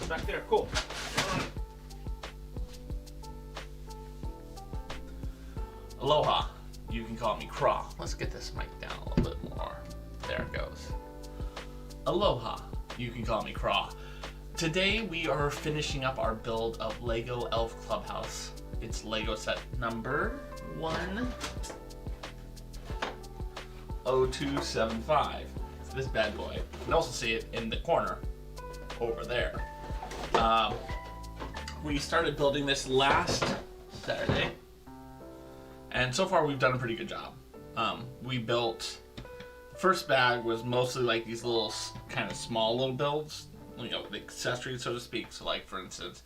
back there. Cool. Aloha. You can call me Craw. Let's get this mic down a little bit more. There it goes. Aloha. You can call me Craw. Today we are finishing up our build of Lego Elf Clubhouse. It's Lego set number 10275. It's this bad boy. You can also see it in the corner over there. We started building this last Saturday, and so far we've done a pretty good job. We built, first bag was mostly like these little kind of small little builds, you know, the accessories, so to speak. So like, for instance,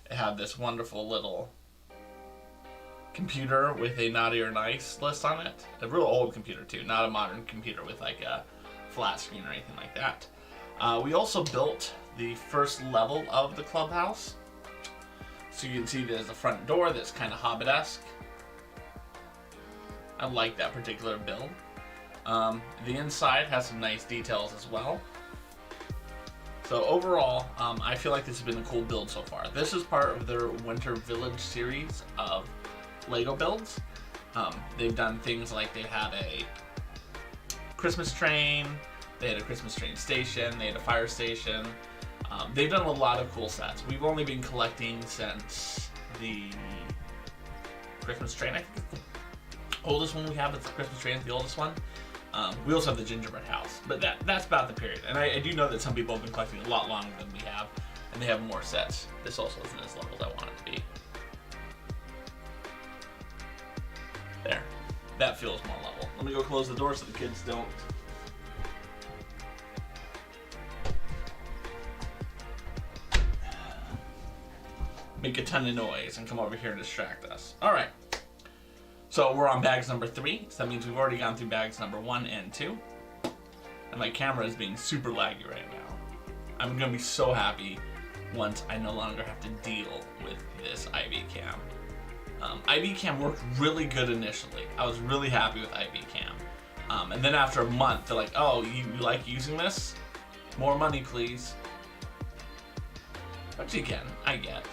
it had this wonderful little computer with a naughty or nice list on it. A real old computer too, not a modern computer with like a flat screen or anything like that. We also built the first level of the clubhouse. So you can see there's a front door that's kind of Hobbit-esque. I like that particular build. The inside has some nice details as well. So overall, I feel like this has been a cool build so far. This is part of their Winter Village series of Lego builds. They've done things like they had a Christmas train, they had a Christmas train station, they had a fire station. They've done a lot of cool sets. We've only been collecting since the Christmas train. I think it's the oldest one we have. It's the Christmas train, it's the oldest one. We also have the gingerbread house, but that's about the period. And I do know that some people have been collecting a lot longer than we have, and they have more sets. This also isn't as level as I want it to be. There. That feels more level. Let me go close the door so the kids don't make a ton of noise and come over here and distract us. All right. So we're on bags number 3. So that means we've already gone through bags number 1 and 2. And my camera is being super laggy right now. I'm gonna be so happy once I no longer have to deal with this IV cam. IV cam worked really good initially. I was really happy with IV cam. And then after a month, they're like, oh, you like using this? More money, please. Which again, I get.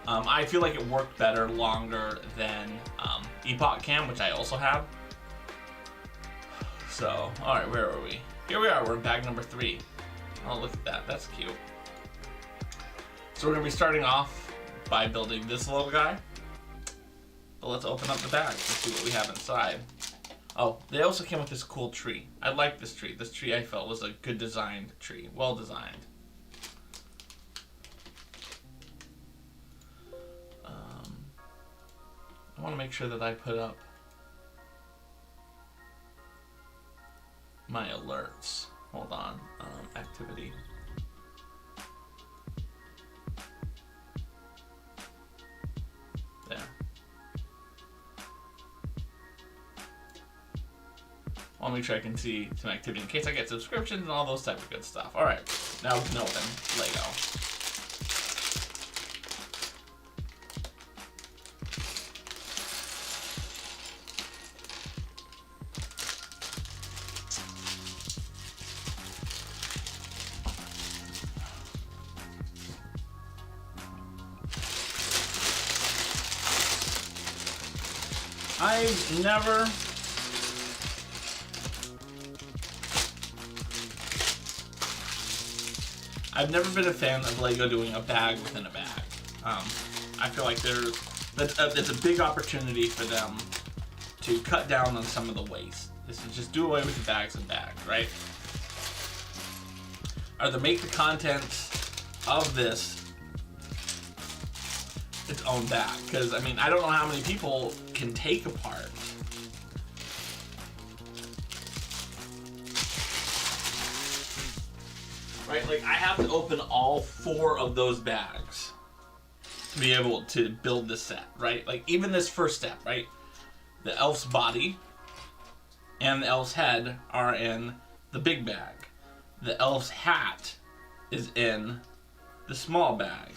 I feel like it worked better longer than Epoch Cam, which I also have. So, alright, where are we? Here we are, we're in bag number 3. Oh, look at that, that's cute. So we're going to be starting off by building this little guy. But let's open up the bag and see what we have inside. Oh, they also came with this cool tree. I like this tree. This tree I felt was a good designed tree, well designed. I want to make sure that I put up my alerts. Hold on. Activity. There. I'll make sure I can see some activity in case I get subscriptions and all those type of good stuff. Alright, now we can open Lego. I've never been a fan of Lego doing a bag within a bag. I feel like it's a big opportunity for them to cut down on some of the waste. This is just do away with the bags and bags, right? Either make the content of this its own bag, because I mean, I don't know how many people can take apart right? Like, I have to open all 4 of those bags to be able to build this set, right? Like, even this first step, right? The elf's body and the elf's head are in the big bag. The elf's hat is in the small bag.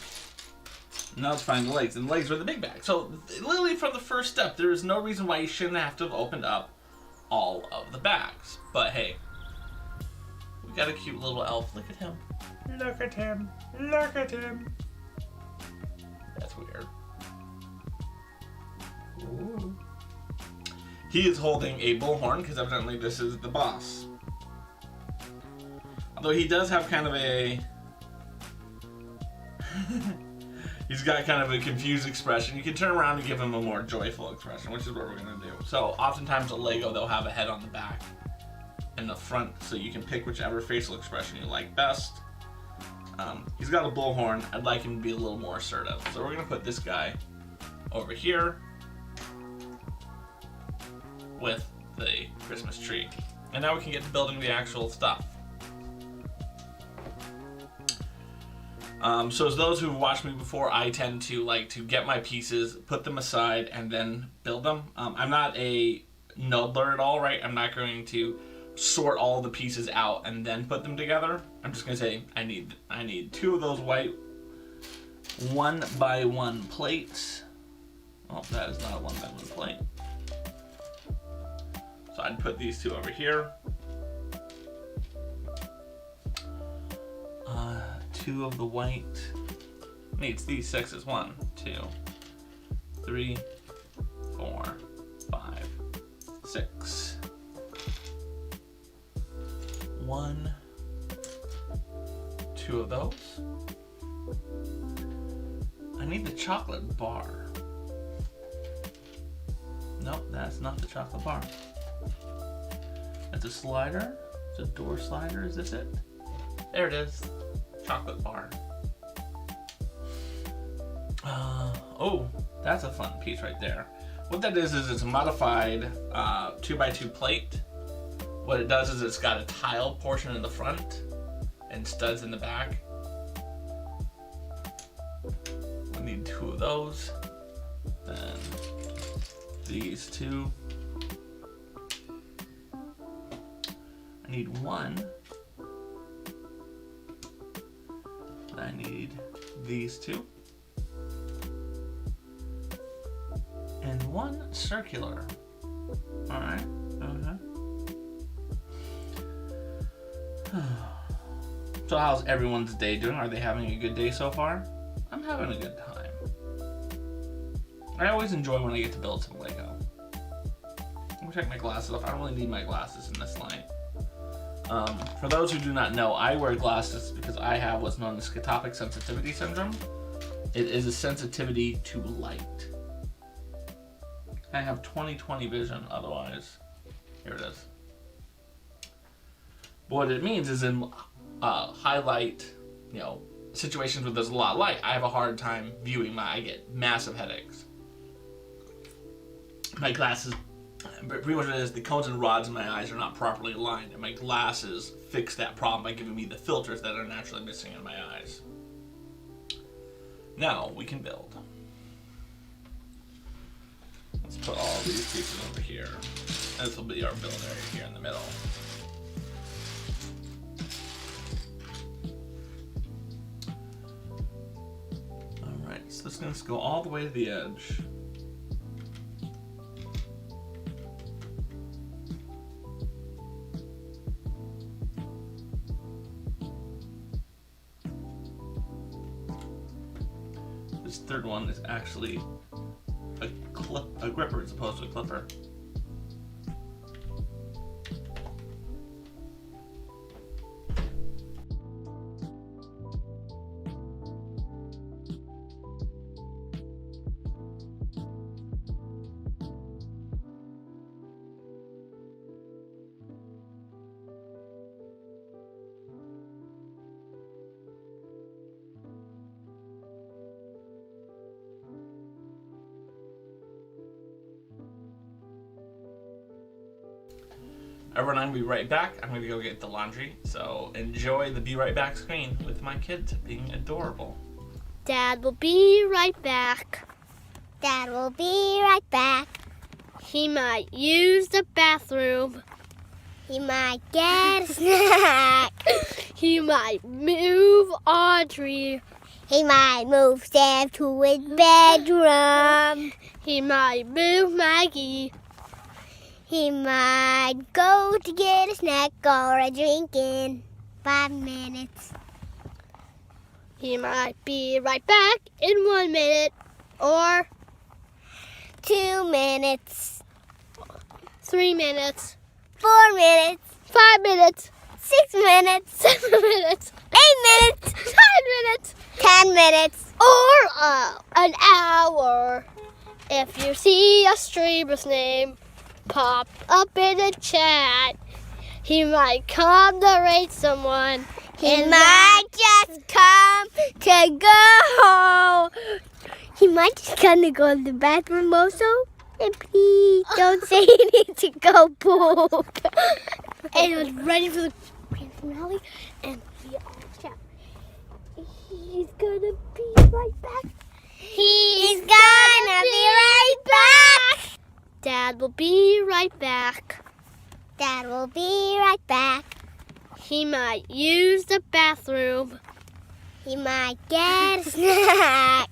Now let's find the legs, and the legs are the big bag. So, literally from the first step, there is no reason why you shouldn't have to have opened up all of the bags. But hey, we got a cute little elf. Look at him. Look at him. Look at him. That's weird. Ooh. He is holding a bullhorn because evidently this is the boss. Although he does have kind of a... He's got kind of a confused expression. You can turn around and give him a more joyful expression, which is what we're going to do. So oftentimes a Lego, they'll have a head on the back and the front, so you can pick whichever facial expression you like best. He's got a bullhorn. I'd like him to be a little more assertive. So we're going to put this guy over here with the Christmas tree. And now we can get to building the actual stuff. So as those who've watched me before, I tend to like to get my pieces, put them aside, and then build them. I'm not a noodler at all, right? I'm not going to sort all the pieces out and then put them together. I'm just going to say I need 2 of those white 1x1 plates. Oh, that is not a 1x1 plate. So I'd put these 2 over here. 2 of the white. Needs these 6s. 1, 2, 3, 4, 5, 6. 1, 2 of those. I need the chocolate bar. Nope, that's not the chocolate bar. That's a slider. It's a door slider. Is this it? There it is. Chocolate bar. Oh, that's a fun piece right there. What that is it's a modified 2x2 plate. What it does is it's got a tile portion in the front and studs in the back. We need 2 of those. Then these 2. I need 1. I need these 2. And 1 circular. Alright. So how's everyone's day doing? Are they having a good day so far? I'm having a good time. I always enjoy when I get to build some Lego. Let me take my glasses off. I don't really need my glasses in this light. For those who do not know, I wear glasses because I have what's known as scotopic sensitivity syndrome. It is a sensitivity to light. I have 20/20 vision, otherwise, here it is. But what it means is in highlight, situations where there's a lot of light, I have a hard time viewing I get massive headaches. My glasses, pretty much what it is, the cones and rods in my eyes are not properly aligned, and my glasses fix that problem by giving me the filters that are naturally missing in my eyes. Now we can build. Let's put all these pieces over here. This will be our build area here in the middle. Alright, so this is going to go all the way to the edge. This third one is actually a gripper as opposed to a clipper. Everyone, I'm going to be right back. I'm going to go get the laundry. So enjoy the be right back screen with my kids being adorable. Dad will be right back. Dad will be right back. He might use the bathroom. He might get a snack. He might move Audrey. He might move Sam to his bedroom. He might move Maggie. He might go to get a snack or a drink in 5 minutes. He might be right back in 1 minute or 2 minutes, 3 minutes, 4 minutes, 5 minutes, 6 minutes, 7 minutes, 8 minutes, 9 minutes, 10 minutes, or an hour. If you see a streamer's name pop up in the chat, he might come to rate someone. He might just come to go. He might just come to go to the bathroom also. And please don't say you need to go poop. And I was ready for the grand finale, and we all shout, he's gonna be right back. He's gonna be right back. Dad will be right back. Dad will be right back. He might use the bathroom. He might get a snack.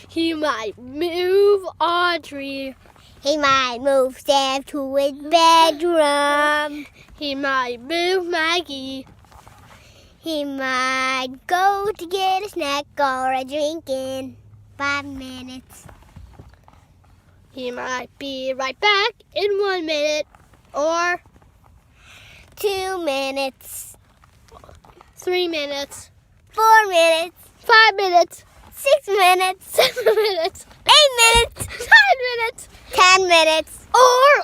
He might move Audrey. He might move Sam to his bedroom. He might move Maggie. He might go to get a snack or a drink in 5 minutes. He might be right back in 1 minute or 2 minutes, 3 minutes, 4 minutes, 5 minutes, 6 minutes, 7 minutes, 8 minutes, 9 minutes, 10 minutes, or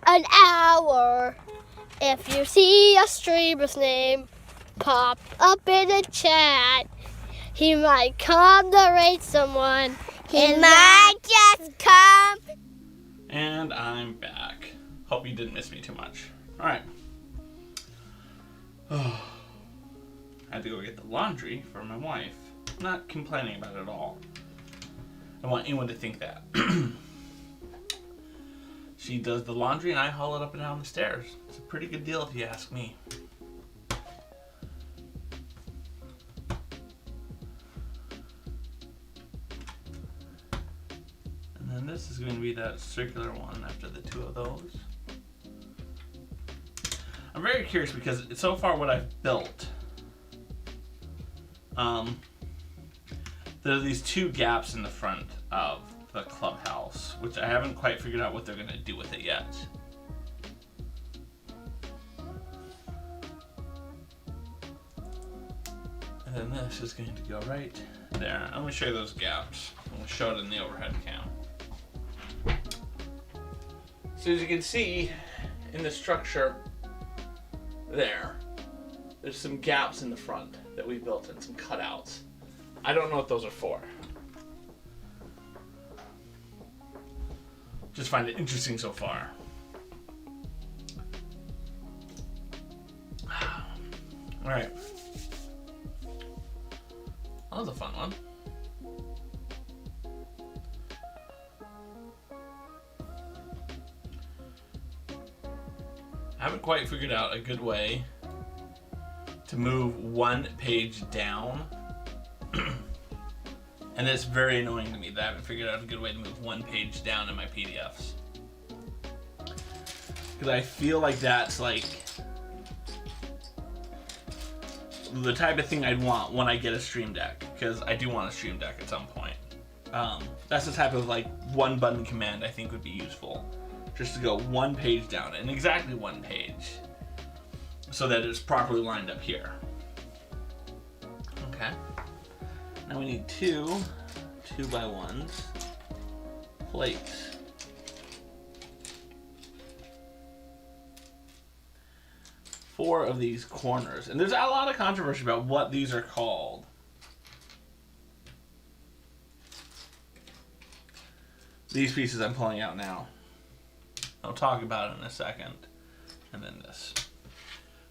an hour. If you see a streamer's name pop up in the chat, he might come to rate someone. He might just come. And I'm back. Hope you didn't miss me too much. All right. I had to go get the laundry for my wife. I'm not complaining about it at all. I don't want anyone to think that. She does the laundry and I haul it up and down the stairs. It's a pretty good deal if you ask me. And then this is going to be that circular one after the two of those. I'm very curious because so far what I've built, there are these two gaps in the front of the clubhouse, which I haven't quite figured out what they're going to do with it yet. And then this is going to go right there. I'm going to show you those gaps. I'm going to show it in the overhead cam. So as you can see in the structure there's some gaps in the front that we built in, some cutouts. I don't know what those are for. Just find it interesting so far. Alright. That was a fun one. I haven't quite figured out a good way to move one page down. And it's very annoying to me that I haven't figured out a good way to move one page down in my PDFs. Because I feel like that's like the type of thing I'd want when I get a Stream Deck. Because I do want a Stream Deck at some point. That's the type of like one button command I think would be useful. Just to go one page down, and exactly one page, so that it's properly lined up here. Okay. Now we need two 2x1s plates. Four of these corners, and there's a lot of controversy about what these are called. These pieces I'm pulling out now. I'll talk about it in a second. And then this.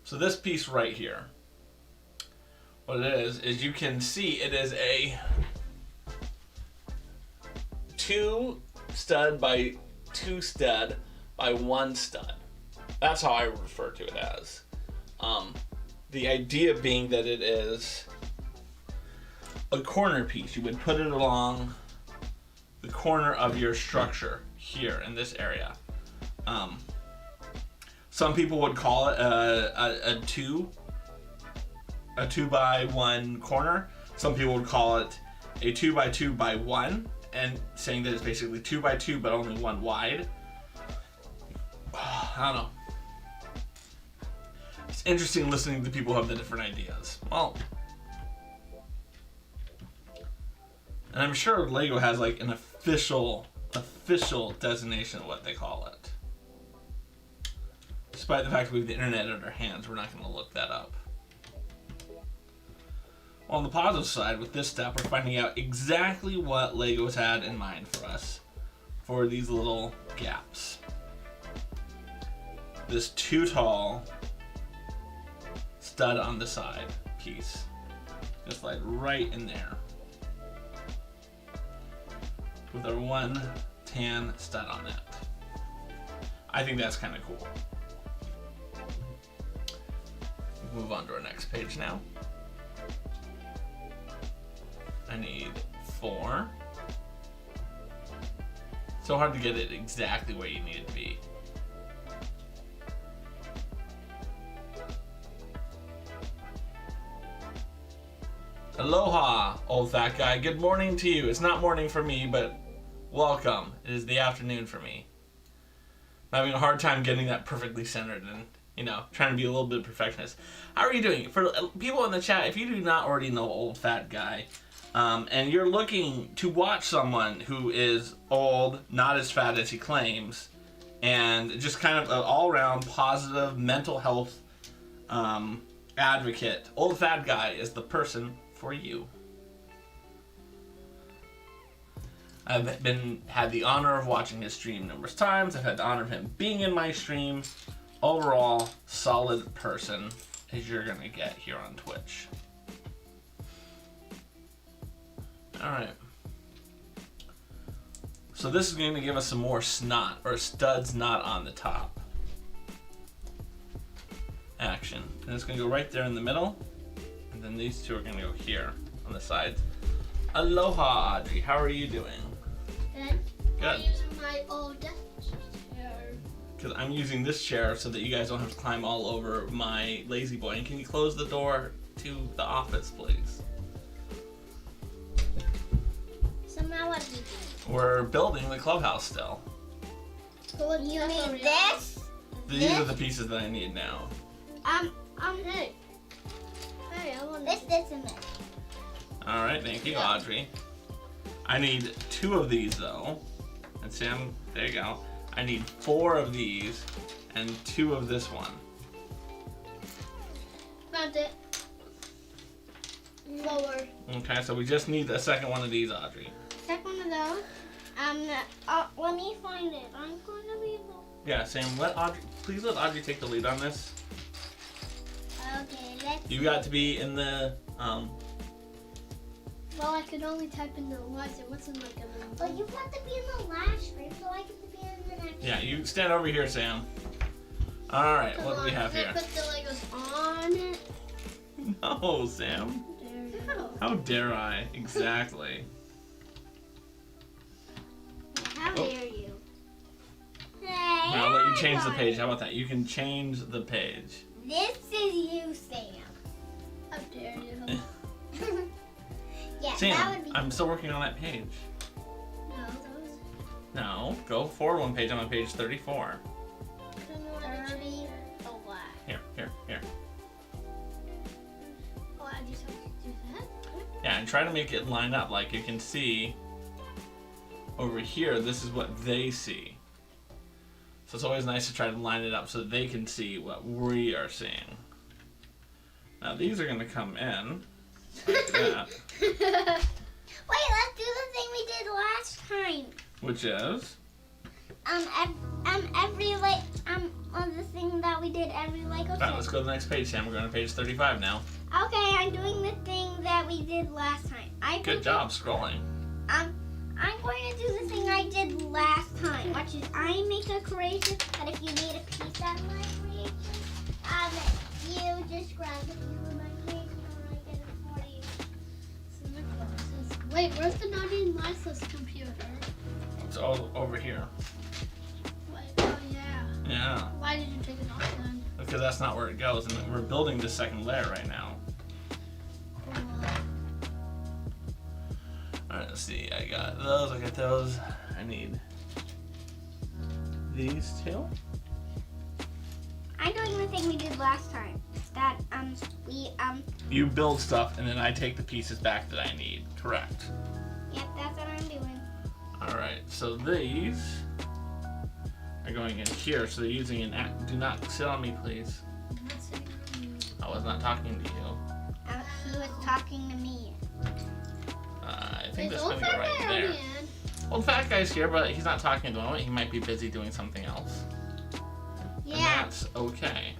So this piece right here, what it is you can see it is a 2 stud by 2 stud by 1 stud. That's how I refer to it as. The idea being that it is a corner piece. You would put it along the corner of your structure here in this area. Some people would call it a 2 by 1 corner. Some people would call it a 2x2x1, and saying that it's basically 2x2 but only 1 wide. I don't know. It's interesting listening to people who have the different ideas. Well, and I'm sure Lego has like an official designation of what they call it. Despite the fact that we have the internet at our hands, we're not going to look that up. Well, on the positive side, with this step, we're finding out exactly what Lego's had in mind for us for these little gaps. This too tall stud on the side piece, just like right in there, with our 1 tan stud on it. I think that's kind of cool. Move on to our next page now. I need 4. So hard to get it exactly where you need it to be. Aloha, old fat guy. Good morning to you. It's not morning for me, but welcome. It is the afternoon for me. I'm having a hard time getting that perfectly centered and, you know, trying to be a little bit perfectionist. How are you doing? For people in the chat, if you do not already know old fat guy, and you're looking to watch someone who is old, not as fat as he claims, and just kind of an all-around positive mental health advocate, old fat guy is the person for you. I've had the honor of watching his stream numerous times. I've had the honor of him being in my stream. Overall, solid person as you're gonna get here on Twitch. Alright. So this is going to give us some more snot, or studs not on the top. Action. And it's going to go right there in the middle. And then these two are going to go here on the sides. Aloha, Audrey. How are you doing? Good. Good. I'm using my old desk chair. Because I'm using this chair so that you guys don't have to climb all over my lazy boy. And can you close the door to the office, please? So now what do we do? We're building the clubhouse still. So you need this? These are the pieces that I need now. Hey. Hey, I want this and this. Alright, thank you, Audrey. I need 2 of these though. And Sam, there you go. I need 4 of these and 2 of this one. Found it. Lower. Okay, so we just need a second one of these, Audrey. Second one of those. Let me find it. I'm going to be the... Yeah, Sam, please let Audrey take the lead on this. Okay, let's... You got to be in the, Well, I could only type in the words. It wasn't like a... But you have to be in the last screen, so I get to be in the next. Yeah, you stand over here, Sam. Alright, what do we have here? Put the Legos on it. No, Sam. How dare I? Exactly. How dare you? I'll let you change the page. How about that? You can change the page. This is you, Sam. How dare you? Yeah, Sam, that would be... I'm still working on that page. No, that was... No, go forward 1 page. I'm on page 34. 30. Oh, what? Here. Oh, I just have to do that? Yeah, and try to make it line up. Like you can see over here, this is what they see. So it's always nice to try to line it up so that they can see what we are seeing. Now these are going to come in like that. Wait, let's do the thing we did last time. Which is? On the thing that we did every Lego set. Alright, let's go to the next page, Sam. We're going to page 35 now. Okay, I'm doing the thing that we did last time. Good job scrolling. I'm going to do the thing I did last time, which is I make a creation, and if you need a piece out of my creation, you just grab a piece of my creation and I get it for you. Wait, where's the Naughty and Lisa's computer? It's all over here. Wait, oh yeah. Yeah. Why did you take it off then? Because that's not where it goes, and we're building the second layer right now. Alright, let's see. I got those. I need these two. I'm doing the thing we did last time. That, You build stuff, and then I take the pieces back that I need. Correct. Yep, that's what I'm doing. Alright, so these are going in here, so they're using an act. Do not sit on me, please. I'm not sitting on you. I was not talking to you. He was talking to me. I think this is going to go right there. Old fat guy's here, but he's not talking at the moment. He might be busy doing something else. Yeah. And that's okay.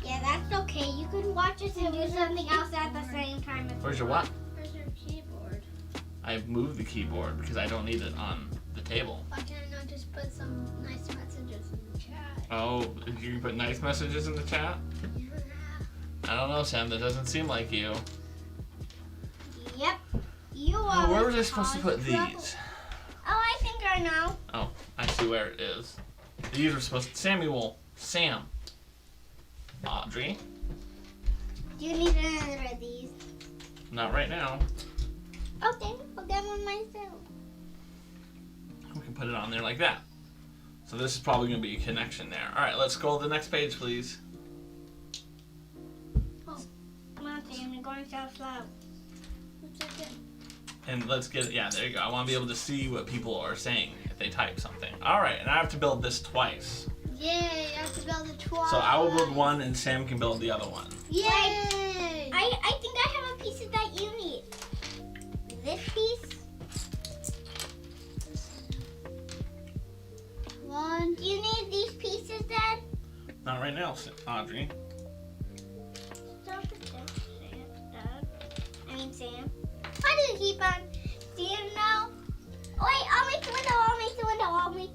Yeah, that's okay. You can watch us and do something else at the same time. Where's your what? Where's your keyboard? I've moved the keyboard because I don't need it on the table. Why can't I not just put some nice messages in the chat? Oh, you can put nice messages in the chat? Yeah. I don't know, Sam. That doesn't seem like you. Yep. You Oh, always where was I supposed to put trouble. these? Oh, I think I know. Oh, I see where it is. These are supposed to... Sam. Audrey. Do you need another of these? Not right now. Okay, I'll get one myself. We can put it on there like that. So this is probably going to be a connection there. All right, let's go to the next page, please. Oh, come on, Sam, you're going so slow. Looks like it. And let's get it. Yeah, there you go. I want to be able to see what people are saying if they type something. All right, and I have to build this twice. Yay, I have to build it twice. So I will build one, and Sam can build the other one. Yay! I think I have a piece that you need. This piece. One. Do you need these pieces then? Not right now, Audrey. Stop it, Dad. I mean, Sam. Why do you keep on? Do you know? Wait, I'll make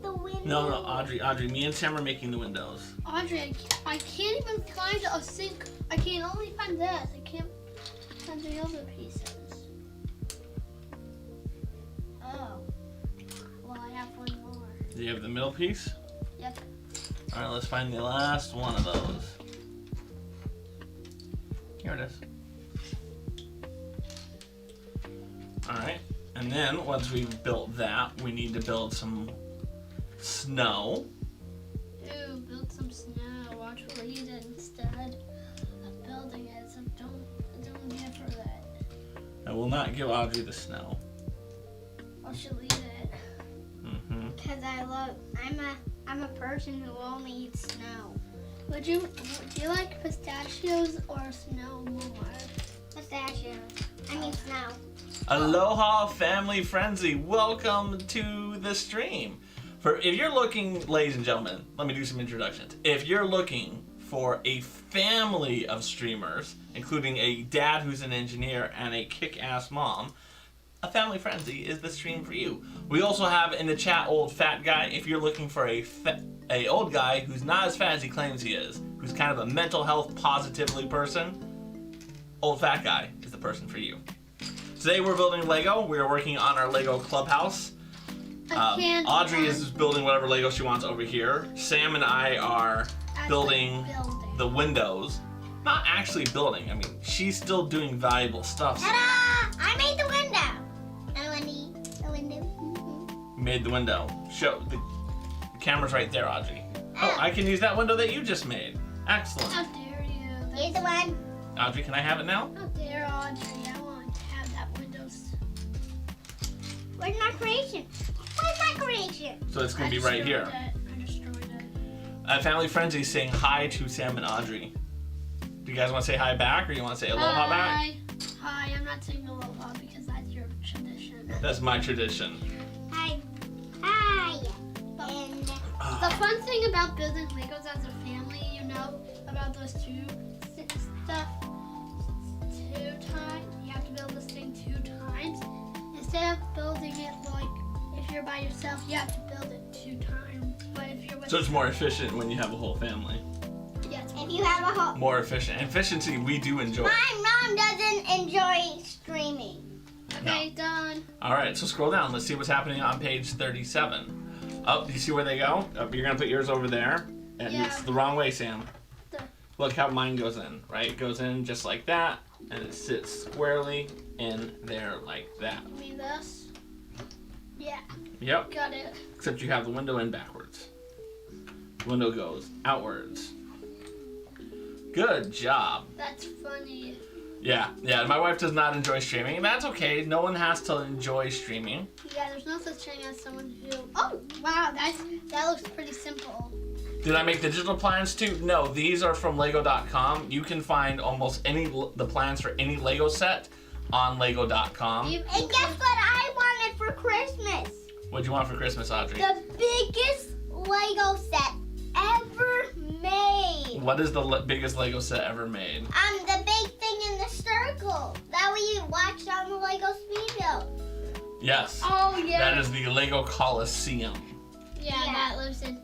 the window. No, Audrey. Me and Sam are making the windows. Audrey, I can't even find a sink. I can only find this. I can't find the other pieces. Oh. Well, I have one more. Do you have the middle piece? Yep. All right, let's find the last one of those. Here it is. All right, and then once we've built that, we need to build some snow. Ooh, build some snow. Watch what he did instead of building it. So don't give her that. I will not give Audrey the snow. Or she'll eat it. Mm-hmm. Cause I'm a person who only eats snow. Do you like pistachios or snow more? Pistachios. I mean snow. Aloha, family frenzy. Welcome to the stream. If you're looking, ladies and gentlemen, let me do some introductions. If you're looking for a family of streamers, including a dad who's an engineer and a kick-ass mom, a family frenzy is the stream for you. We also have in the chat old fat guy. If you're looking for a old guy who's not as fat as he claims he is, who's kind of a mental health positively person, old fat guy is the person for you. Today we're building Lego. We are working on our Lego Clubhouse. Audrey is building whatever Lego she wants over here. Sam and I are building the windows. Not actually building. I mean, she's still doing valuable stuff. So. Ta-da! I made the window. The window. Mm-hmm. You made the window. Show the camera's right there, Audrey. Oh, I can use that window that you just made. Excellent. How dare you? Here's the one. Audrey, can I have it now? How dare Audrey? I want to have that windows. Where's my creation? So it's going to be right here. I destroyed it. Family Frenzy saying hi to Sam and Audrey. Do you guys want to say hi back, or you want to say aloha back? Hi, I'm not saying aloha because that's your tradition. That's my tradition. Hi. And the fun thing about building Legos as a family, you know, about those two stuff, 2 times. You have to build this thing 2 times. Instead of building it like if you're by yourself, you have to build it 2 times. But if you're with So it's more efficient when you have a whole family. Yes. If you have a whole. More efficient. Efficiency we do enjoy. My mom doesn't enjoy streaming. Okay, No. done. All right, so scroll down. Let's see what's happening on page 37. Oh, do you see where they go? Oh, you're gonna put yours over there, and Yeah. it's the wrong way, Sam. The- Look how mine goes in, right? It goes in just like that, and it sits squarely in there like that. You mean this? Yeah. Yep. Got it. Except you have the window in backwards. The window goes outwards. Good job. That's funny. Yeah. My wife does not enjoy streaming, and that's okay. No one has to enjoy streaming. Yeah, there's no such thing as someone who. Oh, wow, that looks pretty simple. Did I make the digital plans too? No, these are from Lego.com. You can find almost the plans for any Lego set on Lego.com. And guess what I wanted for Christmas? What'd you want for Christmas, Audrey? The biggest Lego set ever made. What is the biggest Lego set ever made? The big thing in the circle that we watched on the Lego Speedo. Yes. Oh yeah. That is the Lego Coliseum. Yeah, that lives in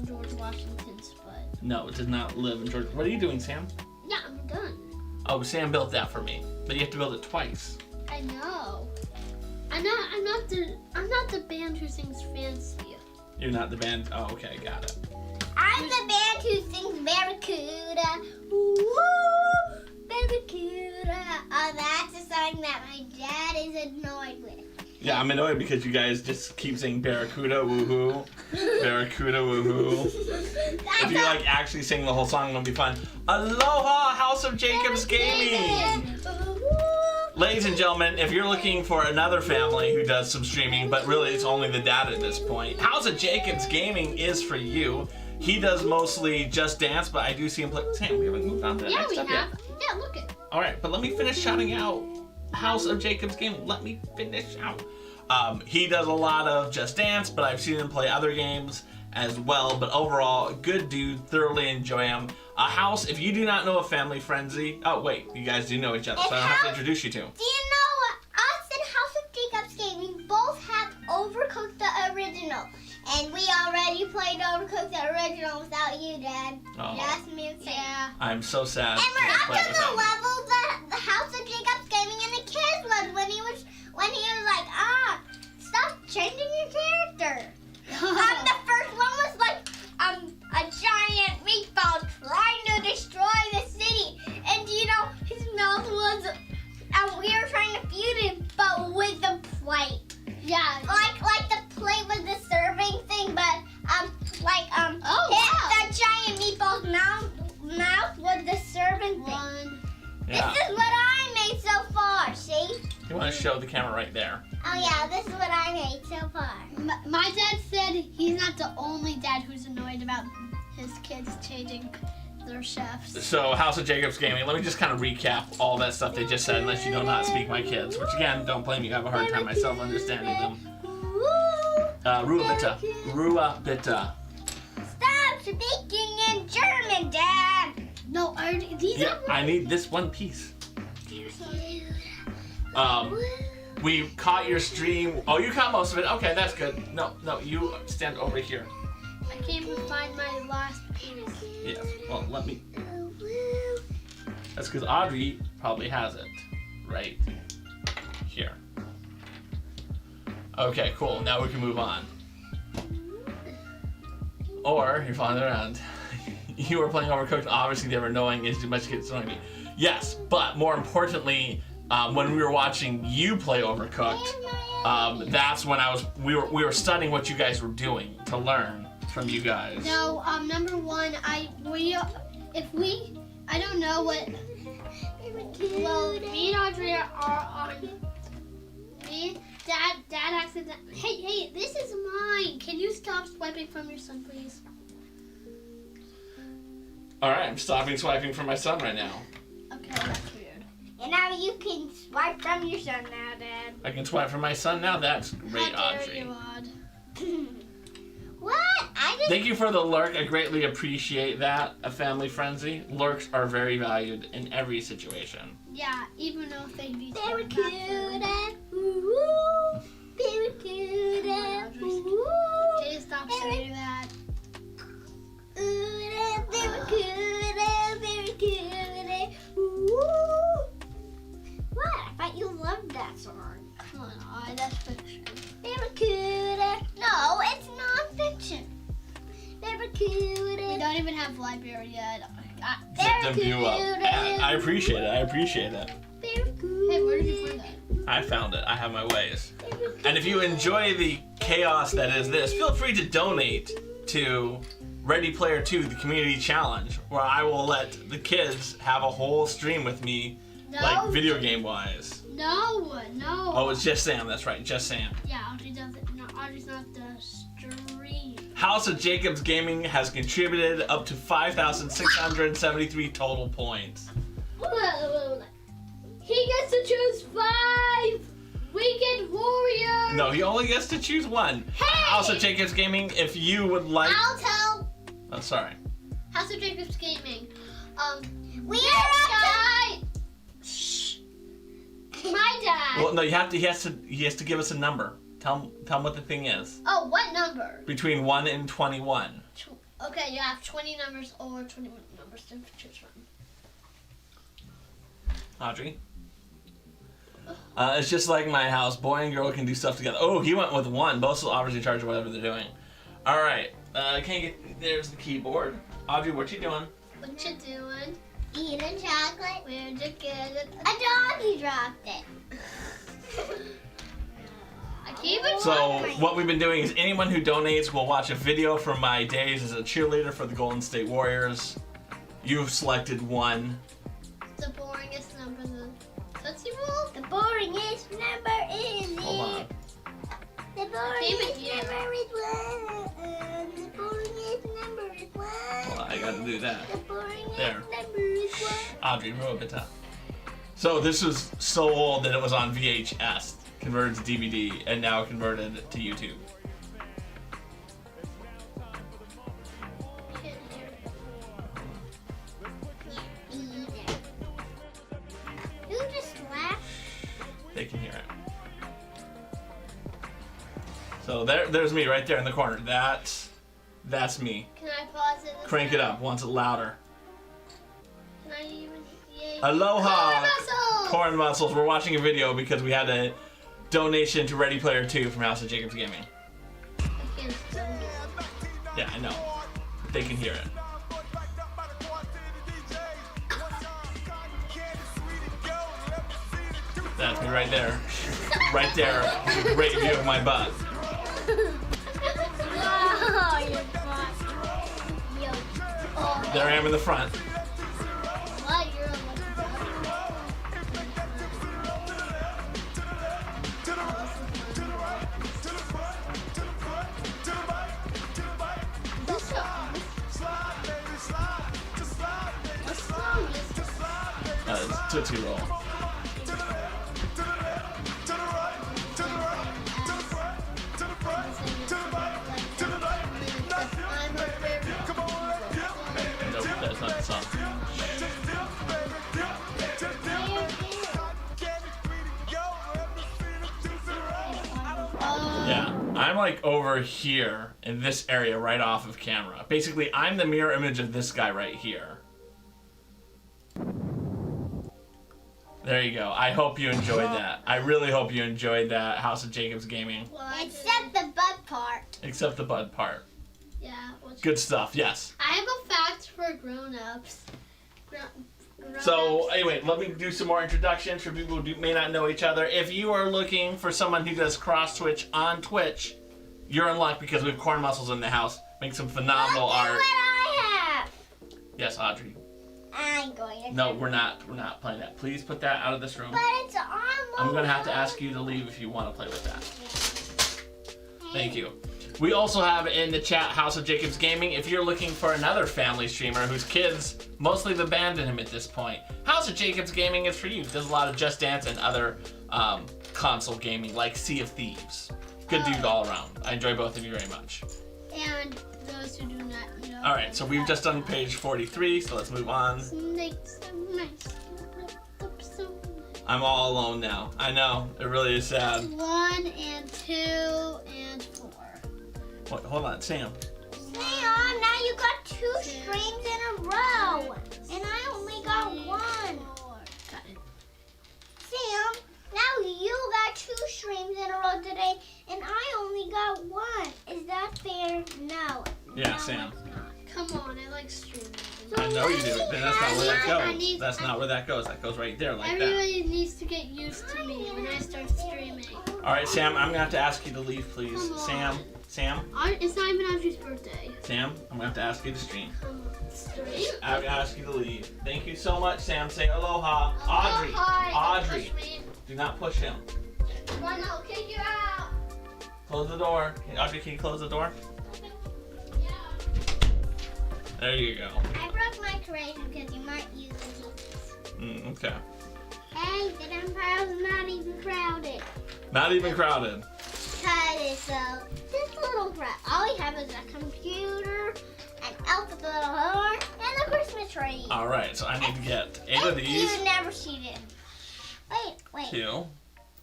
George Washington's butt. No, it does not live in Georgia. What are you doing, Sam? Yeah, I'm done. Oh, Sam built that for me, but you have to build it twice. I know. I'm not the band who sings fancy. You're not the band. Oh, okay, got it. I'm the band who sings Barracuda. Woo, Barracuda. Oh, that's a song that my dad is annoyed with. Yeah, I'm annoyed because you guys just keep saying Barracuda, woohoo. Barracuda, woohoo. If you actually sing the whole song, it'll be fun. Aloha, House of Jacob's Gaming. Ladies and gentlemen, if you're looking for another family who does some streaming, but really it's only the dad at this point, House of Jacob's Gaming is for you. He does mostly Just Dance, but I do see him play. Sam, we haven't moved on to the next step yet. Yeah, look it. All right, but let me finish shouting out House of Jacob's Gaming. Let me finish out. He does a lot of Just Dance, but I've seen him play other games as well. But overall, good dude. Thoroughly enjoy him. House, if you do not know a Family Frenzy, oh wait, you guys do know each other, so I don't have to introduce you to. Do you know us and House of Jacob's Gaming both have Overcooked the original, and we already played Overcooked the original without you, Dad. Oh. Just me and Sam. Yeah. I'm so sad. And we're up Play to with the him. level that the House of Jacob's Gaming and the kids was when he was like, stop changing your character. The first one was like a giant meatball trying to destroy the city, and you know his mouth was, we were trying to feed him, but with the plate. Yeah. Like the plate was the serving thing, but the giant meatball's mouth was the serving thing. Yeah. This is what I made so far, see? You want to show the camera right there. Oh yeah, this is what I made so far. My dad said he's not the only dad who's annoyed about his kids changing their chefs. So, House of Jacob's Gaming, let me just kind of recap all that stuff they just said, unless you do not speak my kids. Which again, don't blame me, I have a hard time myself understanding them. Ruabita. Ruabita. Stop speaking in German, Dad! No, I need this one piece. We caught your stream. Oh, you caught most of it. Okay, that's good. No, you stand over here. I came to find my last piece. Yes. Well, let me. That's because Audrey probably has it right here. Okay, cool. Now we can move on. Or you're following around. You were playing Overcooked. Obviously, never knowing is too much kids knowing me. Yes, but more importantly, when we were watching you play Overcooked, that's when we were studying what you guys were doing to learn from you guys. No, number one, I don't know what. Well, me and Audrey are on. Dad accidentally. Hey, this is mine. Can you stop swiping from your son, please? All right, I'm stopping swiping from my son right now. Okay, that's weird. And now you can swipe from your son now, Dad. I can swipe from my son now. That's great, How dare Audrey. you, Aud. What? Thank you for the lurk. I greatly appreciate that. A family frenzy. Lurks are very valued in every situation. Yeah, even though they be Barracuda. Woo-hoo. Barracuda. Woo-hoo. Can you stop saying that? Barracuda. Barracuda. Woo-hoo. What? I thought you loved that song. Come on, that's fiction. Barracuda. No, it's non-fiction. Barracuda. We don't even have library yet. Set them you up. I appreciate it. Barracuda. Hey, where did you find that? I found it. I have my ways. And if you enjoy the chaos that is this, feel free to donate to Ready Player 2, the community challenge, where I will let the kids have a whole stream with me, like video game wise. No. Oh, it's just Sam. That's right, just Sam. Yeah, Audrey doesn't. No, Audrey's not the stream. House of Jacobs Gaming has contributed up to 5,673 total points. He gets to choose 5. Weekend Warrior. No, he only gets to choose one. Hey! House of Jacobs Gaming, if you would like. I'll tell. Oh, sorry. House of Jacobs Gaming. We are up Shh. My dad. Well, no, he has to give us a number. Tell him what the thing is. Oh, what number? Between 1 and 21. Okay, you have 20 numbers or 21 numbers to choose from. Audrey? It's just like my house. Boy and girl can do stuff together. Oh, he went with 1. Both will obviously in charge of whatever they're doing. All right. There's the keyboard. Audrey, what you doing? What you doing? eating chocolate. Where'd you get it? A doggy dropped it. I keep it. So what we've been doing is anyone who donates will watch a video from my days as a cheerleader for the Golden State Warriors. You've selected one. The boringest number, the Tootsie Roll. The boringest number is Hold on. it. The boringest number is 1. The boringest number is 1. Well, I got to do that. The boringest There. number is 1. Audrey, move it up. So this was so old that it was on VHS, converted to DVD, and now converted to YouTube. Who just laughed? They can hear it. So there's me right there in the corner. That's me. Can I pause it? Crank it up once louder. Can I even? Yay. Aloha! Corn muscles! Corn muscles. We're watching a video because we had a donation to Ready Player 2 from House of Jacobs Gaming. I can't still hear it. Yeah, I know. They can hear it. That's me right there. Right there. It's a great view of my butt. Wow, you're fun. Yo. Oh, There I am in the front. what? You're a It's Tootsie Roll. Nope, that's not the song. Yeah, I'm like over here in this area right off of camera. Basically, I'm the mirror image of this guy right here. There you go. I hope you enjoyed that. I really hope you enjoyed that House of Jacobs Gaming. Except the butt part. Except the bud part. Yeah. What's Good stuff, yes. I have a fact for grown-ups. So, anyway, let me do some more introductions for people who may not know each other. If you are looking for someone who does cross-twitch on Twitch, you're in luck because we have Corn Muscles in the house. Make some phenomenal Look at art. what I have. Yes, Audrey. I'm going to. No, we're not playing that. Please put that out of this room. But it's on. I'm going to have to ask you to leave if you want to play with that. Thank you. We also have in the chat House of Jacobs Gaming. If you're looking for another family streamer whose kids mostly have abandoned him at this point, House of Jacobs Gaming is for you. Does a lot of Just Dance and other console gaming like Sea of Thieves. Good dude all around. I enjoy both of you very much. And those who do not know. All right, so we've just done page 43, so let's move on. Snakes and mice. I'm all alone now. I know, it really is sad. 1 and 2 and 4. Wait, hold on, Sam. Sam, now you got 2 strings in a row. And I only got 1. Got it. Sam, now you got 2 strings in a row today, and I only got 1. Is that fair? No. Yeah, No, Sam. it's not. Come on, I like streaming. So I know. No, you do. Then that's not where that goes. That's not where that goes. That goes right there, like that. Everybody needs to get used to me when I start streaming. All right, Sam. I'm gonna have to ask you to leave, please. Come on. Sam. It's not even Audrey's birthday. Sam. I'm gonna have to ask you to stream. Stream? I'm gonna ask you to leave. Thank you so much, Sam. Say aloha. Audrey. Hi. Audrey. Do not push him. Run, I'll kick you out. Close the door. Audrey, can you close the door? Yeah. There you go. I broke my creation because you might use it. Okay. Hey, the empire's not even crowded. Not even crowded. Because it's this little crowd. All we have is a computer, an elf with a little horn, and a Christmas tree. All right, so I need to get 8 of these. You never see it. Wait. 2,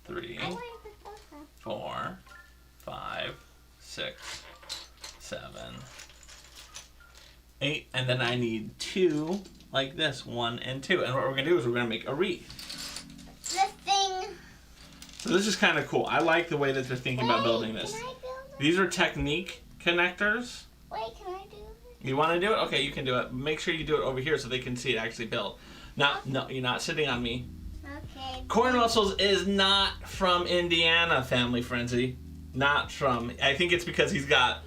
3, I want to put those on. 4, 5, 6, 7, 8, and then I need 2 like this, 1 and 2. And what we're gonna do is we're gonna make a wreath. This thing. So this is kind of cool. I like the way that they're thinking about building this. Can I build it? These are Technique connectors. Wait, can I do it? You want to do it? Okay, you can do it. Make sure you do it over here so they can see it actually build. No, you're not sitting on me. Okay. Corn mussels is not from Indiana, family frenzy. Not from. I think it's because he's got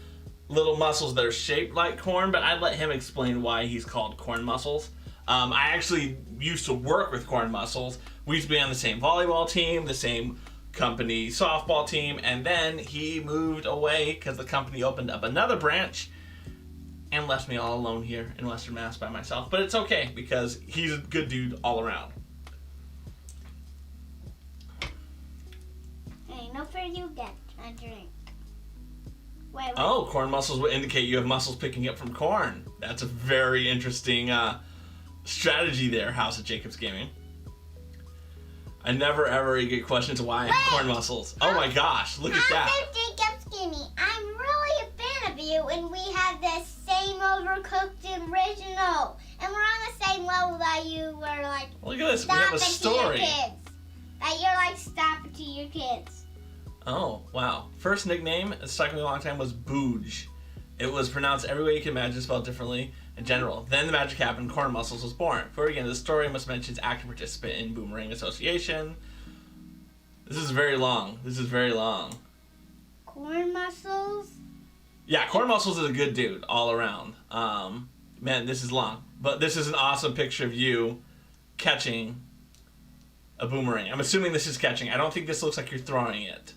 little mussels that are shaped like corn, but I'd let him explain why he's called corn mussels. I actually used to work with corn mussels. We used to be on the same volleyball team, the same company softball team, and then he moved away because the company opened up another branch and left me all alone here in Western Mass by myself. But it's okay because he's a good dude all around. Hey, no fear, you get a drink. Wait. Oh, corn mussels would indicate you have mussels picking up from corn. That's a very interesting strategy there, House of Jacobs Gaming. I never ever get questions why I have corn mussels. Oh my gosh, look at that. House of Jacobs Gaming, I'm really a fan of you, and we have the same overcooked original. And we're on the same level that you were like, Look at this, we have a story. To your kids. That you're like, stop it to your kids. Oh, wow. First nickname, it stuck with me a long time, was Booj. It was pronounced every way you can imagine, spelled differently in general. Then the magic happened, corn mussels was born. For again, the story must mention active participant in Boomerang Association. This is very long. Corn mussels? Yeah, corn mussels is a good dude all around. Man, this is long. But this is an awesome picture of you catching a boomerang. I'm assuming this is catching. I don't think this looks like you're throwing it.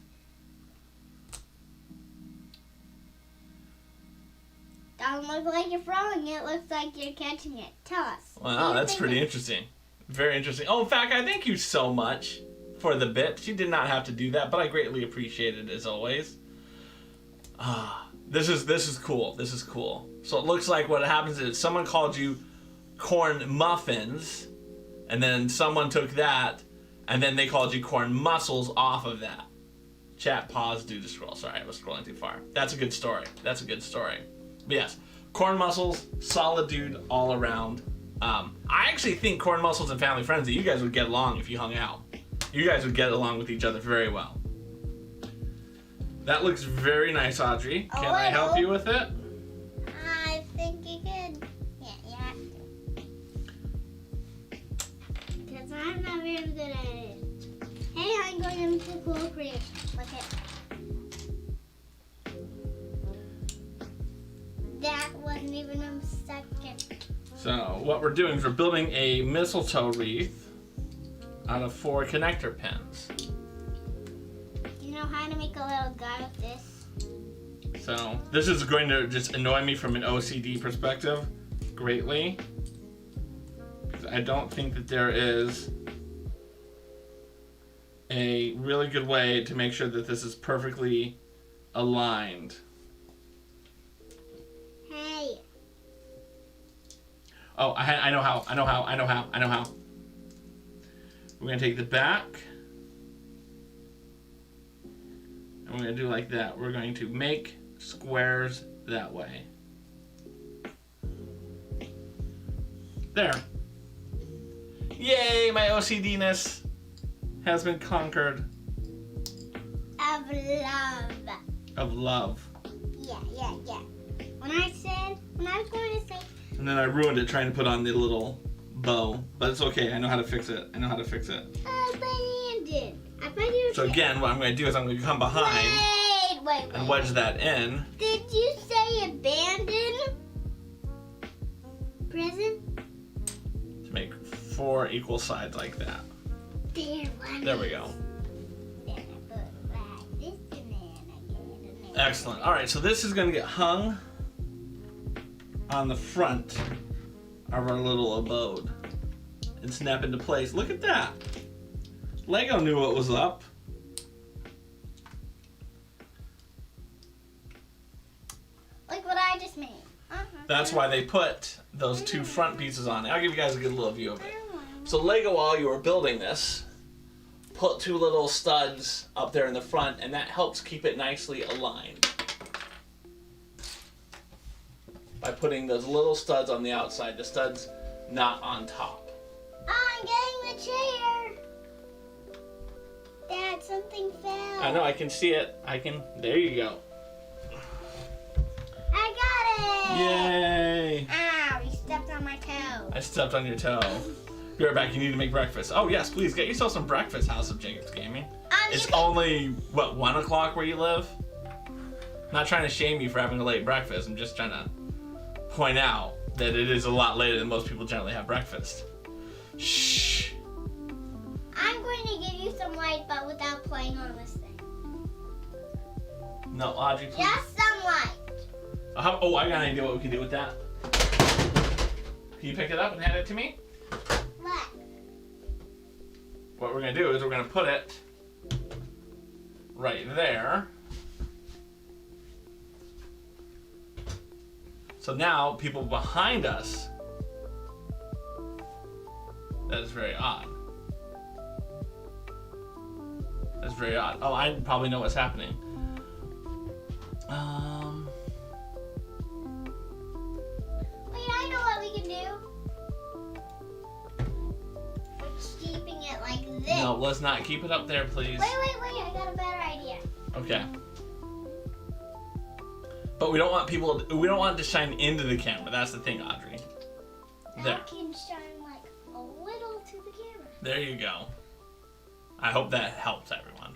Doesn't look like you're throwing it. Looks like you're catching it. Tell us. Wow, that's pretty interesting. Very interesting. Oh, in fact, I thank you so much for the bit. You did not have to do that, but I greatly appreciate it as always. This is cool. This is cool. So it looks like what happens is someone called you corn muffins, and then someone took that, and then they called you corn mussels off of that. Chat, pause, do the scroll. Sorry, I was scrolling too far. That's a good story. That's a good story. But yes, corn mussels, solid dude all around. I actually think corn mussels and family friends that you guys would get along if you hung out. You guys would get along with each other very well. That looks very nice, Audrey. Can I help you with it? I think you could. Yeah, you have to. Because I'm not very good at it. Hey, I'm going into cool creation. Look at that. Wasn't even a second. So what we're doing is we're building a mistletoe wreath out of 4 connector pins. Do you know how to make a little guy with this? So this is going to just annoy me from an OCD perspective greatly. I don't think that there is a really good way to make sure that this is perfectly aligned. Hey. Oh, I know how. We're going to take the back. And we're going to do like that. We're going to make squares that way. There. Yay, my OCD-ness has been conquered. Of love. Of love. Yeah. When I was going to say, And then I ruined it trying to put on the little bow. But it's okay. I know how to fix it. Abandoned. I bet you. So again, what I'm going to do is I'm going to come behind Wait. and wedge that in. Did you say abandoned? Prison? To make 4 equal sides like that. There we go. Excellent. All right, so this is going to get hung on the front of our little abode and snap into place. Look at that. Lego knew what was up. Like what I just made. That's why they put those 2 front pieces on it. I'll give you guys a good little view of it. So Lego, while you were building this, put 2 little studs up there in the front, and that helps keep it nicely aligned. By putting those little studs on the outside, the studs not on top. I'm getting the chair. Dad, something fell. I know, I can see it. There you go. I got it. Yay! Ow, you stepped on my toe. I stepped on your toe. Be right back, you need to make breakfast. Oh yes, please, get yourself some breakfast, House of Jacob's Gaming. It's only, what, 1 o'clock where you live? Not trying to shame you for having a late breakfast. I'm just trying to point out that it is a lot later than most people generally have breakfast. Shh. I'm going to give you some light, but without playing on this thing. No, Audrey, please. Just some light. Oh, I got an idea what we can do with that. Can you pick it up and hand it to me? What? What we're going to do is we're going to put it right there. So now, people behind us, that is very odd. That's very odd. Oh, I probably know what's happening. Wait, I know what we can do. We're keeping it like this. No, let's not keep it up there, please. Wait, I got a better idea. Okay. But we don't want it to shine into the camera. That's the thing, Audrey. There. That can shine like a little to the camera. There you go. I hope that helps everyone.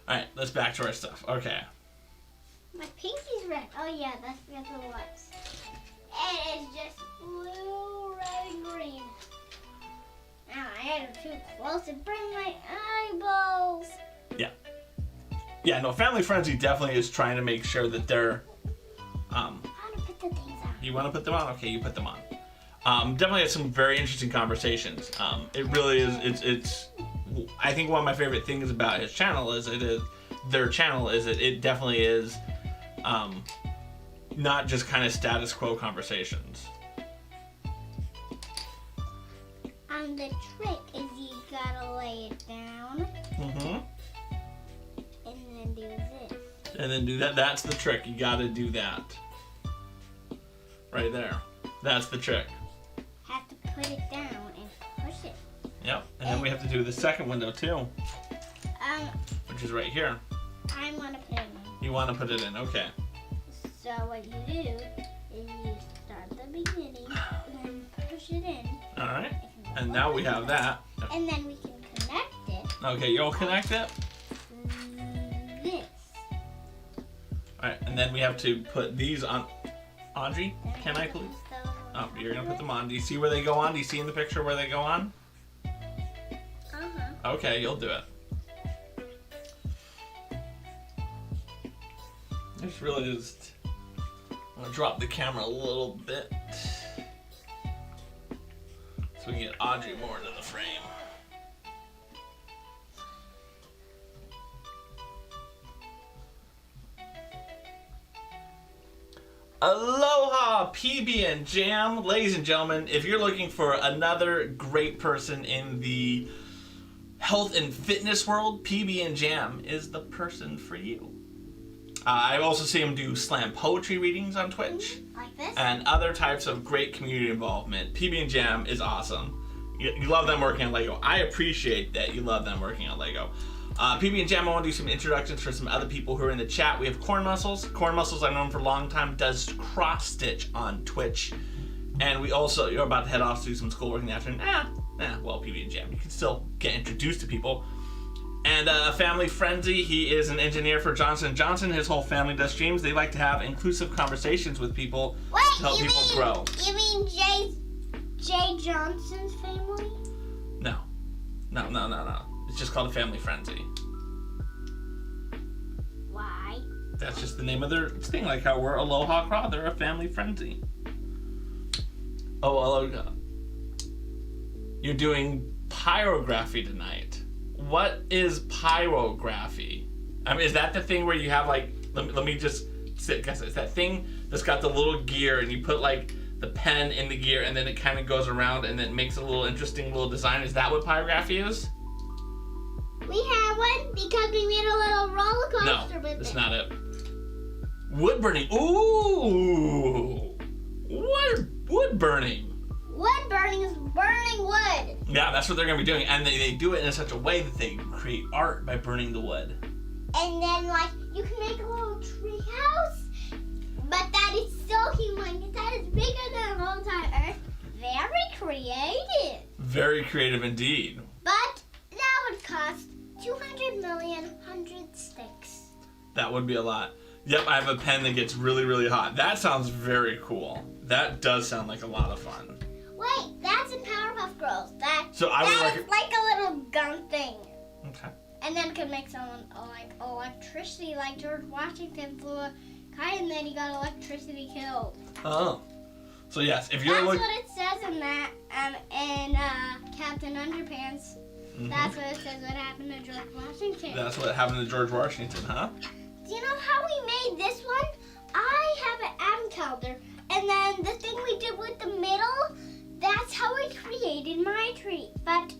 Alright, let's back to our stuff. Okay. My pinky's red. Oh yeah, that's because of the lights. And it's just blue, red, and green. Now I had it too close and bring my eyeballs. Yeah. Yeah, no, Family Frenzy definitely is trying to make sure that they're How to put the things on. You want to put them on? Okay, you put them on. Definitely had some very interesting conversations. It really is. It's. I think one of my favorite things about his channel is their channel is it definitely is, not just kind of status quo conversations. The trick is you gotta lay it down. Mm-hmm. And then do this. And then do that. That's the trick. You got to do that. Right there. That's the trick. Have to put it down and push it. Yep. And then we have to do the second window too, Um, which is right here. I want to put it in. You want to put it in. Okay. So what you do is you start the beginning and then push it in. All right. And now we have that. And then we can connect it. Okay, you'll connect it. This. All right, and then we have to put these on. Audrey, can I please? Oh, you're gonna put them on. Do you see where they go on? Do you see in the picture where they go on? Okay, you'll do it. I just really just want to drop the camera a little bit so we can get Audrey more into the frame. Aloha, PB and Jam. Ladies and gentlemen, if you're looking for another great person in the health and fitness world, PB and Jam is the person for you. I also see him do slam poetry readings on Twitch. Like this? And other types of great community involvement. PB and Jam is awesome. You love them working on Lego. I appreciate that you love them working on Lego. PB and Jam, I want to do some introductions for some other people who are in the chat. We have Corn Muscles. Corn Muscles, I've known for a long time, does cross stitch on Twitch. And you're about to head off to do some schoolwork in the afternoon. Well, PB and Jam. You can still get introduced to people. And Family Frenzy, he is an engineer for Johnson & Johnson. His whole family does streams. They like to have inclusive conversations with people to help people grow. You mean Jay Johnson's family? No. It's just called a Family Frenzy. Why? That's just the name of their thing, like how we're Aloha Craw, they're a Family Frenzy. Oh, Aloha. You're doing pyrography tonight. What is pyrography? I mean, is that the thing where you have like, let me just guess, it's that thing that's got the little gear and you put like the pen in the gear and then it kind of goes around and then makes a little interesting little design. Is that what pyrography is? We have one because we made a little roller coaster with it. No, that's not it. Wood burning. Ooh! Wood burning. Wood burning is burning wood. Yeah, that's what they're going to be doing. And they do it in such a way that they create art by burning the wood. And then, like, you can make a little tree house, but that is so humongous. That is bigger than the whole entire Earth. Very creative. Very creative indeed. But that would cost 200 million 100 sticks. That would be a lot. Yep, I have a pen that gets really, really hot. That sounds very cool. That does sound like a lot of fun. Wait, that's in Powerpuff Girls. That's like a little gun thing. Okay. And then could make someone like electricity, like George Washington flew a kite and then he got electricity killed. Oh. So yes, if you're That's what it says in that, in Captain Underpants. Mm-hmm. That's what it says what happened to George Washington. That's what happened to George Washington, huh? Do you know how we made this one? I have an advent calendar, and then the thing we did with the middle, that's how I created my tree. But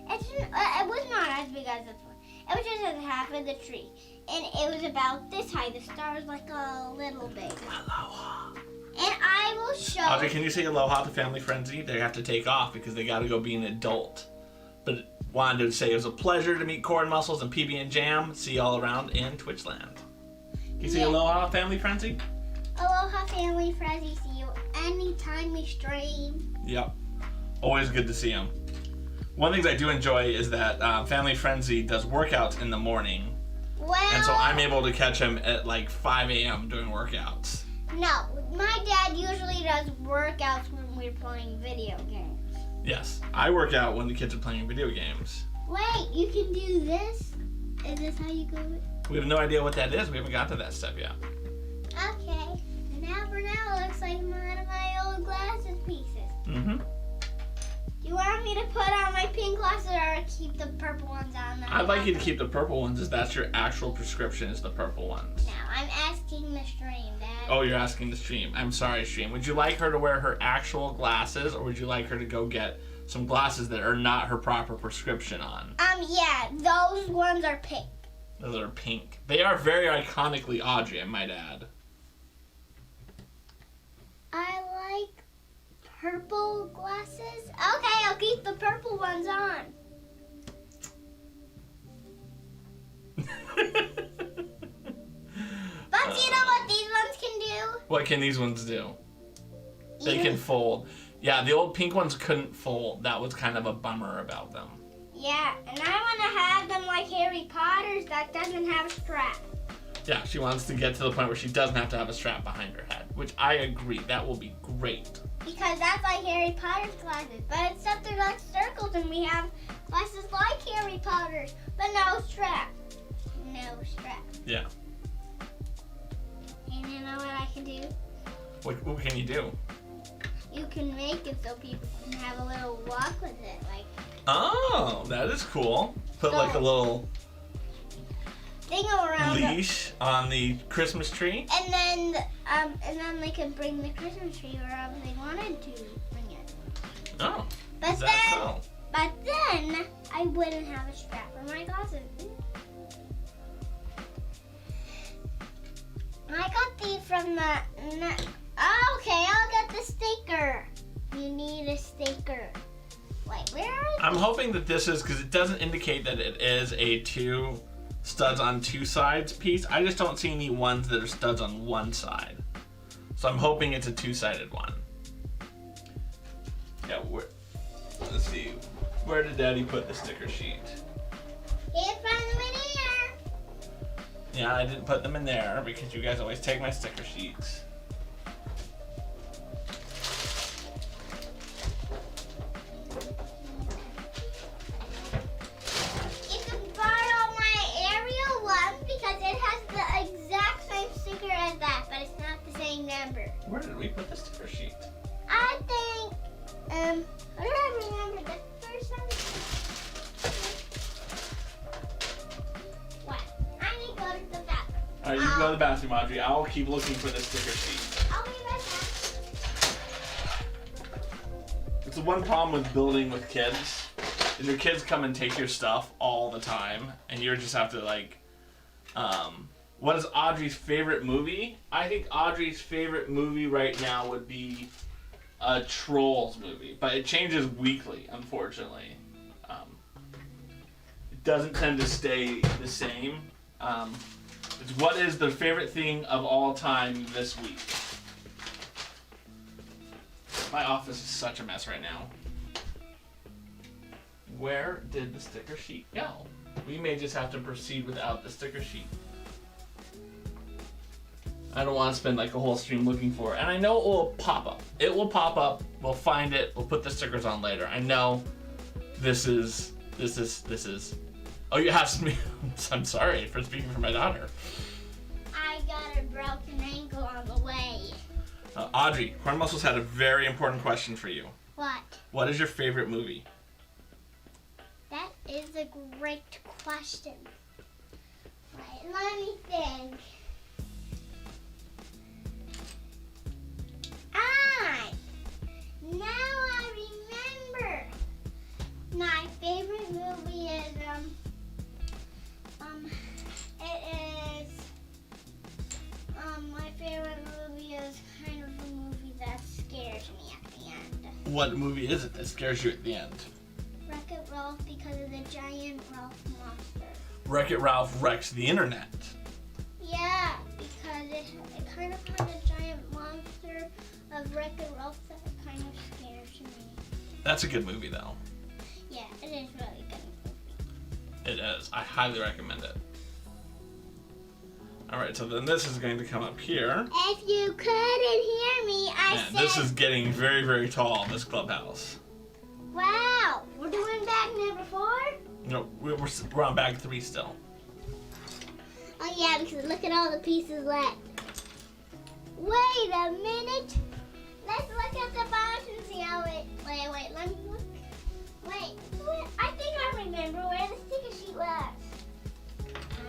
it was not as big as this one. It was just as half of the tree. And it was about this high. The star was like a little big. Aloha. And I will show... Audrey, can you say aloha to Family Frenzy? They have to take off because they got to go be an adult. But wanted to say it was a pleasure to meet Corn Muscles and PB and Jam. See you all around in Twitchland. Can you say aloha, Family Frenzy? Aloha, Family Frenzy. See you anytime we stream. Yep. Always good to see them. One of the things I do enjoy is that Family Frenzy does workouts in the morning. Well, And so I'm able to catch him at like 5 a.m. doing workouts. No, my dad usually does workouts when we're playing video games. Yes, I work out when the kids are playing video games. Wait, you can do this? Is this how you go? We have no idea what that is. We haven't got to that step yet. Okay. Now for now, it looks like one of my old glasses pieces. Mm-hmm. Do you want me to put on my pink glasses or keep the purple ones on? I'd like you to keep the purple ones, as that's your actual prescription, is the purple ones. Now, I'm asking the stream, Dad. Oh, you're asking the stream. I'm sorry, stream. Would you like her to wear her actual glasses, or would you like her to go get some glasses that are not her proper prescription on? Yeah, those ones are pink. Those are pink. They are very iconically Audrey, I might add. I like purple glasses. Okay, I'll keep the purple ones on. But do you know what these ones can do? What can these ones do? They can fold. Yeah, the old pink ones couldn't fold. That was kind of a bummer about them. Yeah, and I want to have them like Harry Potter's that doesn't have a strap. Yeah, she wants to get to the point where she doesn't have to have a strap behind her head, which I agree. That will be great. Because that's like Harry Potter's glasses. But except they're like circles and we have glasses like Harry Potter's, but no strap. No strap. Yeah. And you know what I can do? What can you do? You can make it so people can have a little walk with it. Like, Oh, that is cool. Put like a little thing around leash on the Christmas tree. and then they could bring the Christmas tree wherever they wanted to bring it. Oh, But is that so? But then I wouldn't have a strap for my glasses. I got these from the. Okay, I'll get the sticker. You need a sticker. Wait, where are I'm hoping that this is, because it doesn't indicate that it is a two studs on two sides piece. I just don't see any ones that are studs on one side. So I'm hoping it's a two-sided one. Yeah, let's see. Where did Daddy put the sticker sheet? Can't find them in here. Yeah, I didn't put them in there because you guys always take my sticker sheets. You can borrow my Ariel one because it has the exact same sticker as that, but it's not the same number. Where did we put the sticker sheet? I think, how do I remember the first one? What? I need to go to the bathroom. All right, you can go to the bathroom, Audrey. I'll keep looking for the sticker sheet. I'll be right back. It's the one problem with building with kids is your kids come and take your stuff all the time, and you just have to like, what is Audrey's favorite movie? I think Audrey's favorite movie right now would be a Trolls movie, but it changes weekly, unfortunately. It doesn't tend to stay the same. It's what is the favorite thing of all time this week? My office is such a mess right now. Where did the sticker sheet go? We may just have to proceed without the sticker sheet. I don't want to spend like a whole stream looking for it. And I know it will pop up. It will pop up. We'll find it. We'll put the stickers on later. I know this is. Oh, you have some. I'm sorry for speaking for my daughter. I got a broken ankle on the way. Audrey, Corn Muscles had a very important question for you. What? What is your favorite movie? That is a great question. Right, let me think. Now I remember. My favorite movie is my favorite movie is kind of a movie that scares me at the end. What movie is it that scares you at the end? Wreck-It Ralph because of the giant Ralph monster. Wreck-It Ralph wrecks the internet. Yeah, because it kind of has a giant monster of Wreck-It Ralph that kind of scares me. That's a good movie though. Yeah, it is really good. It is. I highly recommend it. Alright, so then this is going to come up here. If you couldn't hear me, I And said... this is getting very, very tall, this clubhouse. Wow, we're doing bag number 4? No, we're on bag 3 still. Oh yeah, because look at all the pieces left. Wait a minute. Let's look at the box and see how it... Wait, let me look. Wait, I think I remember where the sticker sheet was.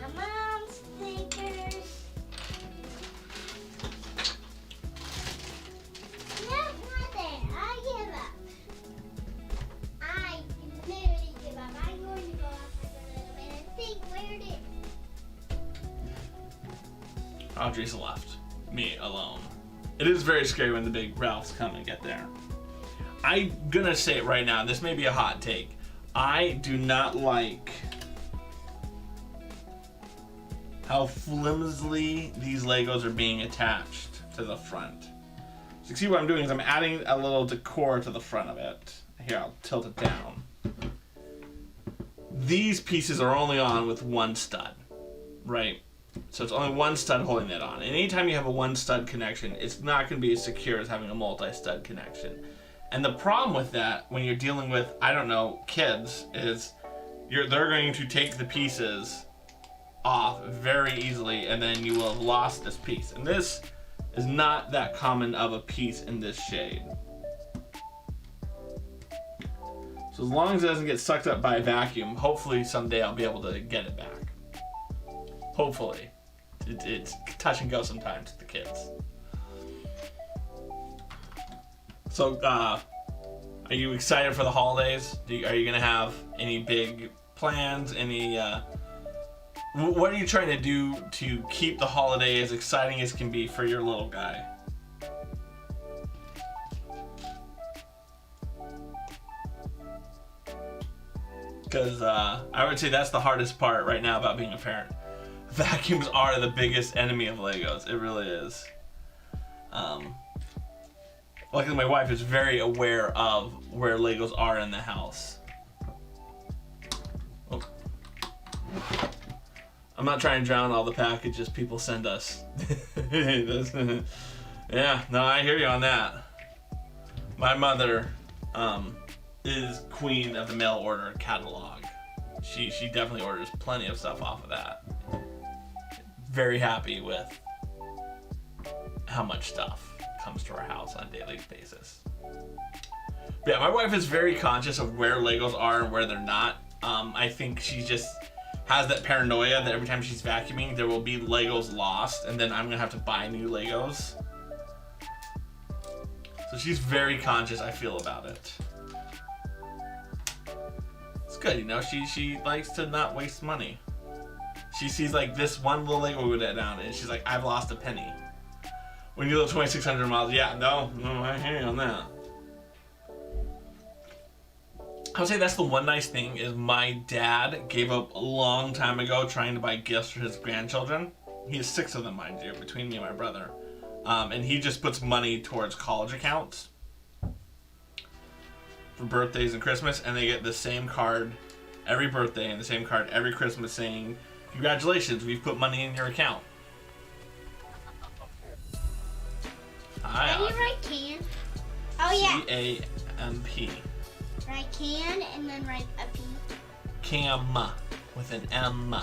Come on, stickers. No, not there. I give up. I literally give up. I'm going to go outside a little bit and think where it is. Audrey's left. Me alone. It is very scary when the big Ralphs come and get there. I'm gonna say it right now. This may be a hot take. I do not like how flimsily these Legos are being attached to the front. So you see what I'm doing is I'm adding a little decor to the front of it. Here, I'll tilt it down. These pieces are only on with one stud, right? So it's only one stud holding that on. And anytime you have a one stud connection, it's not going to be as secure as having a multi-stud connection. And the problem with that, when you're dealing with, I don't know, kids, is they're going to take the pieces off very easily, and then you will have lost this piece. And this is not that common of a piece in this shade. So as long as it doesn't get sucked up by a vacuum, hopefully someday I'll be able to get it back. Hopefully. It's touch and go sometimes with the kids. So, are you excited for the holidays? Are you going to have any big plans? What are you trying to do to keep the holiday as exciting as can be for your little guy? Because I would say that's the hardest part right now about being a parent. Vacuums are the biggest enemy of Legos. It really is. Luckily, my wife is very aware of where Legos are in the house. Oh. I'm not trying to drown all the packages people send us. Yeah, no, I hear you on that. My mother is queen of the mail order catalog. She definitely orders plenty of stuff off of that. Very happy with how much stuff comes to our house on a daily basis. But yeah, my wife is very conscious of where Legos are and where they're not. I think she just has that paranoia that every time she's vacuuming, there will be Legos lost, and then I'm gonna have to buy new Legos. So she's very conscious, I feel, about it. It's good, you know, she likes to not waste money. She sees like this one little Lego we went down, and she's like, I've lost a penny. When you live 2,600 miles, yeah, no, I hear you on that. I would say that's the one nice thing is my dad gave up a long time ago trying to buy gifts for his grandchildren. He has 6 of them, mind you, between me and my brother. And he just puts money towards college accounts for birthdays and Christmas, and they get the same card every birthday and the same card every Christmas saying, congratulations, we've put money in your account. How do you write can? Oh yeah. C-A-M-P. Write can and then write a P. Cam with an M.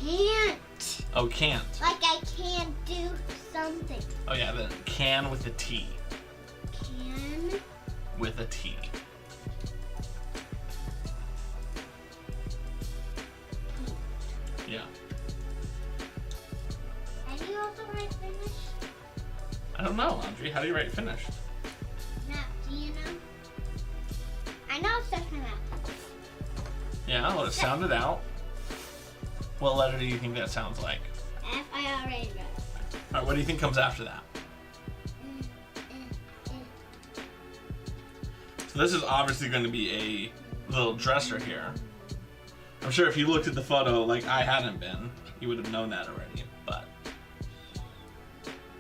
Can't. Oh, can't. Like I can't do something. Oh yeah, the can with a T. Can. With a T. Yeah. And you also write finish? I don't know, Audrey. How do you write finished? No, do you know? I know second out. Yeah, let it sound it out. What letter do you think that sounds like? F I already wrote. Alright, what do you think comes after that? So this is obviously going to be a little dresser here. I'm sure if you looked at the photo like I hadn't been, you would have known that already, but...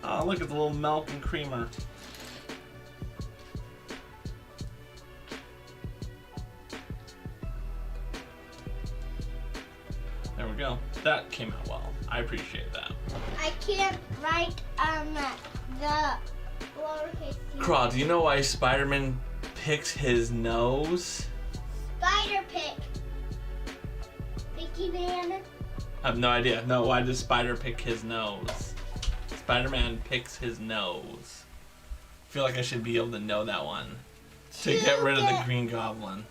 Oh, look at the little milk and creamer. There we go. That came out well. I appreciate that. I can't write the lowercase t. Craw, do you know why Spider-Man picks his nose? Spider pick. Picky man. I have no idea. No, why does Spider pick his nose? Spider-Man picks his nose. I feel like I should be able to know that one. To get rid of the Green Goblin.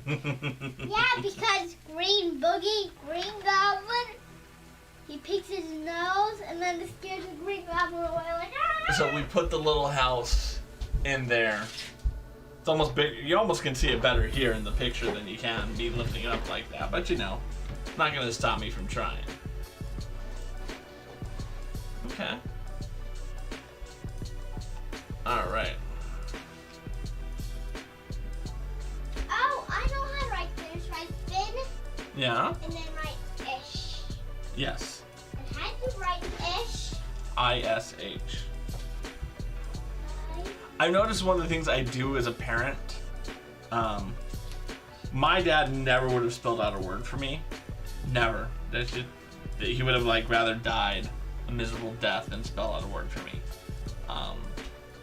Yeah, because Green Boogie, Green Goblin, he picks his nose and then the scares the Green Goblin away like, ah! So we put the little house in there. It's almost big. You almost can see it better here in the picture than you can be lifting it up like that. But you know, it's not going to stop me from trying. Okay. All right. Oh, I know how to write finish. Write fin Yeah. and then write ish. Yes. And how do you write ish? I-S-H. I've noticed one of the things I do as a parent, my dad never would have spelled out a word for me. Never. That's just, he would have like rather died a miserable death than spell out a word for me.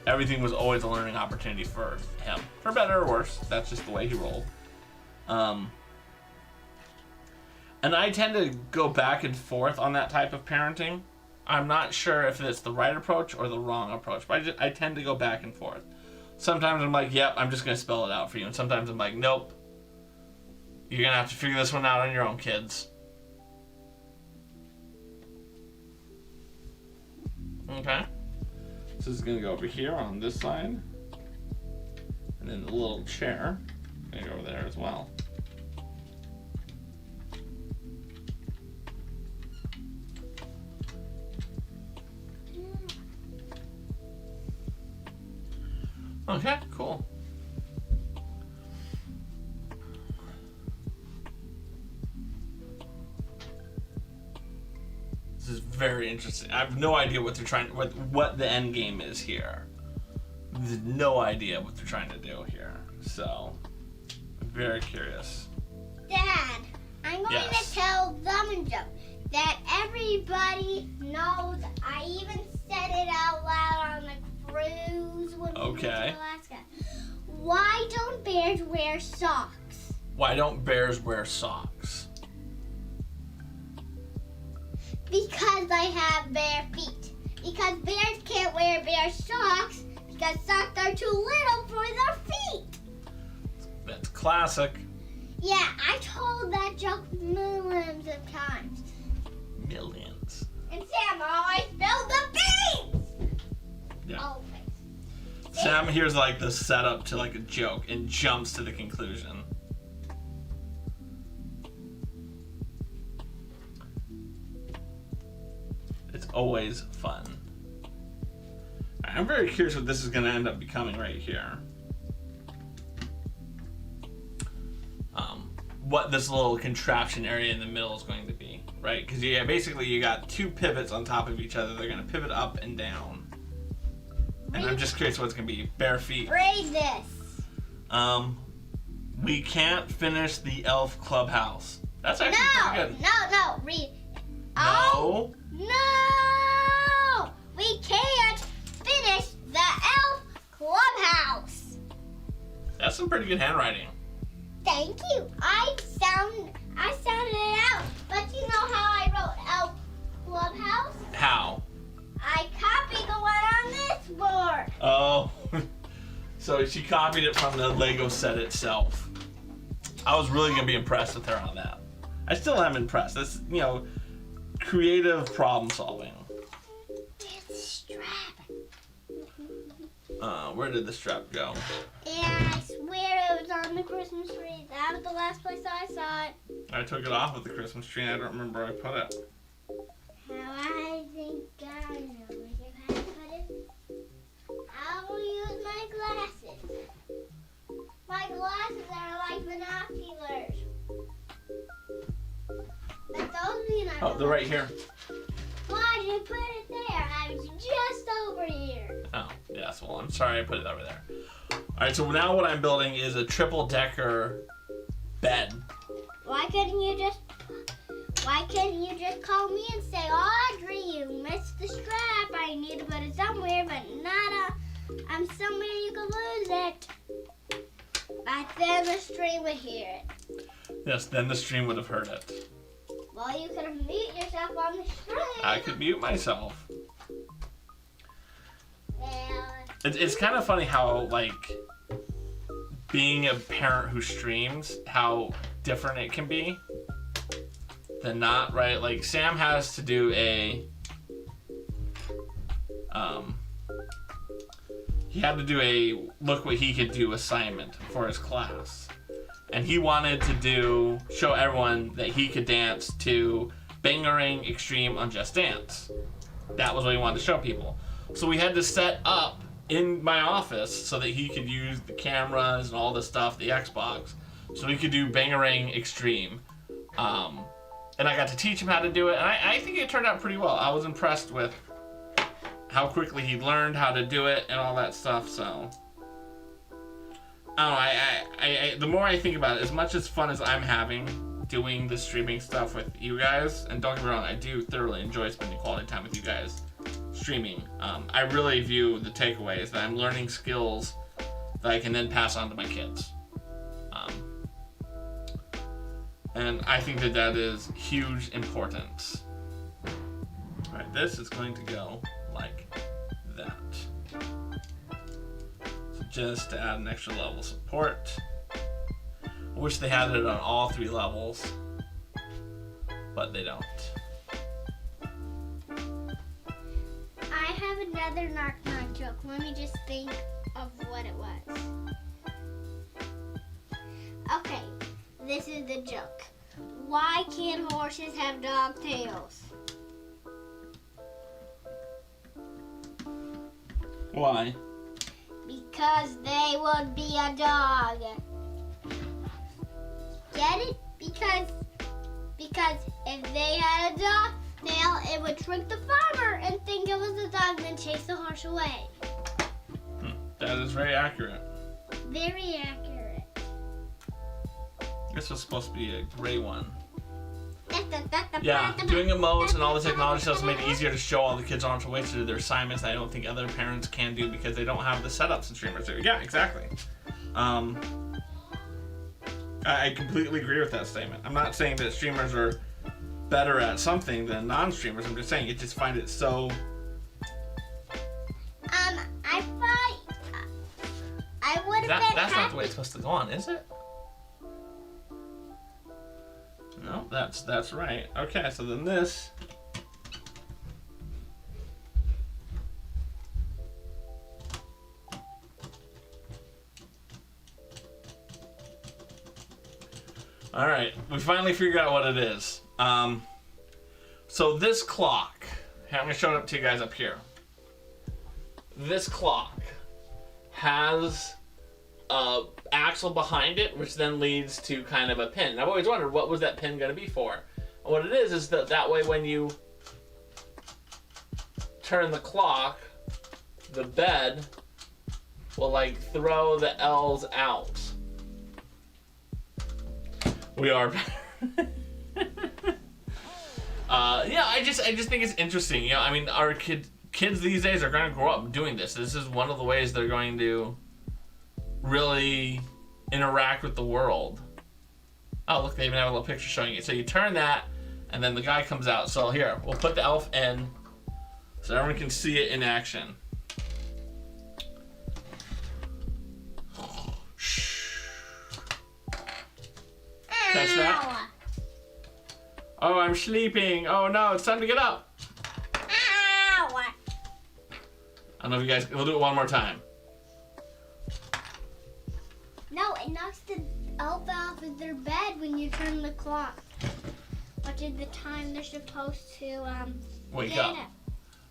Everything was always a learning opportunity for him. For better or worse. That's just the way he rolled. And I tend to go back and forth on that type of parenting. I'm not sure if it's the right approach or the wrong approach, but I tend to go back and forth. Sometimes I'm like, yep, I'm just going to spell it out for you. And sometimes I'm like, nope. You're going to have to figure this one out on your own, kids. Okay. So this is going to go over here on this side. And then the little chair is going to go over there as well. Okay, cool. This is very interesting. I have no idea what they're what the end game is here. There's no idea what they're trying to do here. So, I'm very curious. Dad, I'm going Yes. to tell them a joke that everybody knows. I even said it out loud on the cruise when we went to Alaska. Why don't bears wear socks? Why don't bears wear socks? Because they have bare feet. Because bears can't wear bare socks because socks are too little for their feet. That's classic. Yeah, I told that joke millions of times. Millions. And Sam always spilled the beans. Yeah. Always. Sam hears like the setup to like a joke and jumps to the conclusion. It's always fun. I'm very curious what this is going to end up becoming right here. What this little contraption area in the middle is going to be, right? Because basically you got two pivots on top of each other. They're going to pivot up and down. And I'm just curious what it's going to be. Bare feet. Read this. We can't finish the elf clubhouse. That's actually pretty good. No. Read. No. No! We can't finish the elf clubhouse. That's some pretty good handwriting. Thank you. I sounded it out. But you know how I wrote elf clubhouse? How? I copied the one on this board. Oh. So she copied it from the Lego set itself. I was really going to be impressed with her on that. I still am impressed. That's, creative problem solving. It's a strap. Where did the strap go? And I swear it was on the Christmas tree. That was the last place I saw it. I took it off of the Christmas tree and I don't remember where I put it. How I think I know where you have put it. I will use my glasses. My glasses are like binoculars. But those mean I Oh, they're right here. Why did you put it there? I was just over here. Oh, yes. Well, I'm sorry I put it over there. All right, so now what I'm building is a triple-decker bed. Why couldn't you just call me and say, Audrey, you missed the strap. I need to put it somewhere, but I'm somewhere you can lose it. But then the stream would hear it. Yes, then the stream would have heard it. Well, you could have mute yourself on the stream. I could mute myself. Well, It's kind of funny how, being a parent who streams, how different it can be than not, right? Like, Sam has to do he had to do a look what he could do assignment for his class. And he wanted to show everyone that he could dance to Bangarang Extreme on Just Dance. That was what he wanted to show people. So we had to set up in my office so that he could use the cameras and all the stuff, the Xbox, so he could do Bangarang Extreme. And I got to teach him how to do it, and I think it turned out pretty well. I was impressed with how quickly he learned how to do it and all that stuff, so... I don't know, the more I think about it, as much as fun as I'm having doing the streaming stuff with you guys, and don't get me wrong, I do thoroughly enjoy spending quality time with you guys streaming. I really view the takeaways that I'm learning skills that I can then pass on to my kids. And I think that is huge importance. Alright, this is going to go like that. Just to add an extra level of support. I wish they had it on all 3 levels, but they don't. I have another knock-knock joke. Let me just think of what it was. Okay, this is the joke. Why can't horses have dog tails? Why? Because they would be a dog. Get it? Because if they had a dog, nail, it would trick the farmer and think it was a dog and then chase the horse away. That is very accurate. Very accurate. This was supposed to be a gray one. Yeah, doing emotes and all the technology stuff made it easier to show all the kids on ways to do their assignments that I don't think other parents can do because they don't have the setups that streamers do. Yeah, exactly. I completely agree with that statement. I'm not saying that streamers are better at something than non-streamers. I'm just saying you just find it so... I thought I would have been That's happy. not the way it's supposed to go on, is it? No, that's right. Okay, so then this... All right, we finally figured out what it is. So this clock, I'm gonna show it up to you guys up here. This clock has a axle behind it, which then leads to kind of a pin. And I've always wondered what was that pin gonna be for. And what it is that way when you turn the clock, the bed will like throw the L's out. We are. Yeah, I just think it's interesting. You know, I mean, our kids these days are going to grow up doing this. This is one of the ways they're going to really interact with the world. Oh, look, they even have a little picture showing it. So you turn that, and then the guy comes out. So here, we'll put the elf in so everyone can see it in action. Catch that? Oh, I'm sleeping. Oh no, it's time to get up. Ow! I don't know if you guys, we'll do it one more time. No, it knocks the elf off of their bed when you turn the clock. Which is the time they're supposed to Wake get up. it.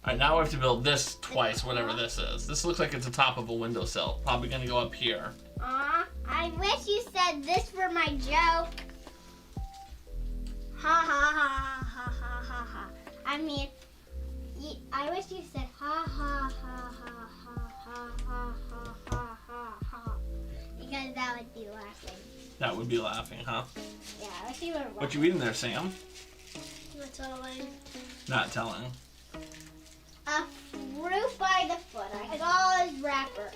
Alright, now we have to build this twice, whatever this is. This looks like it's the top of a windowsill. Probably gonna go up here. I wish you said this for my joke. Ha ha ha ha ha ha ha. I mean, I wish you said ha ha ha ha ha ha ha ha ha ha ha. Because that would be laughing. That would be laughing, huh? Yeah, I wish you were laughing. What you eating there, Sam? What's telling? Not telling. A fruit by the foot. I saw his wrapper.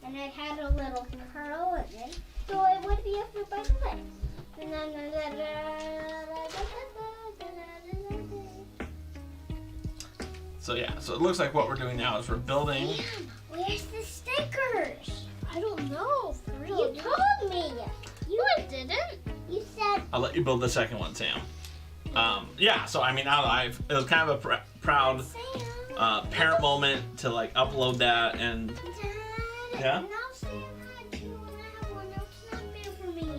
And it had a little curl in it, so it would be a fruit by the foot. And then So yeah, so it looks like what we're doing now is we're building. Damn, where's the stickers? I don't know, for real. You told me. You didn't. You said. I'll let you build the second one, Sam. Yeah, so I mean, it was kind of a proud parent moment to like upload that and. Yeah? And I'll say that too when I have one. It's not fair for me.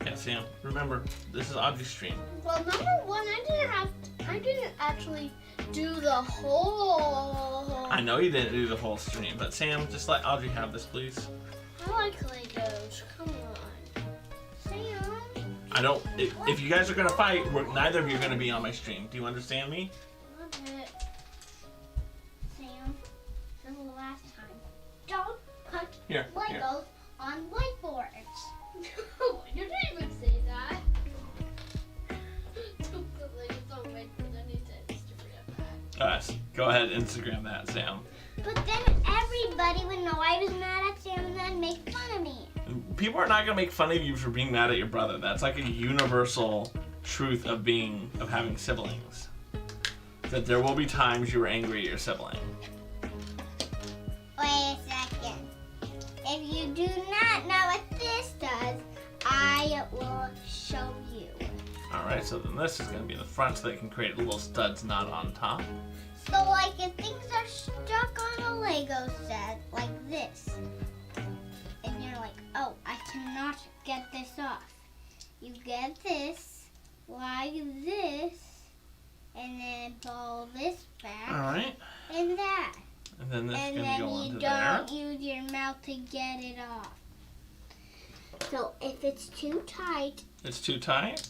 Yeah, Sam. Remember, this is Audrey's stream. Well, number one, I didn't actually do the whole. I know you didn't do the whole stream, but Sam, just let Audrey have this, please. I like Legos. Come on. Sam. I don't. If you guys are gonna fight, neither of you are gonna be on my stream. Do you understand me? Okay. Sam. This is the last time. Don't put Here. Legos on whiteboards. No, you didn't even say that. Don't put Legos on whiteboards anytime. Go ahead, Instagram that, Sam. But then everybody would know I was mad at Sam and then make fun of me. People are not gonna make fun of you for being mad at your brother. That's like a universal truth of having siblings. That there will be times you are angry at your sibling. Wait a second. If you do not know what this does, I will show you. Alright, so then this is gonna be the front so they can create a little studs knot on top. So like if things are stuck on a Lego set like this, and you're like, oh, I cannot get this off. You get this, like this, and then pull this back, Alright. and that. And then this is And gonna then go you onto don't there. use your mouth to get it off. So if it's too tight, It's too tight?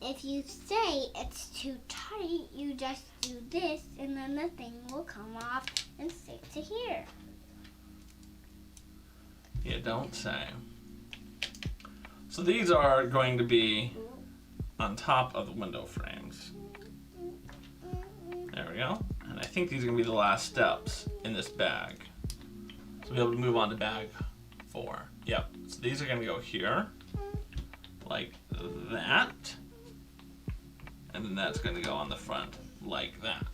if you say it's too tight, you just do this, and then the thing will come off and stick to here. You don't say. So these are going to be on top of the window frames. There we go. And I think these are going to be the last steps in this bag. So we'll be able to move on to bag 4. Yep. So these are going to go here, like that. And then that's going to go on the front, like that.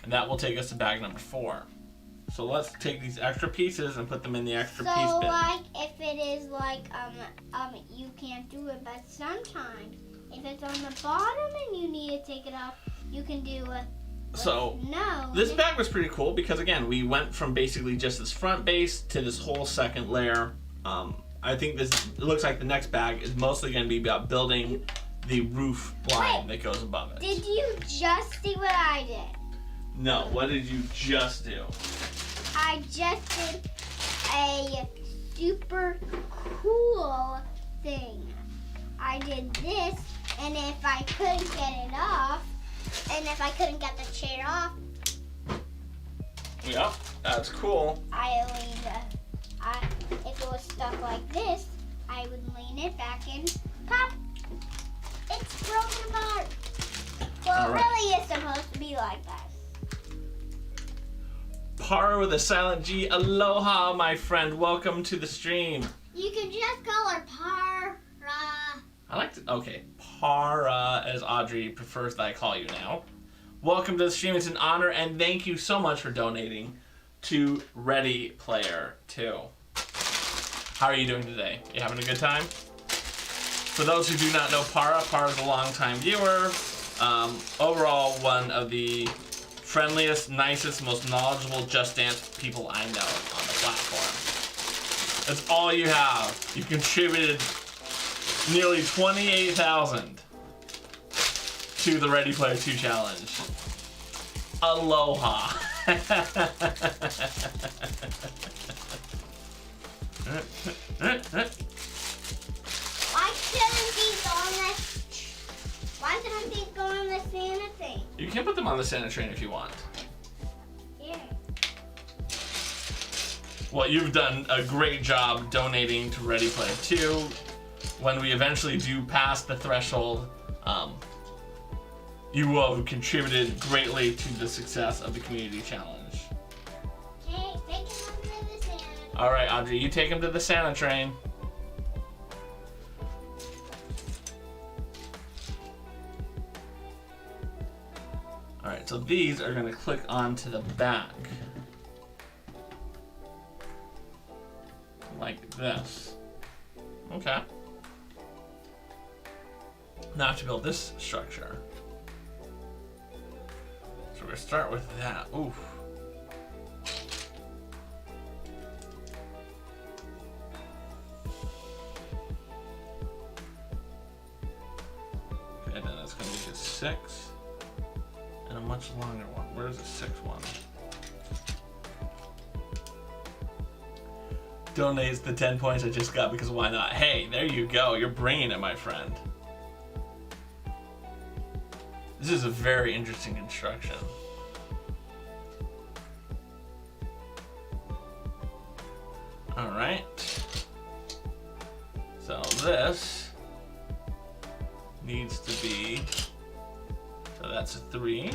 And that will take us to bag number 4. So let's take these extra pieces and put them in the extra piece bin. So like if it is like you can't do it, but sometimes if it's on the bottom and you need to take it off, you can do it. So No. this bag was pretty cool because again we went from basically just this front base to this whole second layer. I think it looks like the next bag is mostly going to be about building the roof blind that goes above it. Did you just see what I did? No, what did you just do? I just did a super cool thing. I did this, and if I couldn't get it off, and if I couldn't get the chair off, Yep, that's cool. if it was stuck like this, I would lean it back and pop. It's broken apart. Well, All right. it really is supposed to be like that. Para with a silent G. Aloha, my friend. Welcome to the stream. You can just call her Para. I like to. Okay, Para, as Audrey prefers that I call you now. Welcome to the stream. It's an honor, and thank you so much for donating to Ready Player 2. How are you doing today? You having a good time? For those who do not know Para is a longtime viewer. Overall, one of the friendliest, nicest, most knowledgeable Just Dance people I know on the platform. That's all you have. You contributed nearly 28,000 to the Ready Player 2 challenge. Aloha. Why shouldn't these go on the Santa thing? You can put them on the Santa train if you want. Yeah. Well, you've done a great job donating to Ready Player 2. When we eventually do pass the threshold, you will have contributed greatly to the success of the community challenge. Okay, take him under the Santa. All right, Audrey, you take him to the Santa train. All right, so these are going to click onto the back. Like this. Okay. Now I have to build this structure. So we're going to start with that. Oof. Okay, then that's going to make it 6. And a much longer one. Where's the 6th one? Donates the 10 points I just got because why not? Hey, there you go. You're bringing it, my friend. This is a very interesting construction. All right. So this needs to be, so that's a 3.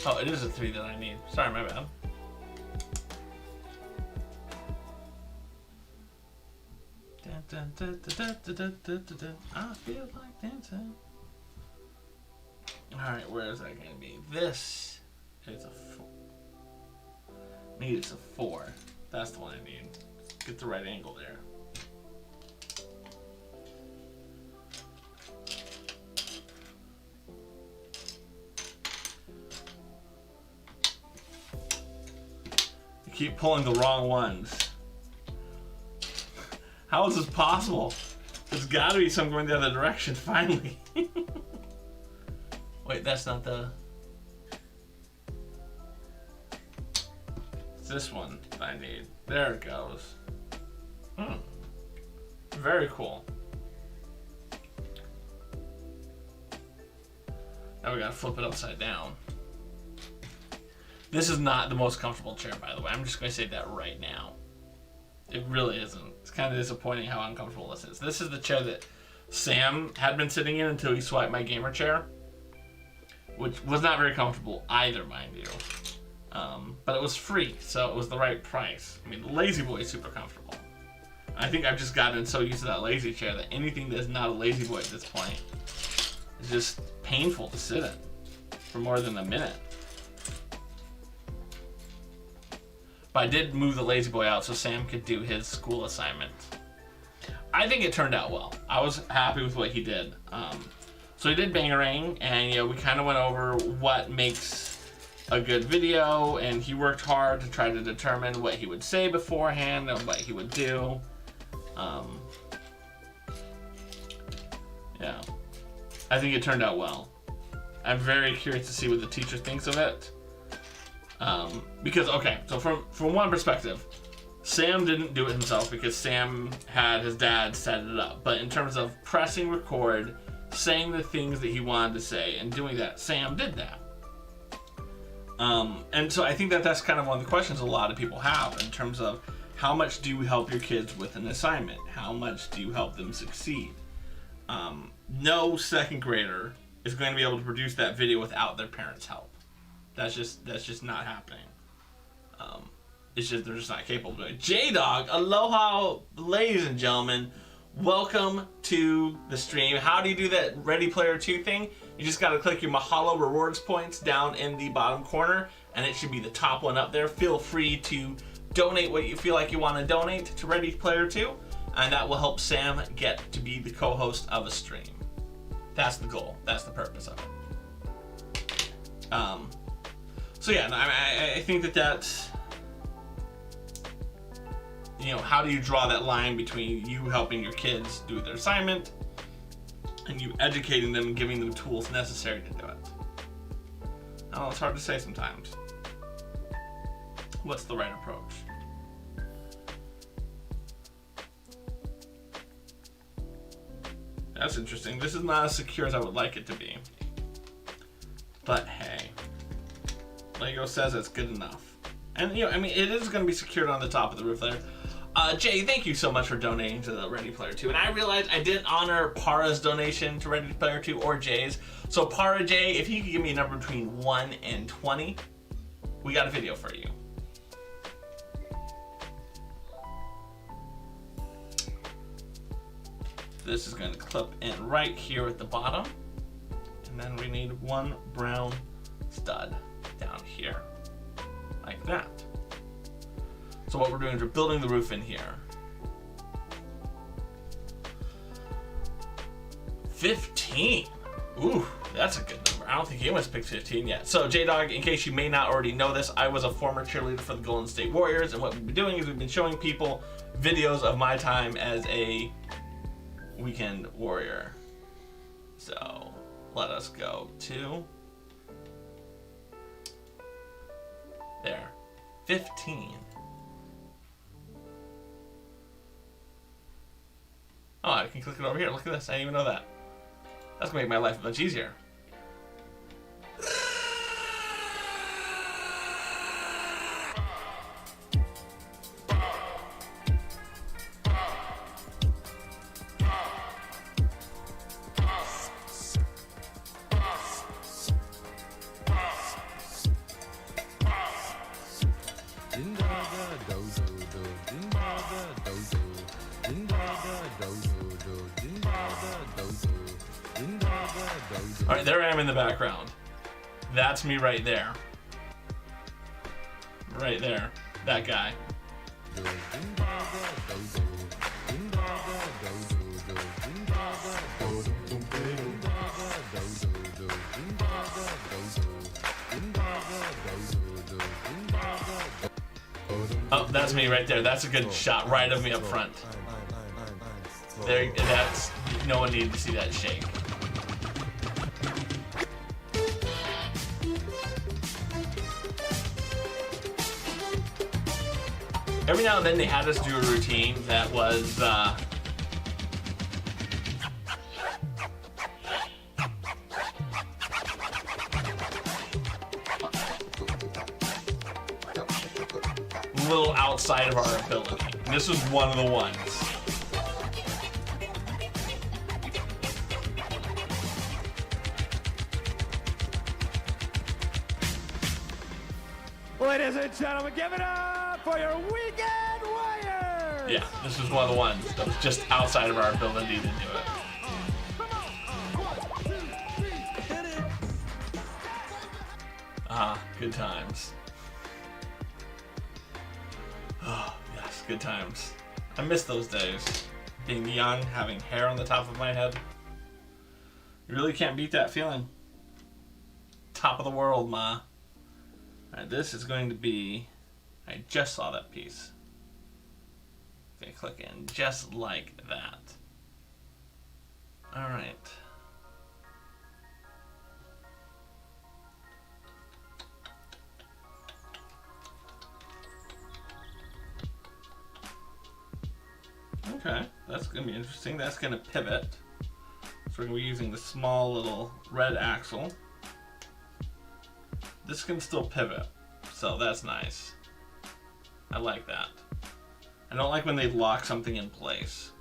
Oh, it is a 3 that I need. Sorry, my bad. Dun, dun, dun, dun, dun, dun, dun, dun, dun. I feel like dancing. Alright, where is that going to be? This is a 4. Maybe it's a 4. That's the one I need. Get the right angle there. You keep pulling the wrong ones. How is this possible? There's gotta be some going the other direction, finally. Wait, that's not the... It's this one I need. There it goes. Very cool. Now we gotta flip it upside down. This is not the most comfortable chair, by the way. I'm just gonna say that right now. It really isn't. It's kind of disappointing how uncomfortable this is. This is the chair that Sam had been sitting in until he swiped my gamer chair, which was not very comfortable either, mind you. But it was free, so it was the right price. I mean, the Lazy Boy is super comfortable. I think I've just gotten so used to that lazy chair that anything that's not a Lazy Boy at this point is just painful to sit in for more than a minute. But I did move the Lazy Boy out so Sam could do his school assignment. I think it turned out well. I was happy with what he did. So he did Bangarang, and we kind of went over what makes a good video, and he worked hard to try to determine what he would say beforehand and what he would do. Yeah, I think it turned out well. I'm very curious to see what the teacher thinks of it. Because, okay, so from one perspective, Sam didn't do it himself because Sam had his dad set it up. But in terms of pressing record, saying the things that he wanted to say, and doing that, Sam did that. And so I think that's kind of one of the questions a lot of people have in terms of how much do you help your kids with an assignment? How much do you help them succeed? No second grader is going to be able to produce that video without their parents' help. That's just not happening. It's just they're just not capable of doing it. J-Dog, aloha, ladies and gentlemen. Welcome to the stream. How do you do that Ready Player 2 thing? You just gotta click your Mahalo rewards points down in the bottom corner, and it should be the top one up there. Feel free to donate what you feel like you want to donate to Ready Player 2, and that will help Sam get to be the co-host of a stream. That's the goal. That's the purpose of it. So yeah, I think that's, how do you draw that line between you helping your kids do their assignment and you educating them and giving them tools necessary to do it? Oh, it's hard to say sometimes. What's the right approach? That's interesting. This is not as secure as I would like it to be. But hey, Lego says it's good enough. And it is going to be secured on the top of the roof there. Jay, thank you so much for donating to the Ready Player 2. And I realized I didn't honor Para's donation to Ready Player 2 or Jay's. So Para Jay, if you could give me a number between 1 and 20, we got a video for you. This is going to clip in right here at the bottom. And then we need one brown stud down here, like that. So what we're doing is we're building the roof in here. 15. Ooh, that's a good number. I don't think anyone's picked 15 yet. So J-Dog, in case you may not already know this, I was a former cheerleader for the Golden State Warriors, and what we've been doing is we've been showing people videos of my time as a weekend warrior. So let us go to there. 15. Oh, I can click it over here. Look at this. I didn't even know that. That's gonna make my life much easier. Alright, there I am in the background. That's me right there. Right there. That guy. Oh, that's me right there. That's a good shot right of me up front. There, that's, no one needed to see that shake. every now and then they had us do a routine that was a little outside of our ability. And this was one of the ones. Ladies and gentlemen, give it up for your weekend warriors! Yeah, this was one of the ones that was just outside of our ability to do it. Ah, good times. Oh, yes, good times. I miss those days. Being young, having hair on the top of my head. You really can't beat that feeling. Top of the world, ma. Alright, this is going to be... I just saw that piece. Okay, click in just like that. Alright. Okay, that's going to be interesting. That's going to pivot. So we're going to be using the small little red axle. This can still pivot, so that's nice. I like that. I don't like when they lock something in place.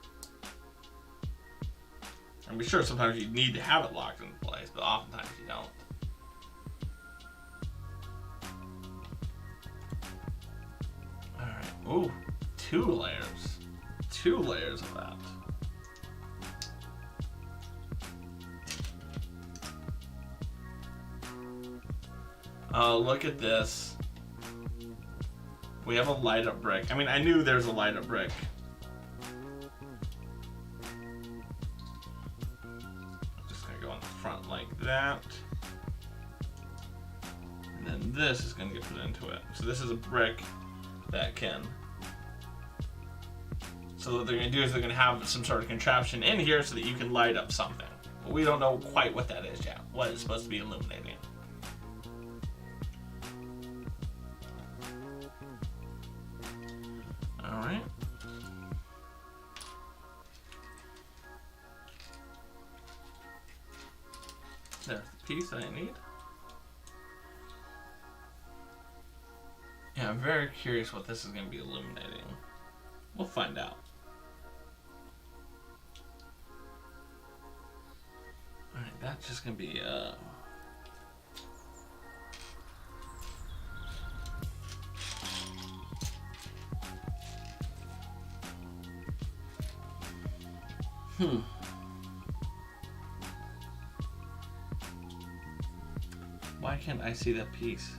I'm sure sometimes you need to have it locked in place, but oftentimes you don't. Alright, ooh, 2 layers. 2 layers of that. Oh, look at this. We have a light up brick. I mean, I knew there's a light up brick. I'm just gonna go on the front like that. And then this is gonna get put into it. So this is a brick that can... So what they're gonna do is they're gonna have some sort of contraption in here so that you can light up something. But we don't know quite what that is yet. What it's supposed to be illuminating. Alright. There's the piece that I need. Yeah, I'm very curious what this is going to be illuminating. We'll find out. Alright, that's just going to be Why can't I see that piece?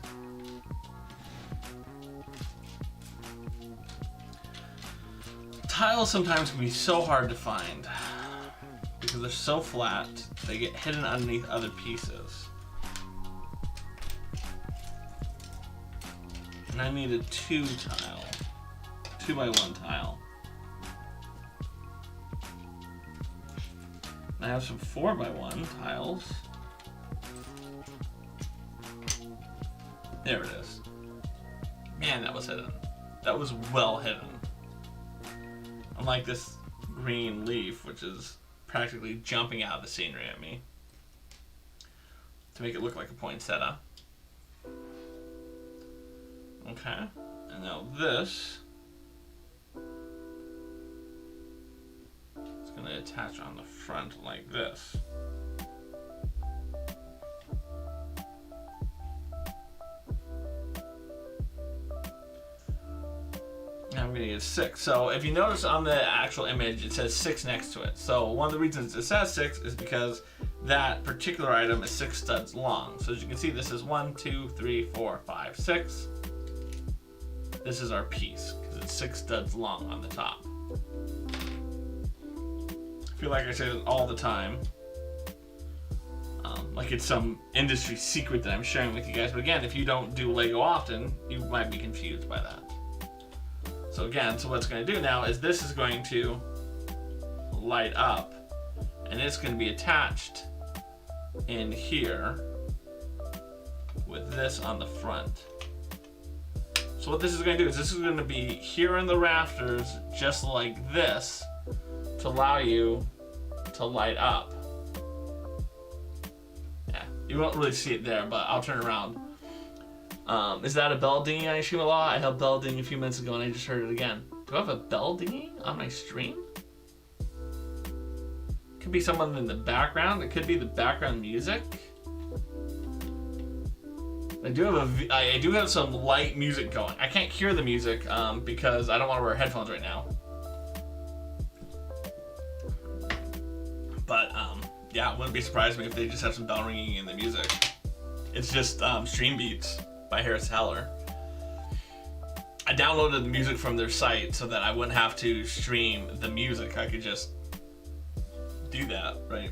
Tiles sometimes can be so hard to find because they're so flat, they get hidden underneath other pieces. And I need a 2 tile, 2x1 tile. I have some 4x1 tiles. There it is. Man, that was hidden. That was well hidden. Unlike this green leaf, which is practically jumping out of the scenery at me to make it look like a poinsettia. Okay, and now this is going to attach on the front like this. I'm going to get 6. So if you notice on the actual image, it says 6 next to it. So one of the reasons it says 6 is because that particular item is 6 studs long. So as you can see, this is 1, 2, 3, 4, 5, 6. This is our piece because it's 6 studs long on the top. I feel like I say this all the time. Like it's some industry secret that I'm sharing with you guys. But again, if you don't do Lego often, you might be confused by that. So again, so what it's going to do now is this is going to light up and it's going to be attached in here with this on the front. So what this is going to do is this is going to be here in the rafters, just like this, to allow you to light up. Yeah, you won't really see it there, but I'll turn around. Is that a bell dinging on Stream a lot? I had a bell ding a few minutes ago and I just heard it again. Do I have a bell dinging on my stream? Could be someone in the background. It could be the background music. I do have some light music going. I can't hear the music because I don't want to wear headphones right now. But yeah, it wouldn't be surprised me if they just have some bell ringing in the music. It's just Stream Beats by Harris Heller. I downloaded the music from their site so that I wouldn't have to stream the music. I could just do that, right?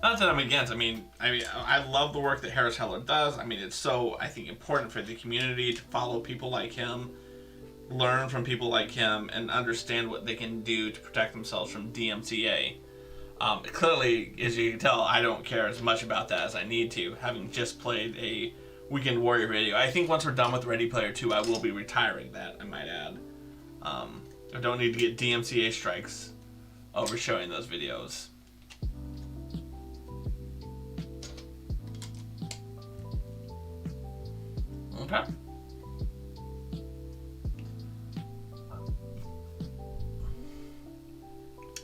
Not that I'm against. I mean, I love the work that Harris Heller does. I mean, it's so, I think, important for the community to follow people like him, learn from people like him, and understand what they can do to protect themselves from DMCA. Clearly, as you can tell, I don't care as much about that as I need to, having just played a Weekend Warrior video. I think once we're done with Ready Player 2, I will be retiring that, I might add. I don't need to get DMCA strikes over showing those videos. Okay.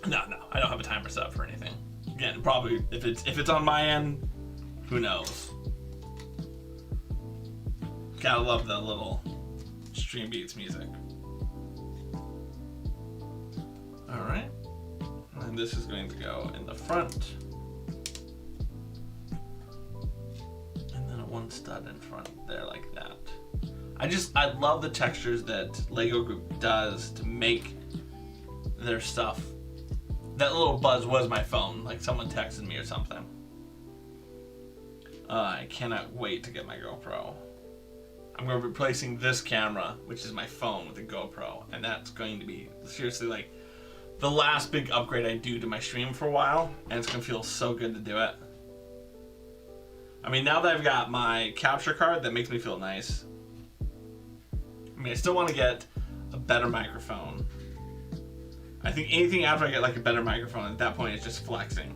No, I don't have a timer set up for anything. Again, probably if it's on my end, who knows? Gotta love the little Stream Beats music. All right, and this is going to go in the front, and then one stud in front there like that. I love the textures that Lego Group does to make their stuff. That little buzz was my phone, like someone texted me or something. I cannot wait to get my GoPro. I'm going to be replacing this camera, which is my phone, with a GoPro, and that's going to be seriously like the last big upgrade I do to my stream for a while, and it's going to feel so good to do it. I mean, now that I've got my capture card, that makes me feel nice. I mean, I still want to get a better microphone. I think anything after I get like a better microphone, at that point it's just flexing.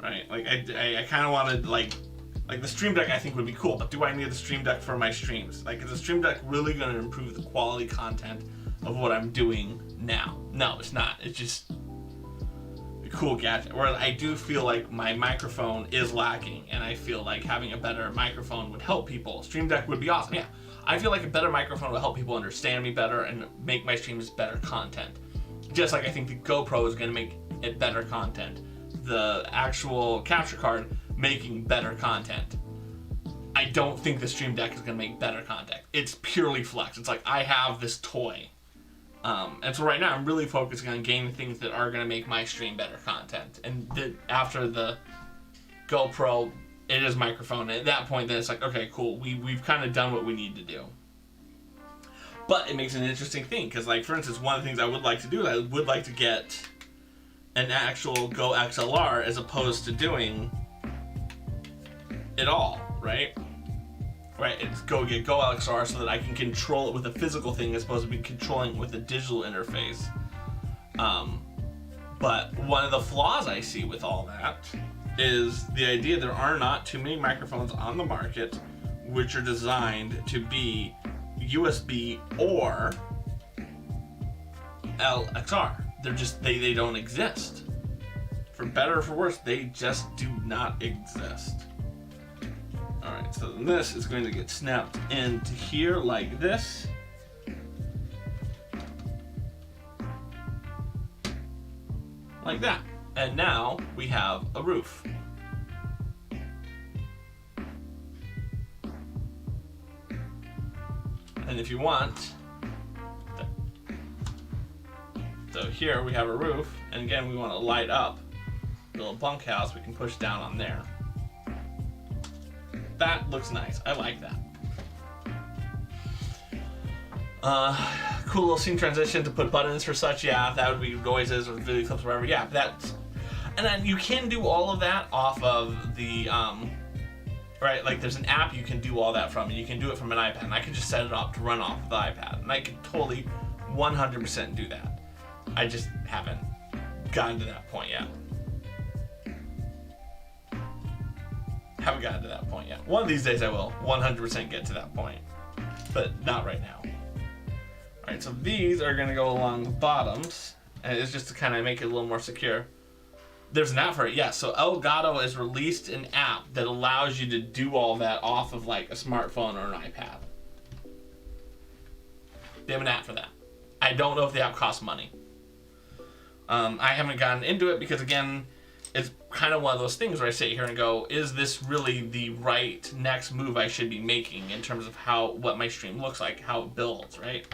Right, like I kind of wanted like the Stream Deck I think would be cool, but do I need the Stream Deck for my streams? Like, is the Stream Deck really going to improve the quality content of what I'm doing now? No, it's not. It's just a cool gadget. Whereas I do feel like my microphone is lacking, and I feel like having a better microphone would help people. Stream Deck would be awesome, yeah. I feel like a better microphone will help people understand me better and make my streams better content. Just like I think the GoPro is going to make it better content. The actual capture card making better content. I don't think the Stream Deck is going to make better content. It's purely flex. It's like I have this toy. And so right now I'm really focusing on getting things that are going to make my stream better content. And after the GoPro, it is microphone. And at that point, then it's like, okay, cool. We've kind of done what we need to do. But it makes an interesting thing because, like, for instance, one of the things I would like to do is I would like to get an actual Go XLR as opposed to doing it all, right? Right, it's get Go XLR so that I can control it with a physical thing as opposed to be controlling it with a digital interface. But one of the flaws I see with all that is the idea there are not too many microphones on the market which are designed to be USB or LXR. They're just, they don't exist. For better or for worse, they just do not exist. Alright, so this is going to get snapped into here like this. Like that. And now we have a roof. And if you want, so here we have a roof, and again we want to light up the little bunkhouse, we can push down on there. That looks nice. I like that. Cool little scene transition to put buttons for such. Yeah, that would be noises or video clips or whatever. Yeah, that's. And then you can do all of that off of the, right, like there's an app you can do all that from, and you can do it from an iPad, and I can just set it up to run off of the iPad, and I can totally 100% do that. I just haven't gotten to that point yet. Haven't gotten to that point yet. One of these days I will 100% get to that point, but not right now. Alright, so these are going to go along the bottoms, and it's just to kind of make it a little more secure. There's an app for it, yes. So Elgato has released an app that allows you to do all that off of like a smartphone or an iPad. They have an app for that. I don't know if the app costs money. I haven't gotten into it because, again, it's kind of one of those things where I sit here and go, is this really the right next move I should be making in terms of what my stream looks like, how it builds, right?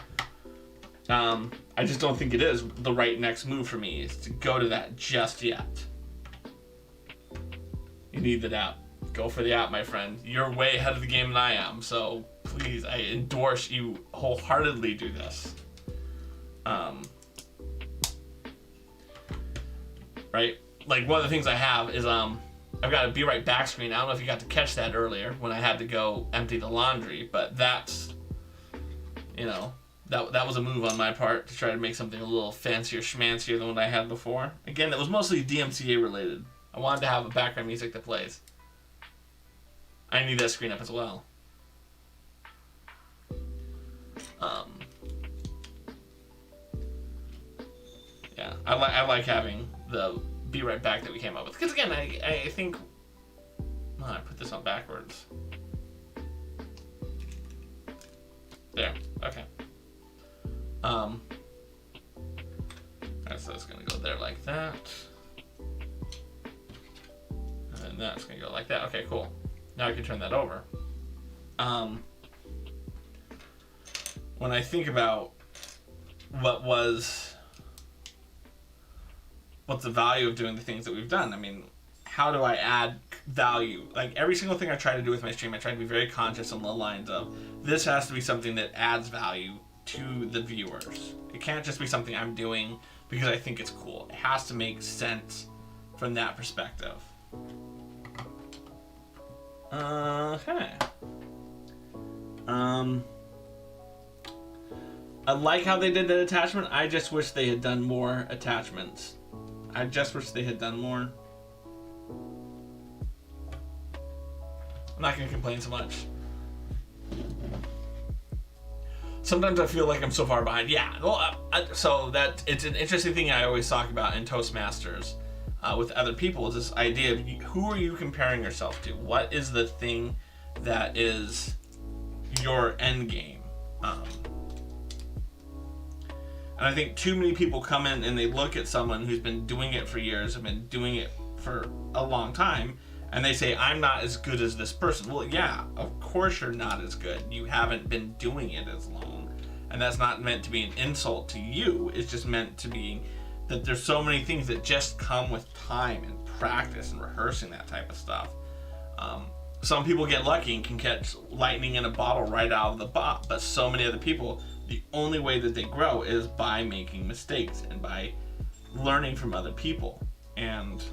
I just don't think it is the right next move for me is to go to that just yet. You need that app. Go for the app, my friend. You're way ahead of the game than I am, so please, I endorse you wholeheartedly do this. Right? Like, one of the things I have is, I've got a Be Right Back screen. I don't know if you got to catch that earlier when I had to go empty the laundry, but that's, you know, that was a move on my part to try to make something a little fancier schmancier than what I had before. Again, it was mostly DMCA related. I wanted to have a background music that plays. I need that screen up as well. Yeah, I like having the Be Right Back that we came up with. Because again, I think... Oh, I put this on backwards. There, okay. Alright, so it's going to go there like that. And then that's going to go like that. Okay, cool. Now I can turn that over. When I think about what's the value of doing the things that we've done, I mean, how do I add value? Like, every single thing I try to do with my stream, I try to be very conscious on the lines of, this has to be something that adds value to the viewers. It can't just be something I'm doing because I think it's cool. It has to make sense from that perspective. Okay. I like how they did that attachment. I just wish they had done more attachments. I just wish they had done more. I'm not going to complain so much. Sometimes I feel like I'm so far behind. Yeah, well, so that it's an interesting thing I always talk about in Toastmasters with other people, is this idea of who are you comparing yourself to? What is the thing that is your end game? And I think too many people come in and they look at someone who's been doing it for years, have been doing it for a long time, and they say, I'm not as good as this person. Well, yeah, of course you're not as good. You haven't been doing it as long. And that's not meant to be an insult to you. It's just meant to be that there's so many things that just come with time and practice and rehearsing that type of stuff. Some people get lucky and can catch lightning in a bottle right out of the box, but so many other people, the only way that they grow is by making mistakes and by learning from other people. And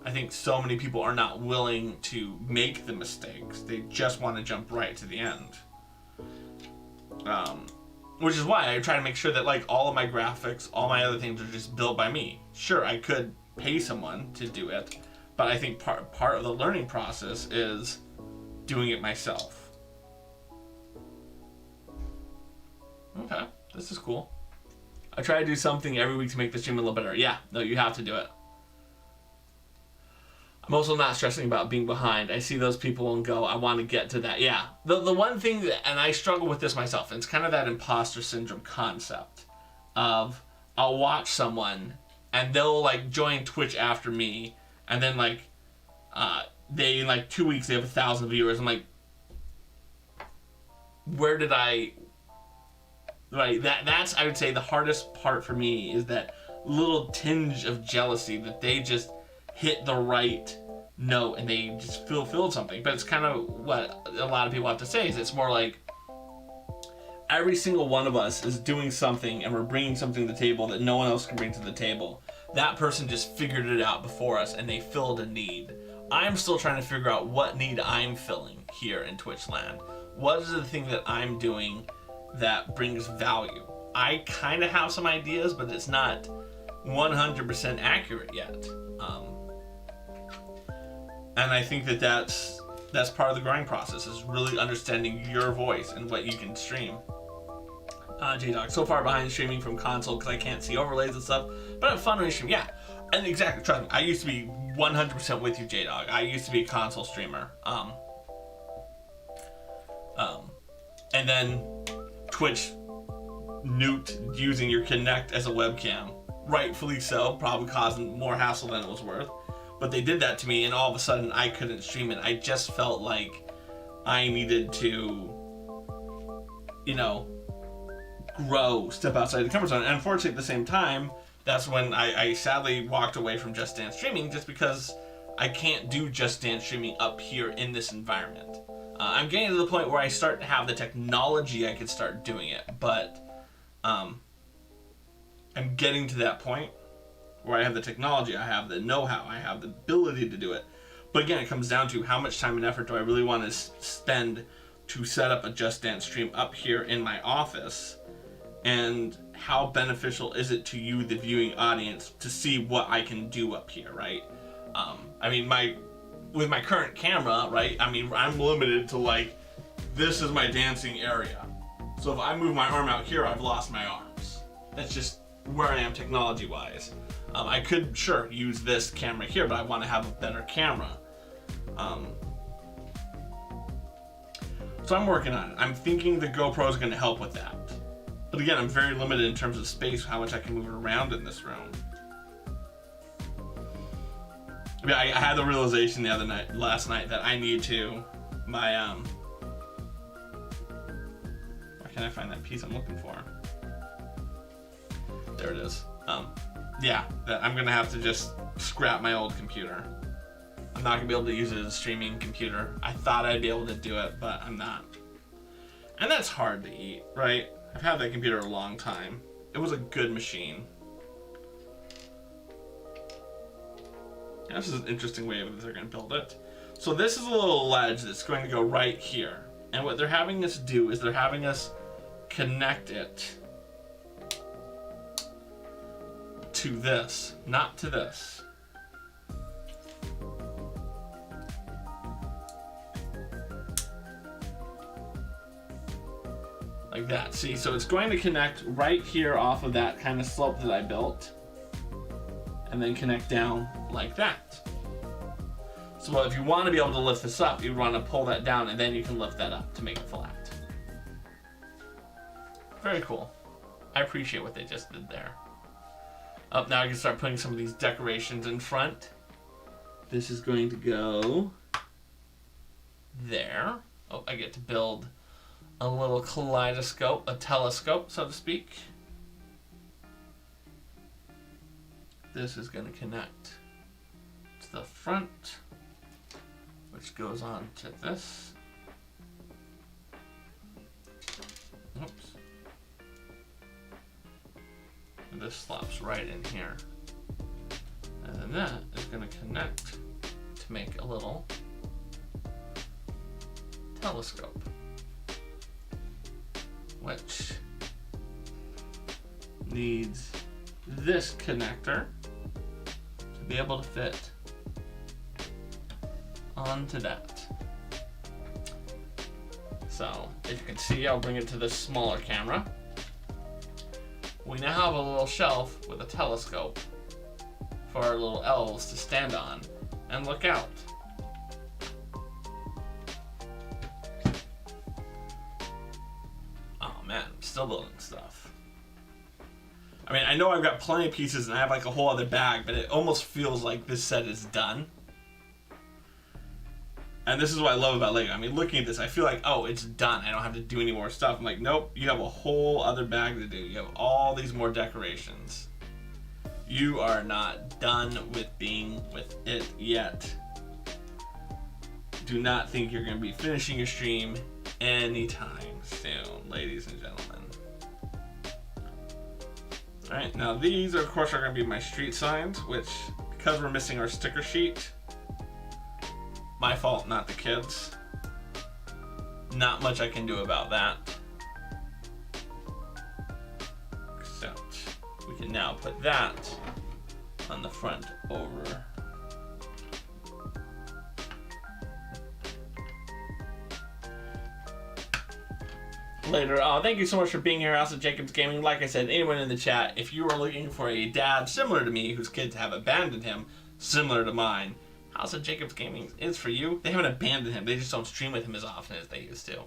I think so many people are not willing to make the mistakes. They just want to jump right to the end. Which is why I try to make sure that, like, all of my graphics, all my other things are just built by me. Sure, I could pay someone to do it, but I think part of the learning process is doing it myself. Okay, this is cool. I try to do something every week to make the stream a little better. Yeah, no, you have to do it. I'm also not stressing about being behind. I see those people and go, I want to get to that. Yeah, the one thing that, and I struggle with this myself, and it's kind of that imposter syndrome concept of, I'll watch someone and they'll like join Twitch after me, and then like they in like 2 weeks they have 1,000 viewers. I'm like, where did I? Right, that's I would say the hardest part for me, is that little tinge of jealousy that they just hit the right note and they just fulfilled something. But it's kind of what a lot of people have to say, is it's more like every single one of us is doing something and we're bringing something to the table that no one else can bring to the table. that person just figured it out before us and they filled a need. I'm still trying to figure out what need I'm filling here in Twitch land. What is the thing that I'm doing that brings value? I kind of have some ideas, but it's not 100% accurate yet. And I think that that's part of the growing process, is really understanding your voice and what you can stream. J-Dog, so far behind streaming from console because I can't see overlays and stuff, but I'm fun when I stream. Yeah, and exactly, trust me, I used to be 100% with you, J-Dog. I used to be a console streamer. And then Twitch nuked using your Kinect as a webcam. Rightfully so, probably causing more hassle than it was worth. But they did that to me, and all of a sudden I couldn't stream it. I just felt like I needed to, grow, step outside the comfort zone. And unfortunately, at the same time, that's when I sadly walked away from Just Dance streaming, just because I can't do Just Dance streaming up here in this environment. I'm getting to the point where I start to have the technology I could start doing it, but I'm getting to that point where I have the technology, I have the know-how, I have the ability to do it. But again, it comes down to how much time and effort do I really want to spend to set up a Just Dance stream up here in my office, and how beneficial is it to you, the viewing audience, to see what I can do up here, right? With my current camera, right, I'm limited to this is my dancing area. So if I move my arm out here, I've lost my arms. That's just where I am technology-wise. I could, sure, use this camera here, but I want to have a better camera. So I'm working on it. I'm thinking the GoPro is going to help with that. But again, I'm very limited in terms of space, how much I can move around in this room. I had the realization last night that I need to, where can I find that piece I'm looking for? There it is. That I'm gonna have to just scrap my old computer. I'm not gonna be able to use it as a streaming computer. I thought I'd be able to do it, but I'm not. And that's hard to eat, right? I've had that computer a long time. It was a good machine. This is an interesting way that they're going to build it. So this is a little ledge that's going to go right here. And what they're having us do is they're having us connect it to this, not to this. Like that. See, so it's going to connect right here off of that kind of slope that I built, and then connect down like that. So if you want to be able to lift this up, you want to pull that down, and then you can lift that up to make it flat. Very cool. I appreciate what they just did there. Up now I can start putting some of these decorations in front. This is going to go there. Oh, I get to build a little kaleidoscope, a telescope, so to speak. This is going to connect to the front, which goes on to this. Oops. And this slops right in here. And then that is going to connect to make a little telescope, which needs this connector to be able to fit onto that. So, as you can see, I'll bring it to this smaller camera. We now have a little shelf with a telescope for our little elves to stand on and look out. Oh man, I'm still building stuff. I mean, I know I've got plenty of pieces and I have like a whole other bag, but it almost feels like this set is done. And this is what I love about Lego. I mean, looking at this, I feel like, oh, it's done. I don't have to do any more stuff. I'm like, nope, you have a whole other bag to do. You have all these more decorations. You are not done with being with it yet. Do not think you're going to be finishing your stream anytime soon, ladies and gentlemen. Alright, now these are, of course, are going to be my street signs, which, because we're missing our sticker sheet, my fault, not the kids. Not much I can do about that. Except we can now put that on the front over. Later. Thank you so much for being here, House of Jacob's Gaming. Like I said, anyone in the chat, if you are looking for a dad similar to me, whose kids have abandoned him, similar to mine, House of Jacob's Gaming is for you. They haven't abandoned him. They just don't stream with him as often as they used to.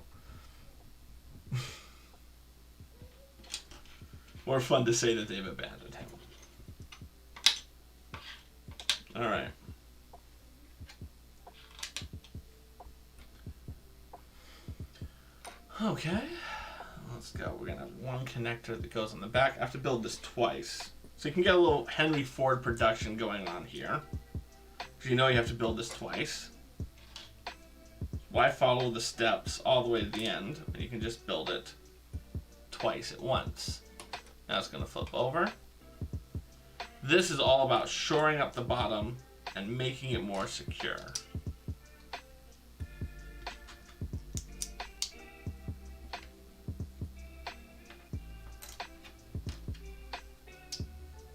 More fun to say that they've abandoned him. Alright. Okay. Let's go. We're going to have one connector that goes on the back. I have to build this twice. So you can get a little Henry Ford production going on here. Because you know you have to build this twice. Why follow the steps all the way to the end when you can just build it twice at once? Now it's going to flip over. This is all about shoring up the bottom and making it more secure.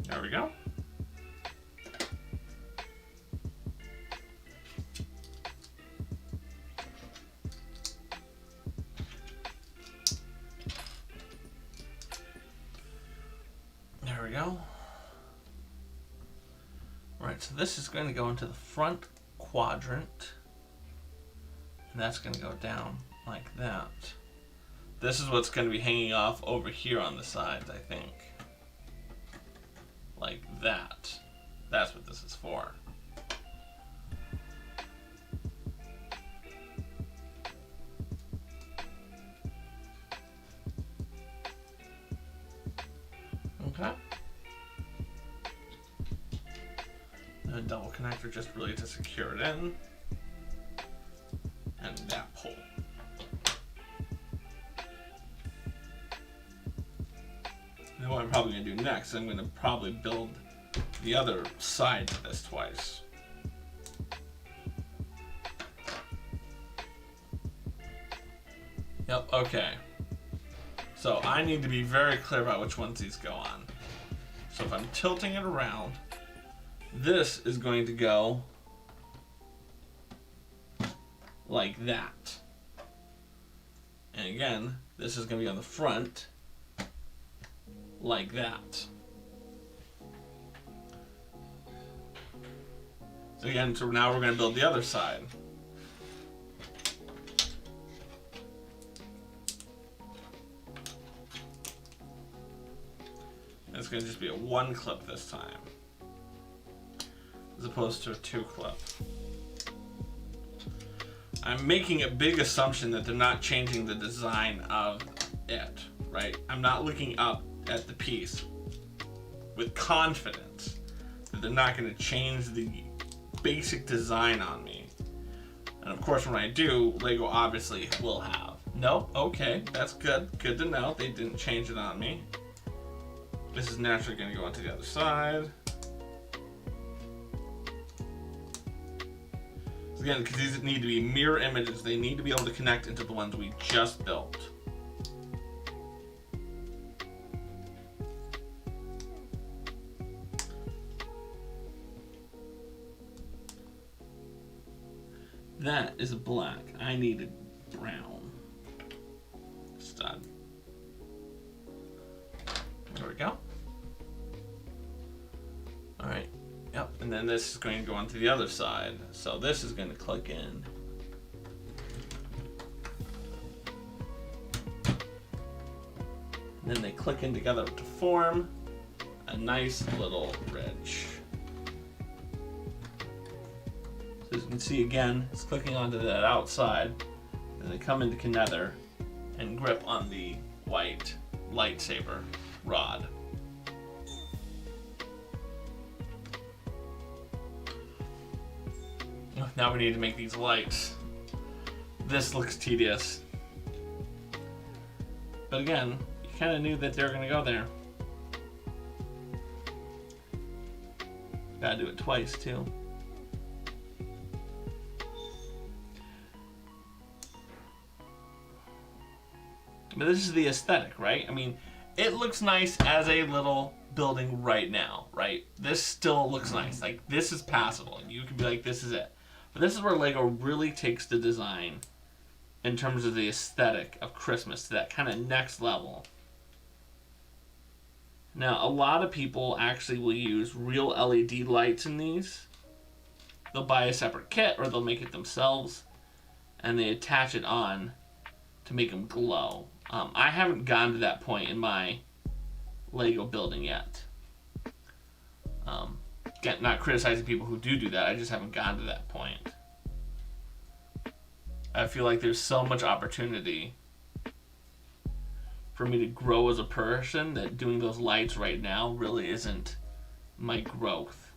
There we go. There we go. Right, so this is going to go into the front quadrant. And that's going to go down like that. This is what's going to be hanging off over here on the sides, I think. Like that. That's what this is for. Okay. And a double connector just really to secure it in. And that pole. And what I'm probably going to do next, I'm going to probably build the other side to this twice. Yep, okay. So I need to be very clear about which ones these go on. So if I'm tilting it around, this is going to go like that. And again, this is going to be on the front like that. So again, so now we're going to build the other side. And it's going to just be a one clip this time, as opposed to a two clip. I'm making a big assumption that they're not changing the design of it, right? I'm not looking up at the piece with confidence that they're not going to change the basic design on me. And of course, when I do, Lego obviously will have. No, okay, that's good. Good to know. They didn't change it on me. This is naturally going to go onto the other side. So again, because these need to be mirror images, they need to be able to connect into the ones we just built. That is a black. I need a brown stud. There we go. Alright. Yep. And then this is going to go onto the other side. So this is going to click in. And then they click in together to form a nice little ridge. So as you can see again, it's clicking onto that outside, and they come into together and grip on the white lightsaber rod. Now we need to make these lights. This looks tedious. But again, you kind of knew that they were going to go there. Gotta do it twice too. But this is the aesthetic, right? I mean, it looks nice as a little building right now, right? This still looks nice. Like, this is passable. You can be like, this is it. But this is where Lego really takes the design in terms of the aesthetic of Christmas to that kind of next level. Now, a lot of people actually will use real LED lights in these. They'll buy a separate kit or they'll make it themselves and they attach it on to make them glow. I haven't gotten to that point in my Lego building yet. Not criticizing people who do that, I just haven't gotten to that point. I feel like there's so much opportunity for me to grow as a person that doing those lights right now really isn't my growth.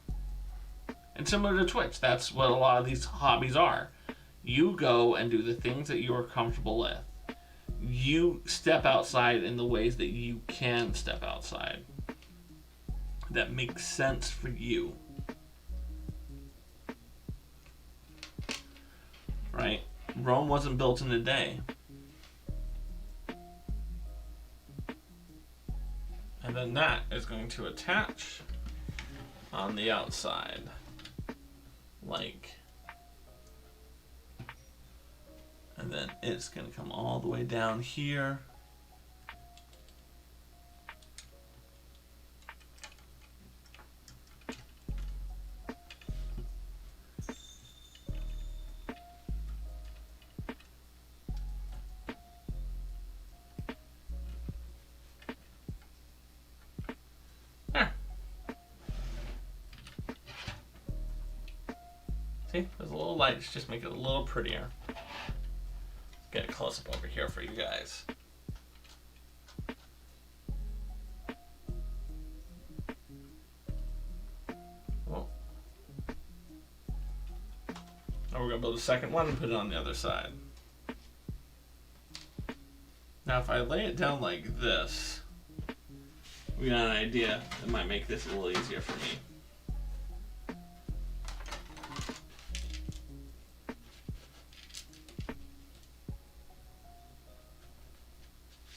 And similar to Twitch, that's what a lot of these hobbies are. You go and do the things that you are comfortable with. You step outside in the ways that you can step outside. That makes sense for you. Right? Rome wasn't built in a day. And then that is going to attach on the outside. Like. And then it's going to come all the way down here. There. See, those little lights just make it a little prettier. Get a close up over here for you guys. Oh. Now we're going to build a second one and put it on the other side. Now if I lay it down like this, we got an idea that might make this a little easier for me.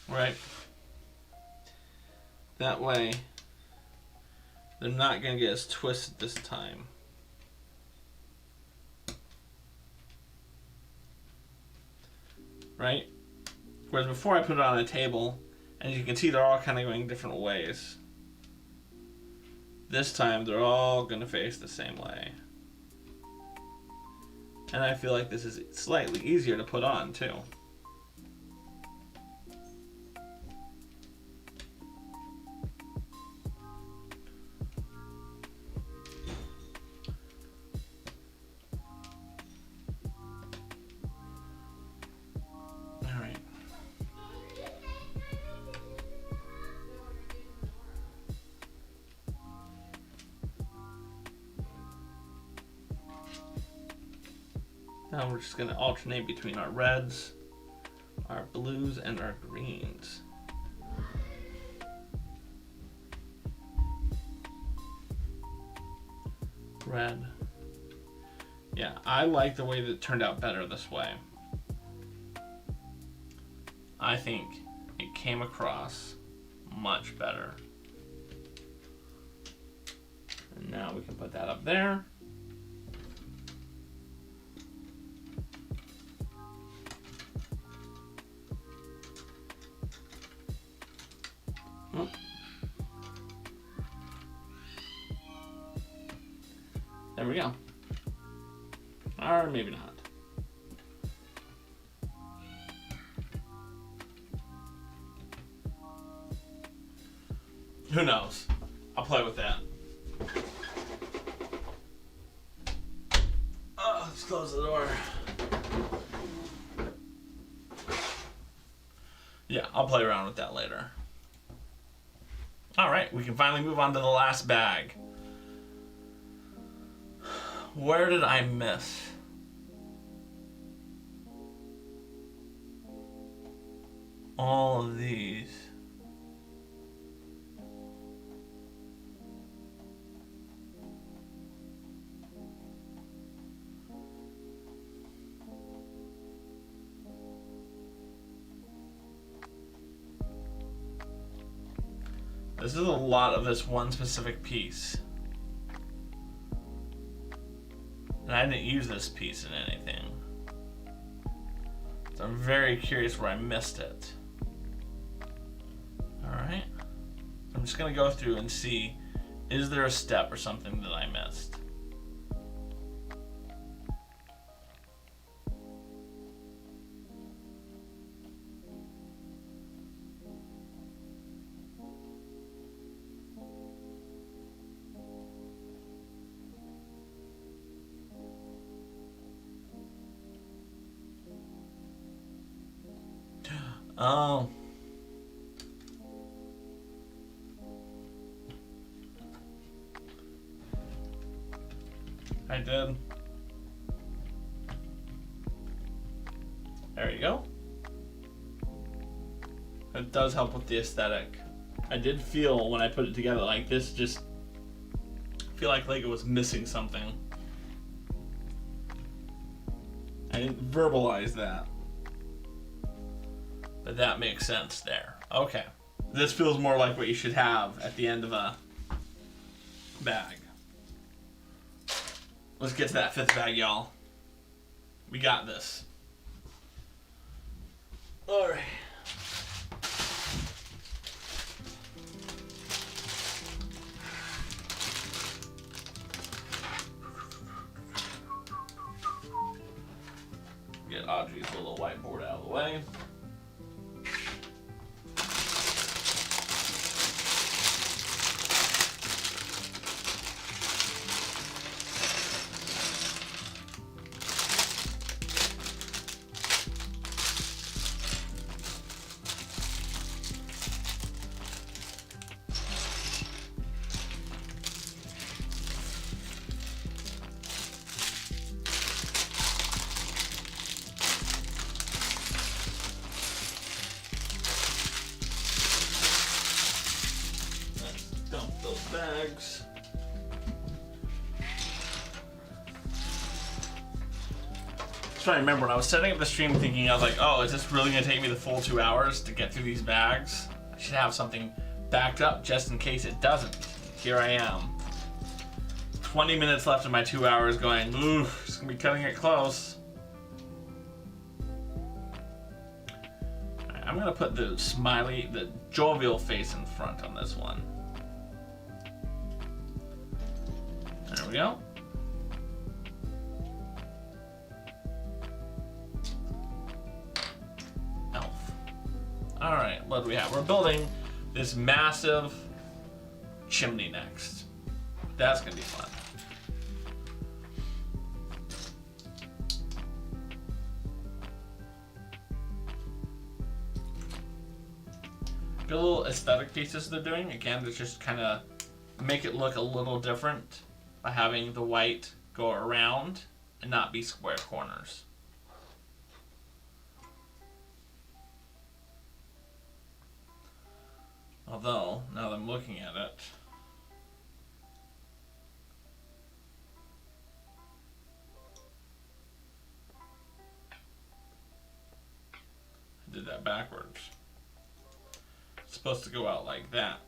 Right? That way, they're not going to get as twisted this time. Right? Whereas before I put it on a table, and you can see they're all kind of going different ways. This time, they're all going to face the same way. And I feel like this is slightly easier to put on, too. Now we're just going to alternate between our reds, our blues, and our greens. Red. Yeah, I like the way that it turned out better this way. I think it came across much better. And now we can put that up there. There we go. Or maybe not. Who knows? I'll play with that. Oh, let's close the door. Yeah, I'll play around with that later. Alright, we can finally move on to the last bag. Where did I miss? All of these. This is a lot of this one specific piece. And I didn't use this piece in anything. So I'm very curious where I missed it. Alright. I'm just going to go through and see, is there a step or something that I missed? Oh. I did. There you go. It does help with the aesthetic. I did feel when I put it together like this, just feel like Lego was missing something. I didn't verbalize that. But that makes sense there. Okay. This feels more like what you should have at the end of a bag. Let's get to that 5th bag, y'all. We got this. Alright. Get Audrey's little whiteboard out of the way. Bags. That's what I remember when I was setting up the stream thinking, I was like, oh, is this really going to take me the full 2 hours to get through these bags? I should have something backed up just in case it doesn't. Here I am. 20 minutes left of my 2 hours going, ooh, it's going to be cutting it close. Alright, I'm going to put the smiley, the jovial face in front on this one. There we go. Elf. Alright, what do we have? We're building this massive chimney next. That's gonna be fun. Good little aesthetic pieces they're doing. Again, to just kind of make it look a little different by having the white go around and not be square corners. Although, now that I'm looking at it, I did that backwards. It's supposed to go out like that.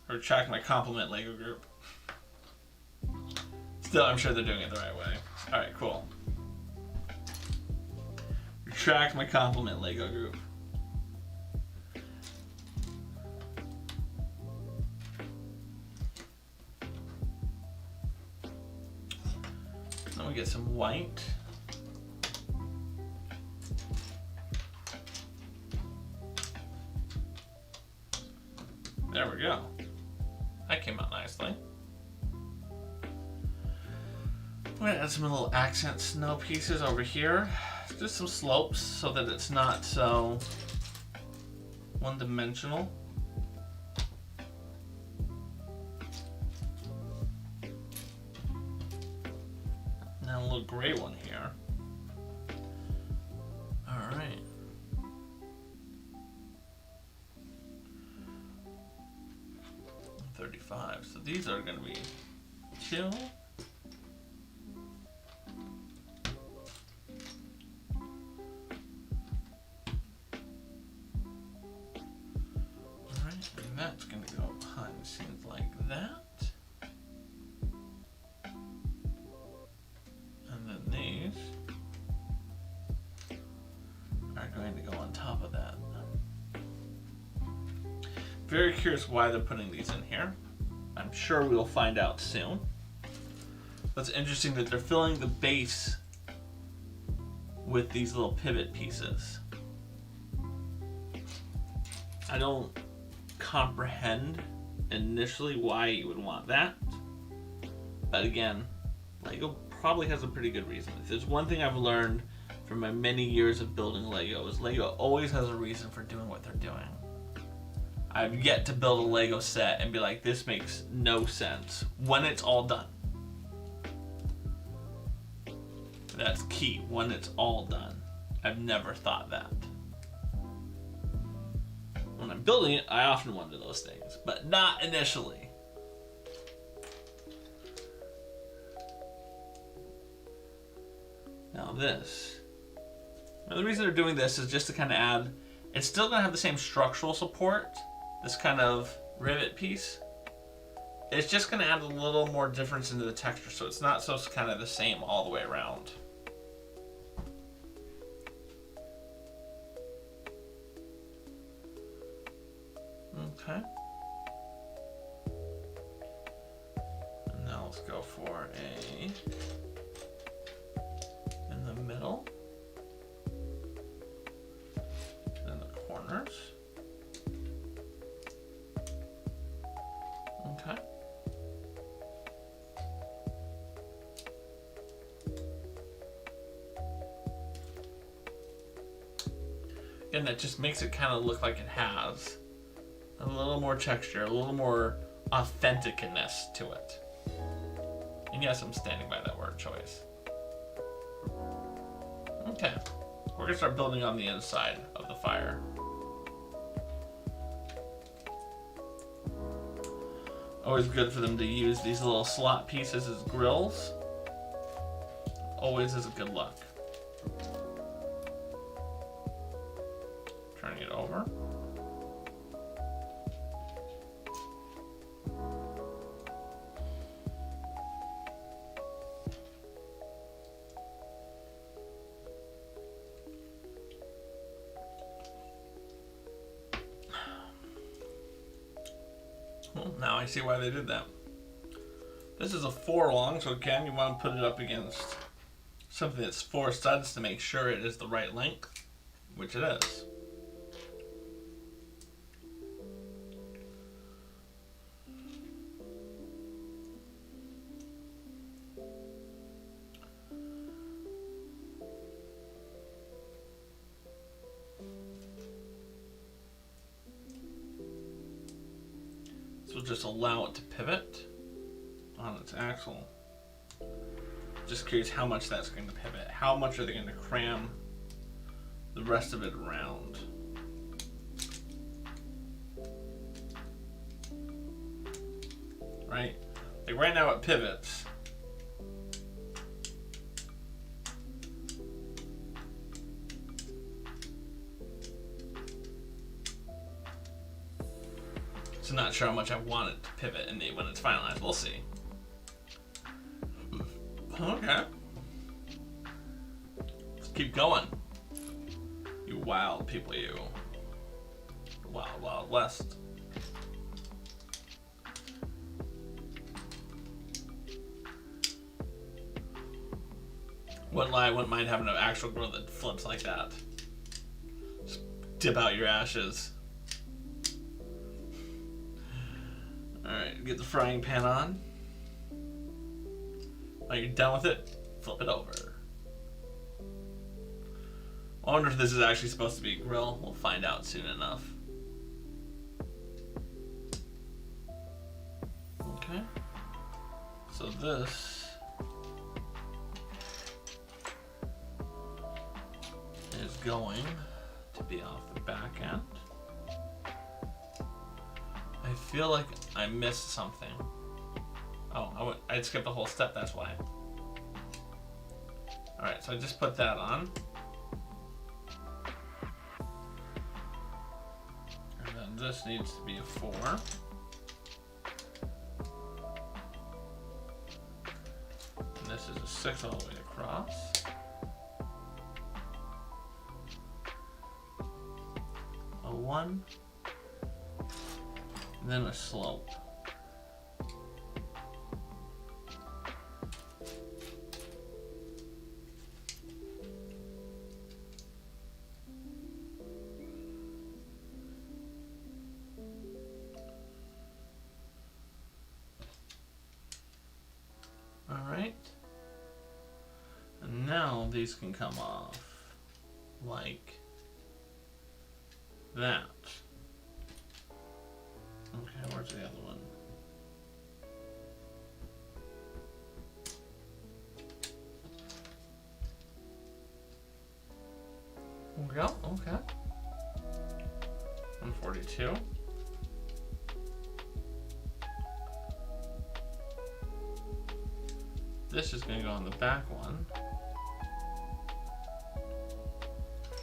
Retract my compliment, Lego group. Still, I'm sure they're doing it the right way. Alright, cool. Retract my compliment, Lego group. Then we get some white. There we go. That came out nicely. I'm gonna add some little accent snow pieces over here. Just some slopes so that it's not so one-dimensional. Now a little gray one here. All right. So these are going to be chill. that's going to go behind the scenes like that. And then these are going to go on top of that. Very curious why they're putting these in here. I'm sure we'll find out soon. But it's interesting that they're filling the base with these little pivot pieces. I don't comprehend initially why you would want that. But again, Lego probably has a pretty good reason. If there's one thing I've learned from my many years of building Lego, is Lego always has a reason for doing what they're doing. I've yet to build a Lego set and be like, this makes no sense when it's all done. That's key, when it's all done. I've never thought that. When I'm building it, I often wonder those things, but not initially. Now this. Now the reason they're doing this is just to kind of add, it's still going to have the same structural support, this kind of rivet piece. It's just going to add a little more difference into the texture, so it's not so kind of the same all the way around. Okay. And now let's go for a in the middle, in the corners. Okay. And that just makes it kind of look like it has a little more texture, a little more authenticness to it. And yes, I'm standing by that word choice. Okay, we're gonna start building on the inside of the fire. Always good for them to use these little slot pieces as grills. Always is a good look. Turning it over. Well, now I see why they did that. This is a 4 long, so again, you want to put it up against something that's 4 studs to make sure it is the right length, which it is. So just allow it to pivot on its axle. Just curious how much that's going to pivot. How much are they going to cram the rest of it around? Right? Like right now it pivots. So not sure how much I want it to pivot in when it's finalized. We'll see. Okay. Let's keep going. You wild people, you. Wild, wild west. Wouldn't lie, I wouldn't mind having an actual grill that flips like that. Just dip out your ashes. Alright, get the frying pan on. When you're done with it, flip it over. I wonder if this is actually supposed to be a grill. We'll find out soon enough. Okay. So this is going to be off the back end. I feel like I missed something. Oh, I skipped a whole step, that's why. Alright, so I just put that on. And then this needs to be a 4. And this is a 6 all the way across. A 1. And then a slope. Alright. And now these can come off like that. Okay, where's the other one? There we go, okay. 142. This is going to go on the back one.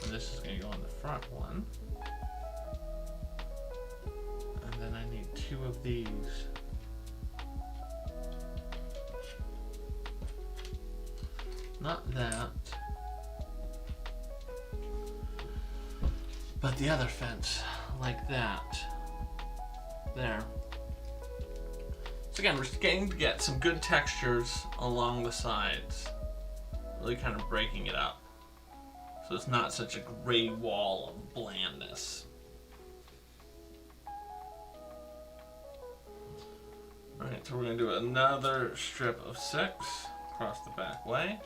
And this is going to go on the front one. And then I need 2 of these. Not that. But the other fence, like that. There. So again, we're getting to get some good textures along the sides. Really kind of breaking it up. So it's not such a gray wall of blandness. Alright, so we're going to do another strip of 6 across the back way.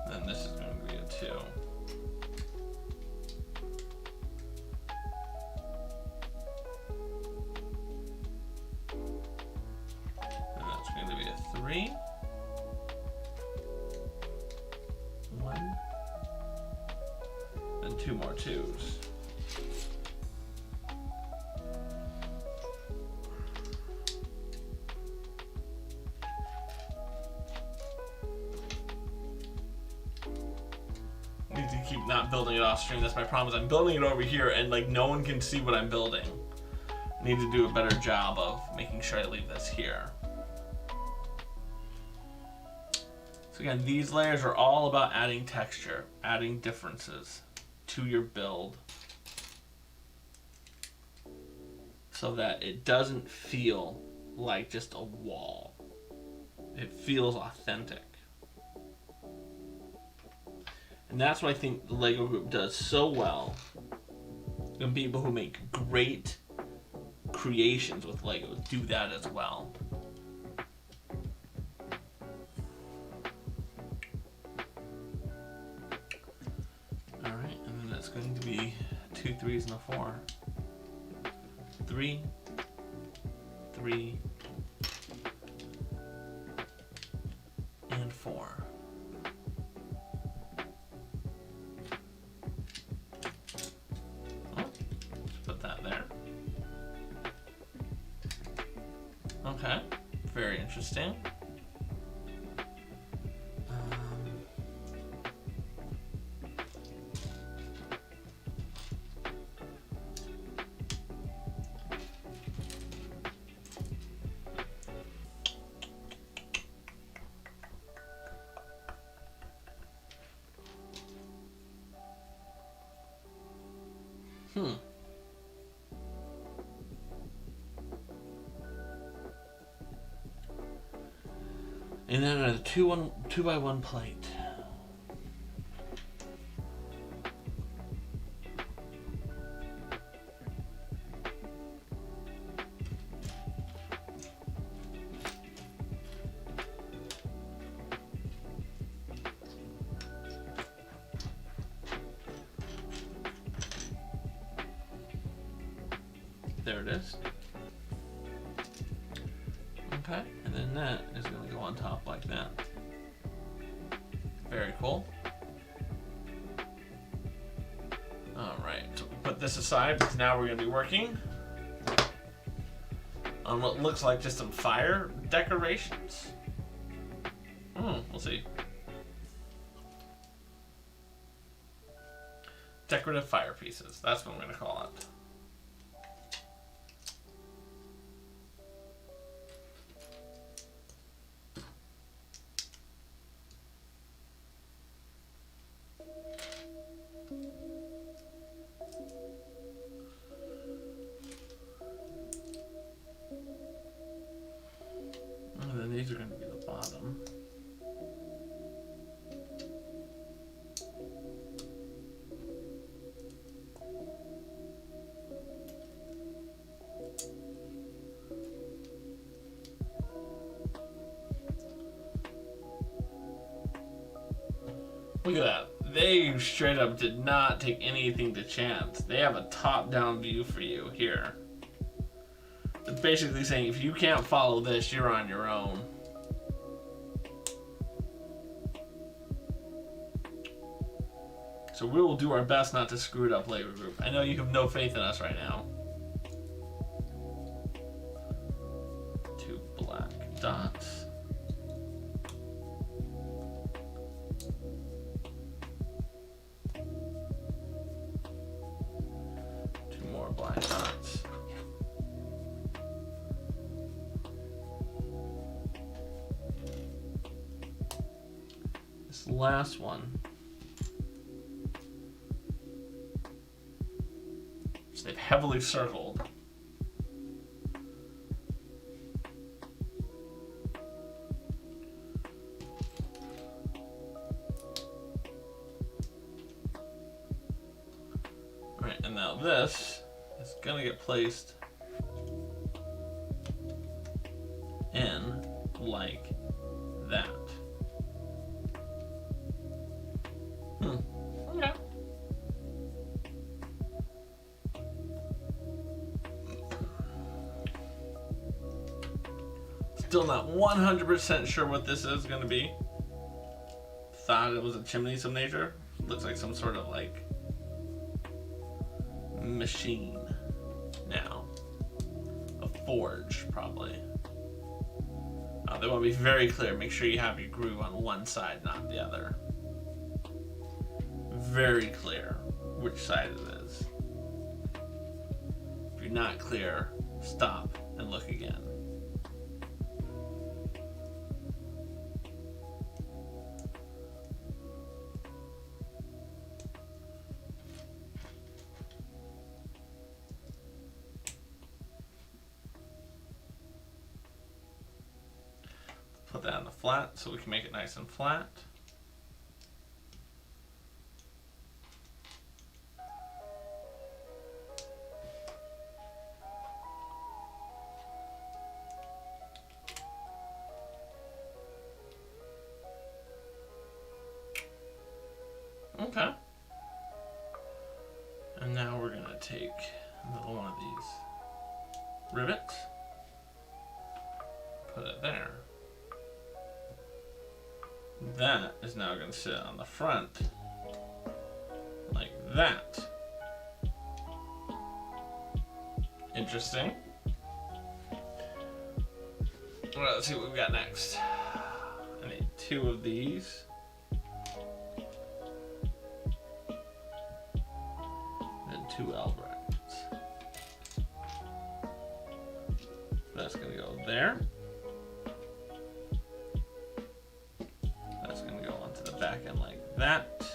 Then this is going to be a 2. And that's going to be a 3. 1. And 2 more 2s. I need to keep not building it off stream. That's my problem. Is I'm building it over here and like no one can see what I'm building. I need to do a better job of making sure I leave this here. So again, these layers are all about adding texture, adding differences to your build so that it doesn't feel like just a wall. It feels authentic. And that's what I think the Lego group does so well. And people who make great creations with Legos do that as well. Alright, and then that's going to be 2 3s and a 4. 3, 3, and 4. Put that there. Okay, very interesting. And then a 2x1 plate. There it is. Okay, and then that is going to go on top like that. Very cool. Alright, so we'll put this aside because now we're going to be working on what looks like just some fire decorations. We'll see. Decorative fire pieces. That's what I'm going to call it. And then these are going to be the bottom. Look at that. They straight up did not take anything to chance. They have a top-down view for you here. They're basically saying if you can't follow this, you're on your own. So we will do our best not to screw it up, Labor Group. I know you have no faith in us right now. 2 black dots. Black dots. This last one, which they've heavily circled. All right, and now this is gonna get placed in like that. Okay. Still not 100% sure what this is gonna be. Thought it was a chimney of some nature. Looks like some sort of like machine now. A forge, probably. They want to be very clear. Make sure you have your groove on one side, not the other. Very clear which side it is. If you're not clear, stop and look again. Put that on the flat so we can make it nice and flat. Okay. And now we're gonna take another one of these rivets, put it there. That is now going to sit on the front like that. Interesting. Alright, let's see what we've got next. I need 2 of these. And 2 L brackets. That's going to go there. Back in like that.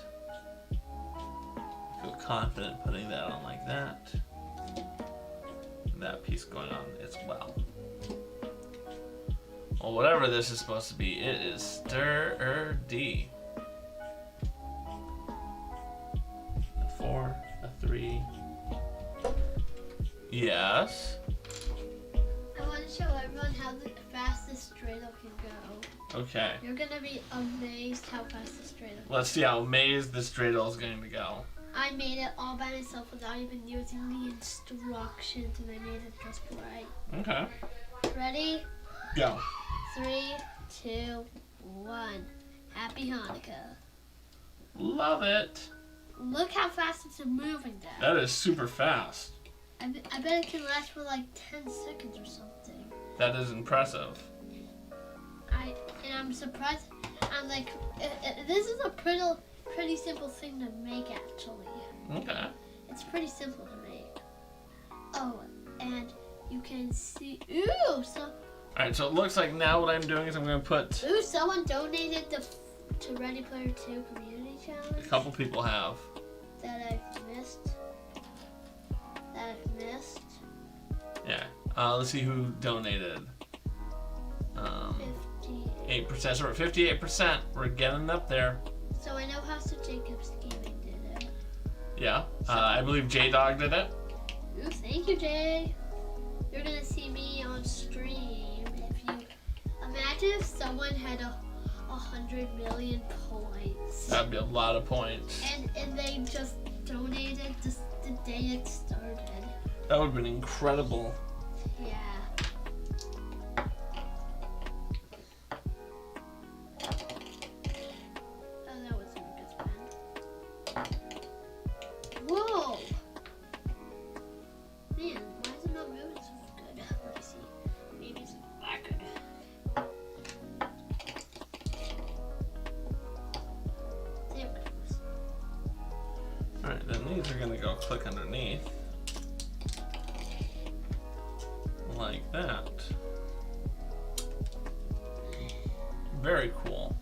I feel confident putting that on like that. And that piece going on as well. Well, whatever this is supposed to be, it is sturdy. A 4, a 3. Yes. I want to show everyone how fast this dreidel can go. Okay. You're gonna be amazed how fast this dreidel can Let's see how amazed this dreidel is going to go. I made it all by myself without even using the instructions, and I made it just right. Okay. Ready? Go. 3, 2, 1. Happy Hanukkah. Love it. Look how fast it's moving, Dad. That is super fast. I bet it can last for like 10 seconds or something. That is impressive. And I'm surprised I'm like, this is a pretty simple thing to make actually. Okay. It's pretty simple to make. Oh, and you can see. Ooh, All right. So it looks like now what I'm doing is I'm going to put. Ooh, someone donated to Ready Player 2 Community Challenge. A couple people have. That I've missed. Yeah. Let's see who donated. 8%. So we're at 58%. We're getting up there. So I know House of Jacob's Gaming did it. Yeah. I believe J-Dog did it. Ooh, thank you, Jay. You're gonna see me on stream if you imagine if someone had 100 million points. That'd be a lot of points. And they just donated just the day it started. That would have been incredible. Yeah. Oh, that wasn't a good spin. Whoa! Man, why is it not moving so good? Let me see. Maybe it's not good. There it goes. Alright, then these are going to go click underneath. Like that. Very cool.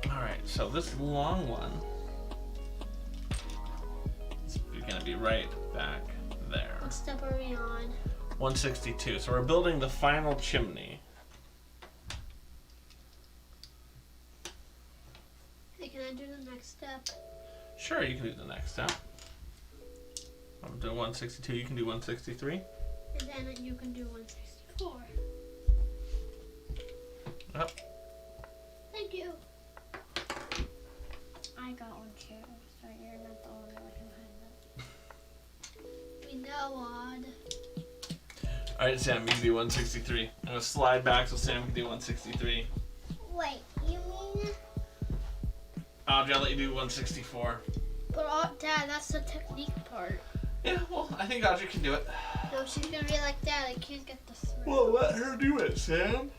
Alright, so this long one is going to be right back there. What step are we on? 162. So we're building the final chimney. Hey, can I do the next step? Sure, you can do the next step. I'm doing 162, you can do 163. And then you can do 164. Yep. Thank you. I got one too, so you're not the only one who has it. We know, Odd. Alright, Sam, you can do 163. I'm going to slide back so Sam can do 163. Wait, you mean? I'll let you do 164. But Dad, that's the technique part. Yeah, well, I think Audrey can do it. No, she's gonna be like that. I can't get the through. Well, let her do it, Sam.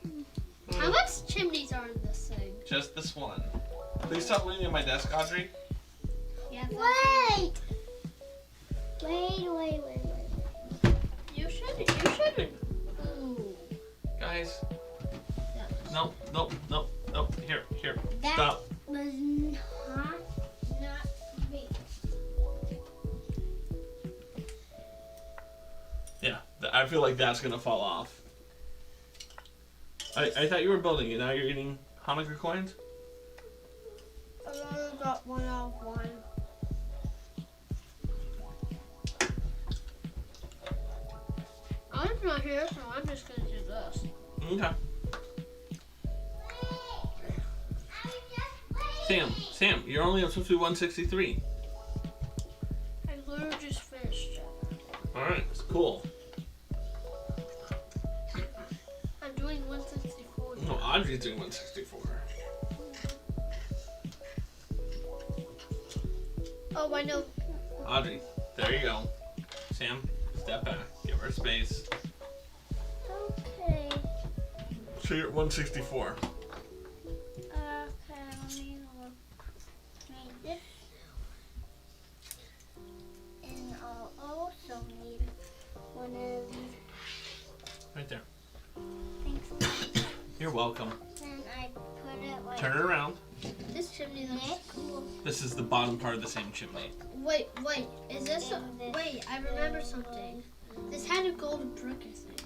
How much chimneys are in this thing? Just this one. Please stop leaning on my desk, Audrey. Yeah. Wait! Wait. You shouldn't. Ooh. Guys. That was Nope. Here. That Stop. was not me. Yeah, I feel like that's gonna fall off. I thought you were building it. Now you're eating Hanukkah coins? I only got 1 out of 1. I'm not here, so I'm just gonna do this. Okay. Sam, you're only supposed to do 163. I literally just finished it. Alright, cool. I'm doing 164. No, Audrey's doing 164. Oh, I know. Audrey, there you go. Sam, step back. Give her space. Okay. So you're at 164. Okay, let me look. Need this. And I'll also need one of these. Right there. Thanks. You're welcome. Then I put it like Turn it around. This chimney looks cool. This is the bottom part of the same chimney. Wait, is this wait, I remember something. This had a gold brick, I think.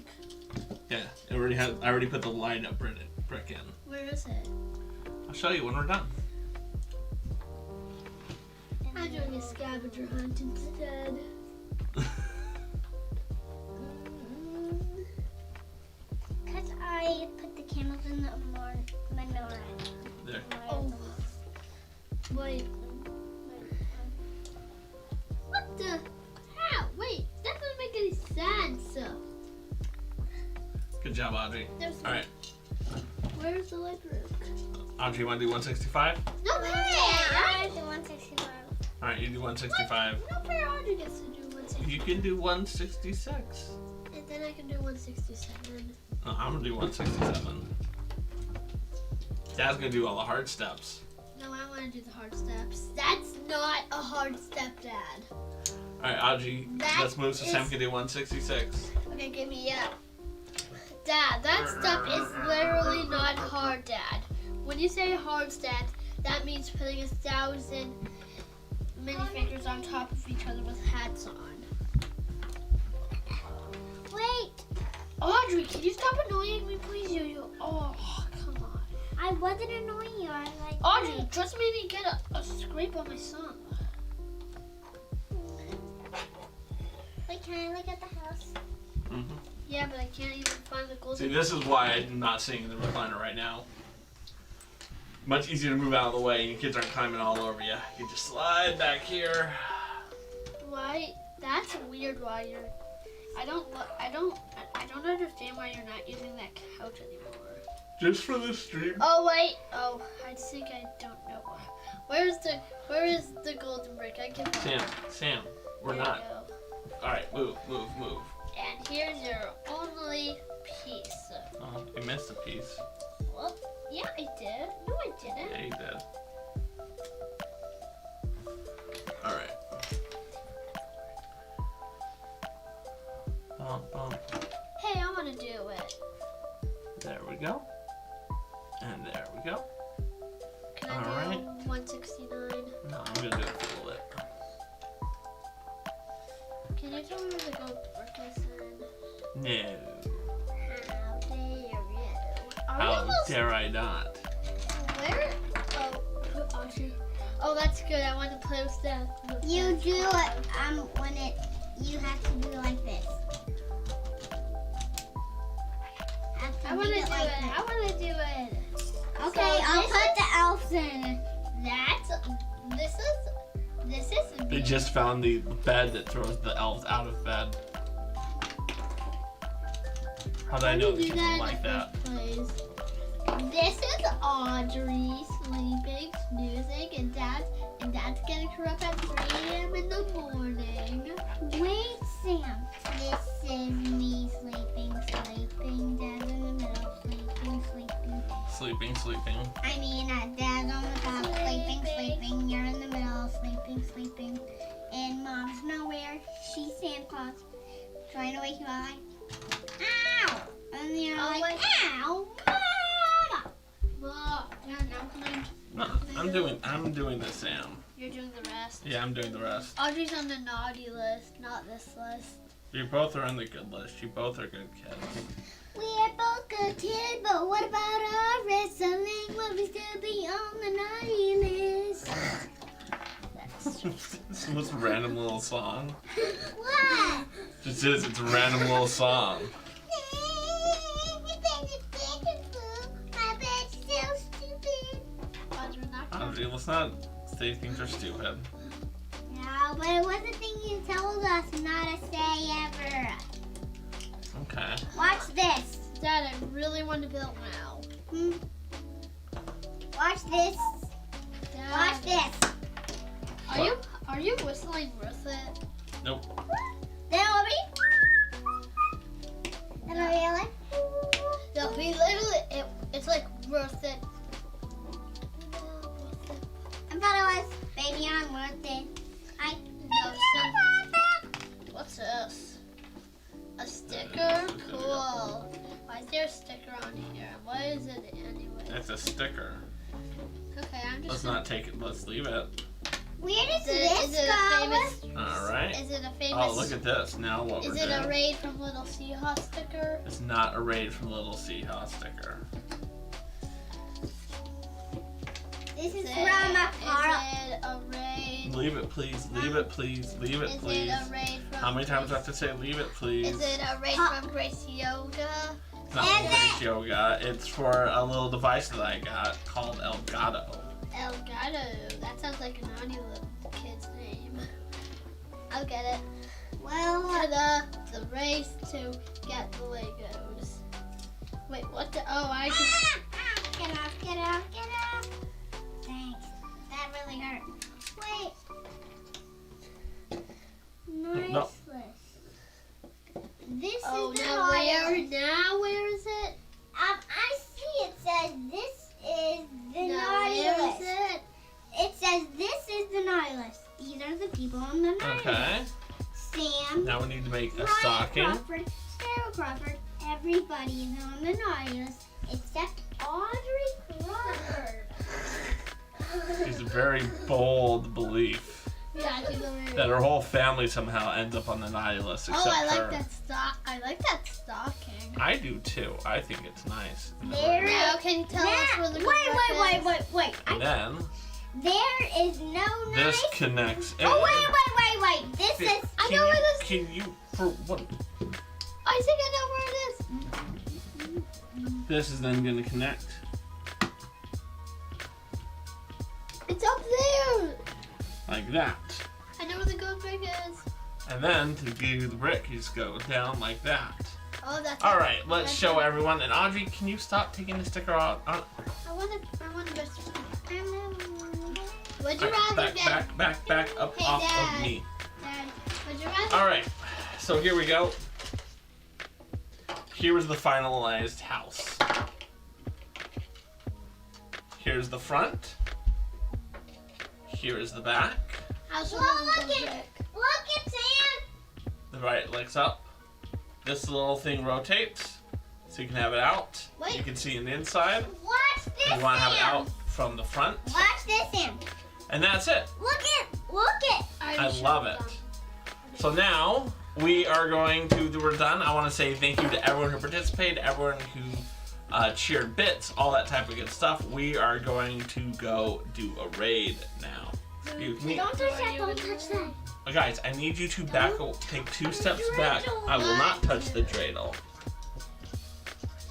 Yeah, it already has. I already put the line up brick in. Where is it? I'll show you when we're done. I'm doing a scavenger hunt instead. because I put the candles in the menorah. There. Oh. Wait. What the? How? Wait, that doesn't make any sense. Good job, Audrey. All right, Where's the light brick? Audrey, you want to do 165? No, I do 165. All right, you do 165. No fair. Audrey gets to do 160. You can do 166. And then I can do 167. No, I'm gonna do 167. Dad's gonna do all the hard steps. No, I want to do the hard steps. That's not a hard step, Dad. Alright, Audrey, let's move so Sam can do 166. Okay, give me Dad, that step is literally not hard, Dad. When you say hard step, that means putting 1,000 minifigures on top of each other with hats on. Wait, Audrey, can you stop annoying me, please? Oh, come on. I wasn't annoying you. I was like, Audrey, just made me get a scrape on my son. wait, can I look at the house? Mm-hmm. Yeah, but I can't even find the golden. See, this is why I'm not sitting in the recliner right now. Much easier to move out of the way. Your kids aren't climbing all over you. You can just slide back here. Why? That's weird. Why you're? I don't understand why you're not using that couch anymore. Just for the stream. Oh wait. Oh, I think I don't know. Where is the golden brick? I can. Sam, we're There not. you go. All right, move. And here's your only piece. Oh, you missed a piece. Well, yeah, I did. No, I didn't. Yeah, you did. All right. Bump. Hey, I want to do it. There we go. And there we go. Can I All do right. 169? No, I'm gonna do it for a little bit. Can you tell me where the gold brick is in? No. How dare you? Are we How almost dare I not? where? Oh, gee. Oh, that's good. I want to play with that. You do it. When you have to do it like this. I want to do it. I want to do it. Okay, So I'll this put the elves in. This is. They just found the bed that throws the elves out of bed. How did I know that you would like that? This is Audrey sleeping, snoozing, and Dad's getting her up at 3 a.m. in the morning. Wait, Sam. This is me sleeping. Dad's in the middle, Sleeping. I mean, Dad's on the top, sleeping. You're in the middle, sleeping. And Mom's nowhere. She's Santa Claus. Trying to wake you up like, ow! And you're like, ow, Mama! Well, yeah, now No, I'm doing the Sam. you're doing the rest. Yeah, I'm doing the rest. Audrey's on the naughty list, not this list. You both are on the good list. You both are good kids. We are both good kids, but what about our wrestling? Will we still be on the naughty list? It's the most random little song. What? Just is. It's a random little song. My bed's so stupid. Audrey, not Audrey, let's not say things are stupid. No, but it was a thing you told us not to say ever. Okay. Watch this. Dad, I really want to build now. Watch this. Dad, Watch this. Are you whistling worth it? Nope. Then it'll be. It'll be like. They'll be literally. It's like worth it. I thought it was baby on worth it. What's this? A sticker? Cool. Why is there a sticker on here? What is it anyway? It's a sticker. Okay, I'm Let's just. not take it. Let's leave it. Where does Is this it go? a famous? All right. Is it a famous? Oh, look at this. Now what Is we're it doing. a raid from Little Seahawks sticker? It's not a raid from Little Seahawks sticker. This is Is from a car. it a raid? Leave it, please. Leave it, please. Leave it, Is please. it a raid from? How many times do I have to say leave it, please? Is it a raid from Grace Yoga? It's not Grace Yoga. It's for a little device that I got called Elgato. Elgato. That sounds like a naughty little kid's name. I'll get it. Well, For the race to get the Legos. Wait, what the? Oh, I just. get off. Thanks. That really hurt. Wait. Nice No. list. This Oh, is the now hardest. where is it? the Nihilus. Okay. Sam, Now we need to make a Ryan stocking. Crawford, Sarah Crawford, everybody is on the Nihilus except Audrey Crawford. It's a very bold belief Yeah, she's over that her whole family somehow ends up on the Nihilus except Oh, I like her. that stock. I like that stocking. I do too. I think it's nice. There Now, can you tell us where the good book is? wait. And then There is no this knife. connects in. Oh, wait. This is. I know where this. Can you for what? I think I know where it is. This is then going to connect. It's up there. Like that. I know where the good book is. And then to give you the brick, you just go down like that. Oh, that's. All right, let's that's show it. everyone. And Audrey, can you stop taking the sticker out? I want the best. Would you All right, rather get? back up Hey, off Dad. of me. Dad, would you rather? All right, so here we go. Here is the finalized house. Here's the front. Here is the back. House Well, with look the at brick. Sam. The right leg's up. This little thing rotates, so you can have it out. Wait. You can see in the inside. Watch this, You want to have it Sam. out from the front, Watch this, Sam. and that's it. Look it. I love it. So now we are going to, we're done. I want to say thank you to everyone who participated, everyone who cheered bits, all that type of good stuff. We are going to go do a raid now. Excuse me. Don't touch that. Don't touch that. Guys, I need you to take 2 steps back. I will not touch the dreidel.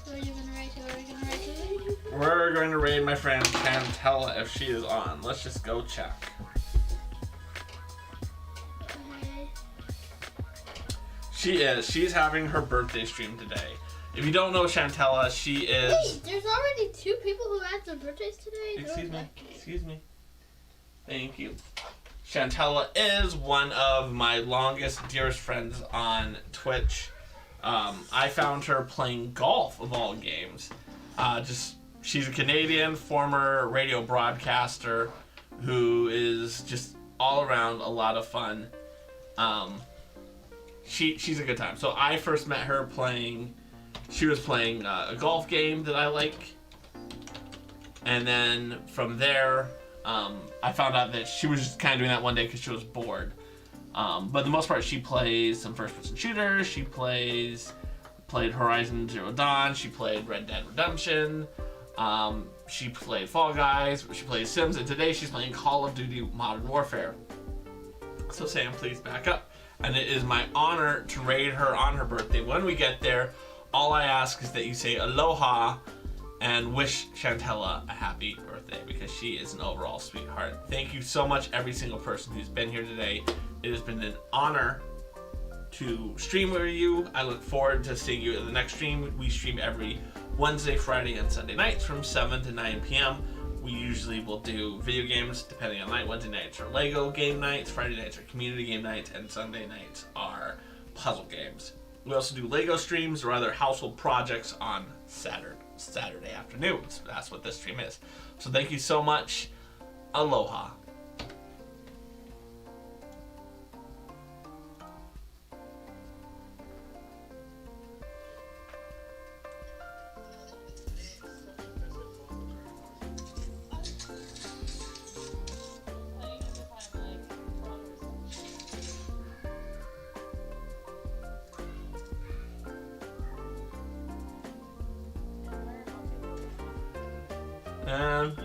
Who are you gonna write to? Who are you gonna write to? We're going to raid my friend Chantella if she is on. Let's just go check. Okay. She is. She's having her birthday stream today. If you don't know Chantella, she is... Wait, there's already 2 people who had their birthdays today. Excuse me. Thank you. Chantella is one of my longest, dearest friends on Twitch. I found her playing golf, of all games. She's a Canadian former radio broadcaster who is just all around a lot of fun. She's a good time. So I first met her playing. She was playing a golf game that I like, and then from there, I found out that she was just kind of doing that one day because she was bored. But the most part, she plays some first-person shooters. She played Horizon Zero Dawn. She played Red Dead Redemption. She played Fall Guys. She plays Sims, and today she's playing Call of Duty Modern Warfare. So Sam, please back up. And it is my honor to raid her on her birthday. When we get there, all I ask is that you say aloha and wish Chantella a happy birthday because she is an overall sweetheart. Thank you so much, every single person who's been here today. It has been an honor to stream with you. I look forward to seeing you in the next stream. We stream every Wednesday, Friday, and Sunday nights from 7 to 9 p.m. We usually will do video games depending on night. Wednesday nights are Lego game nights, Friday nights are community game nights, and Sunday nights are puzzle games. We also do Lego streams or other household projects on Saturday afternoons. That's what this stream is. So thank you so much. Aloha. And